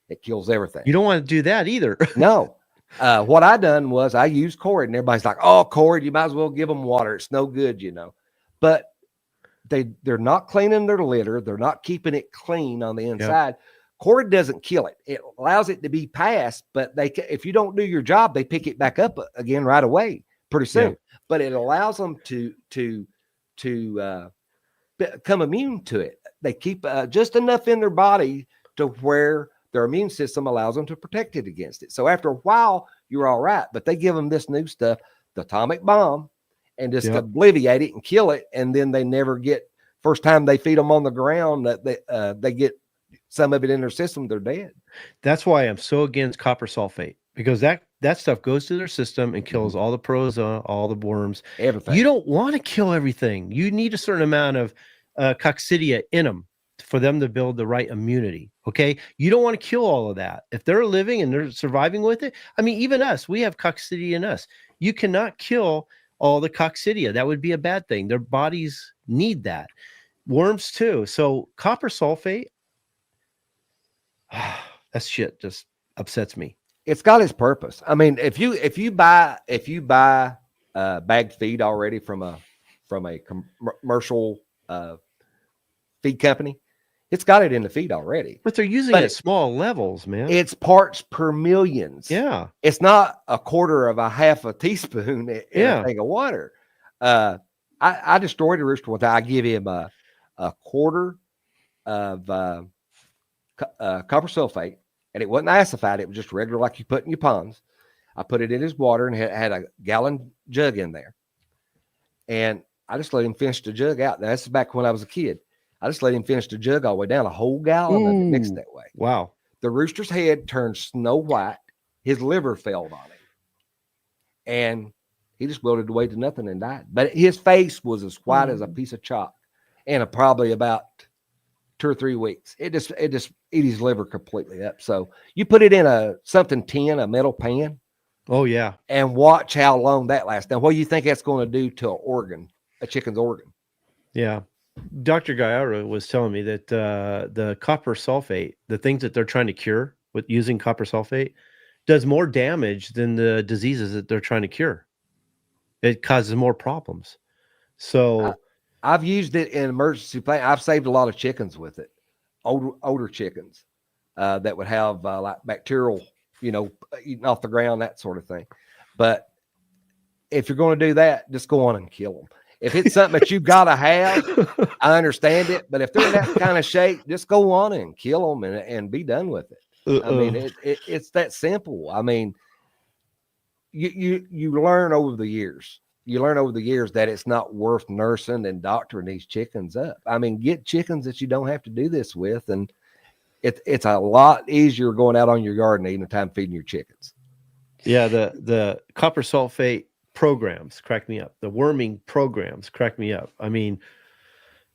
It kills everything. You don't want to do that either. No. What I done was I used cord, and everybody's like, "Oh, cord, you might as well give them water. It's no good, you know." But they're not cleaning their litter. They're not keeping it clean on the inside. Yep. Cord doesn't kill it. It allows it to be passed, but if you don't do your job, they pick it back up again right away, pretty soon. Yep. But it allows them to become immune to it. They keep just enough in their body to where their immune system allows them to protect it against it. So after a while, you're all right. But they give them this new stuff, the atomic bomb, and just obliterate it and kill it. And then they never get, first time they feed them on the ground, that they get some of it in their system, they're dead. That's why I'm so against copper sulfate, because that stuff goes to their system and kills all the protozoa, all the worms, everything. You don't want to kill everything. You need a certain amount of coccidia in them for them to build the right immunity. Okay. You don't want to kill all of that. If they're living and they're surviving with it, I mean, even us, we have coccidia in us. You cannot kill all the coccidia. That would be a bad thing. Their bodies need that. Worms too. So copper sulfate, that shit just upsets me. It's got its purpose. I mean, if you buy bagged feed already from a commercial feed company, it's got it in the feed already. But they're using it at small levels, man. It's parts per millions. Yeah. It's not a quarter of a half a teaspoon in a thing of water. I destroyed a rooster one time. I give him a quarter of copper sulfate, and it wasn't acidified. It was just regular, like you put in your ponds. I put it in his water and had a gallon jug in there. And I just let him finish the jug out. Now, this is back when I was a kid. I just let him finish the jug all the way down, a whole gallon of it mixed that way. Wow. The rooster's head turned snow white. His liver failed on him. And he just wilted away to nothing and died. But his face was as white as a piece of chalk. And probably about 2 or 3 weeks. It just ate his liver completely up. So you put it in a metal pan. Oh yeah. And watch how long that lasts. Now, what do you think that's going to do to an organ, a chicken's organ? Yeah. Dr. Gallardo was telling me that the copper sulfate, the things that they're trying to cure with using copper sulfate, does more damage than the diseases that they're trying to cure. It causes more problems. So I've used it in emergency plan. I've saved a lot of chickens with it, older chickens that would have like bacterial, eating off the ground, that sort of thing. But if you're going to do that, just go on and kill them. If it's something that you've got to have, I understand it. But if they're in that kind of shape, just go on and kill them and be done with it. I mean, it's that simple. I mean, you learn over the years. You learn over the years that it's not worth nursing and doctoring these chickens up. I mean, get chickens that you don't have to do this with, and it's a lot easier going out on your yard and eating the time feeding your chickens. Yeah, the copper sulfate programs crack me up. The worming programs crack me up. I mean,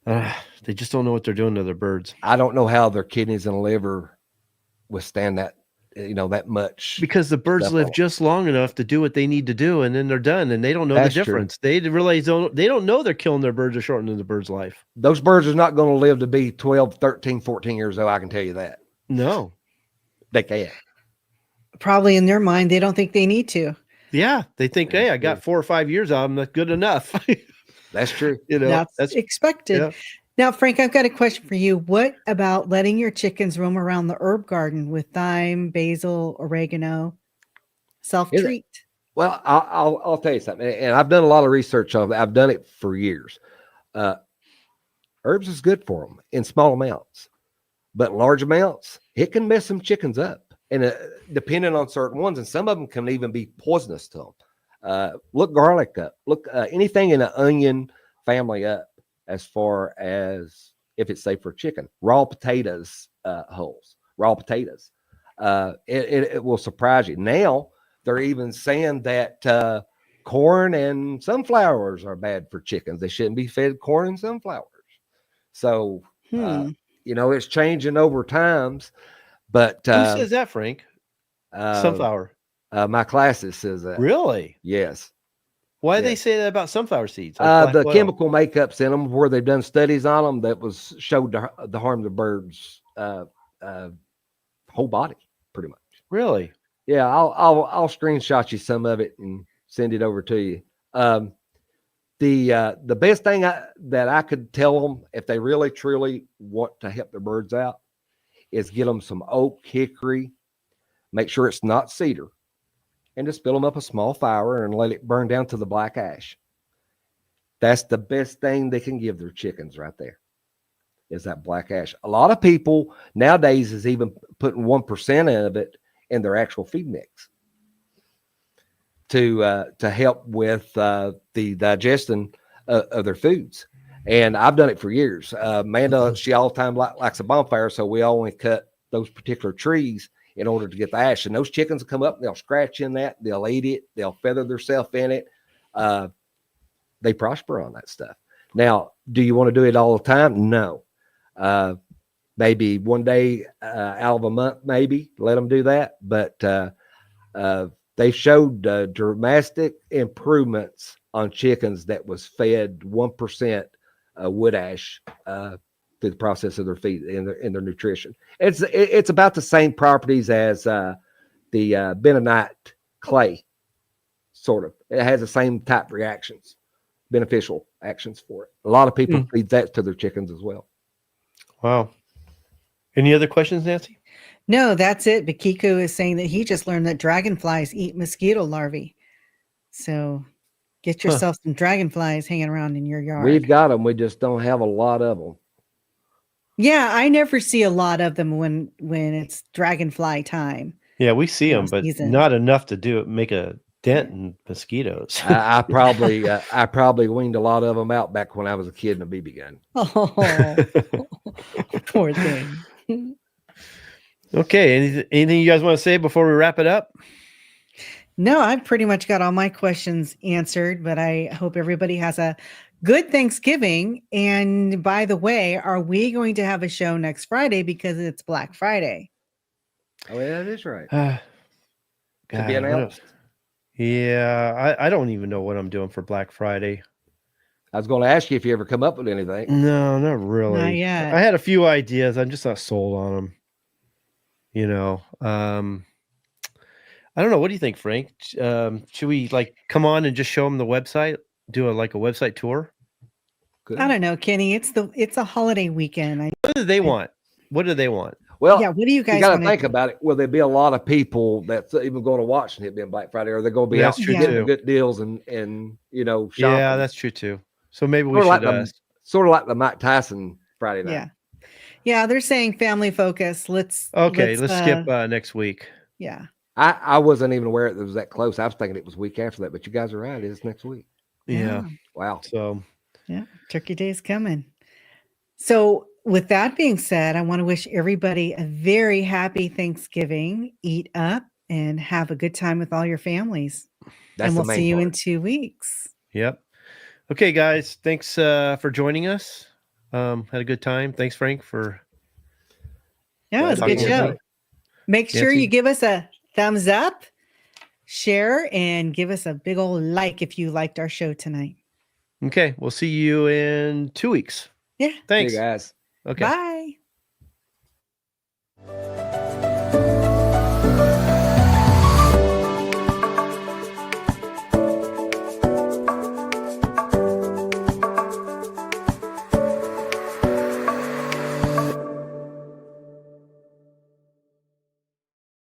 they just don't know what they're doing to their birds. I don't know how their kidneys and liver withstand that, that much. Because the birds live just long enough to do what they need to do, and then they're done, and they don't know the difference. True. They don't know they're killing their birds or shortening the bird's life. Those birds are not going to live to be 12, 13, 14 years old. I can tell you that. No. They can't. Probably in their mind, they don't think they need to. Yeah, they think, hey, I got 4 or 5 years out of them. That's good enough. That's true. That's expected. Yeah. Now, Frank, I've got a question for you. What about letting your chickens roam around the herb garden with thyme, basil, oregano, self-treat? Well, I'll tell you something. And I've done a lot of research on it. I've done it for years. Herbs is good for them in small amounts, but in large amounts, it can mess some chickens up. And depending on certain ones, and some of them can even be poisonous to them. Look garlic up. Look anything in the onion family up, as far as if it's safe for chicken. Raw potatoes, hulls, raw potatoes. It will surprise you. Now they're even saying that corn and sunflowers are bad for chickens. They shouldn't be fed corn and sunflowers. So, it's changing over times. But who says that, Frank? Sunflower. My classes says that. Really? Yes. Why do they say that about sunflower seeds? Like the chemical makeups in them, where they've done studies on them, that was showed the harm to birds' whole body, pretty much. Really? Yeah, I'll screenshot you some of it and send it over to you. The best thing that I could tell them, if they really truly want to help their birds out, is get them some oak, hickory, make sure it's not cedar, and just fill them up a small fire and let it burn down to the black ash. That's the best thing they can give their chickens right there, is that black ash. A lot of people nowadays is even putting 1% of it in their actual feed mix to help with the digestion of their foods. And I've done it for years. Amanda, she all the time likes a bonfire, so we only cut those particular trees in order to get the ash. And those chickens will come up, they'll scratch in that, they'll eat it, they'll feather themselves in it. They prosper on that stuff. Now, do you want to do it all the time? No. Maybe one day out of a month, maybe let them do that. But they showed dramatic improvements on chickens that was fed 1% wood ash through the process of their feed and their nutrition. It's about the same properties as the bentonite clay, sort of. It has the same type reactions, beneficial actions for it. A lot of people feed that to their chickens as well. Wow. Any other questions, Nancy? No, that's it. But Kiko is saying that he just learned that dragonflies eat mosquito larvae. So get yourself some dragonflies hanging around in your yard. We've got them. We just don't have a lot of them. Yeah, I never see a lot of them when it's dragonfly time. Yeah, we see them, but season. Not enough to make a dent in mosquitoes. I probably weaned a lot of them out back when I was a kid in a BB gun. Oh, poor thing. Okay, anything you guys want to say before we wrap it up? No, I've pretty much got all my questions answered, but I hope everybody has a good Thanksgiving. And by the way, are we going to have a show next Friday because it's Black Friday? Oh, yeah, that is right. To be announced. Yeah, I don't even know what I'm doing for Black Friday. I was going to ask you if you ever come up with anything. No, not really. Not yet. I had a few ideas. I'm just not sold on them. I don't know. What do you think, Frank? Should we come on and just show them the website? Do a website tour? Good. I don't know, Kenny. It's a holiday weekend. What do they want? What do they want? Well, yeah. What do you guys? You got to think about it. Will there be a lot of people that's even going to watch and it being Black Friday? Or they're going to be out getting good deals and shopping? Yeah, that's true too. So maybe we should sort of like the Mike Tyson Friday night. Yeah. They're saying family focus. Let's skip next week. Yeah. I wasn't even aware it was that close. I was thinking it was week after that, but you guys are right. It is next week. Yeah. Wow. So yeah, Turkey Day's coming. So with that being said, I want to wish everybody a very happy Thanksgiving. Eat up and have a good time with all your families. And we'll see you in 2 weeks. Yep. Okay, guys. Thanks for joining us. Had a good time. Thanks, Frank, for it was a good show. Make sure you give us a thumbs up, share, and give us a big old like if you liked our show tonight. Okay. We'll see you in 2 weeks. Yeah. Thanks. See you guys. Okay. Bye.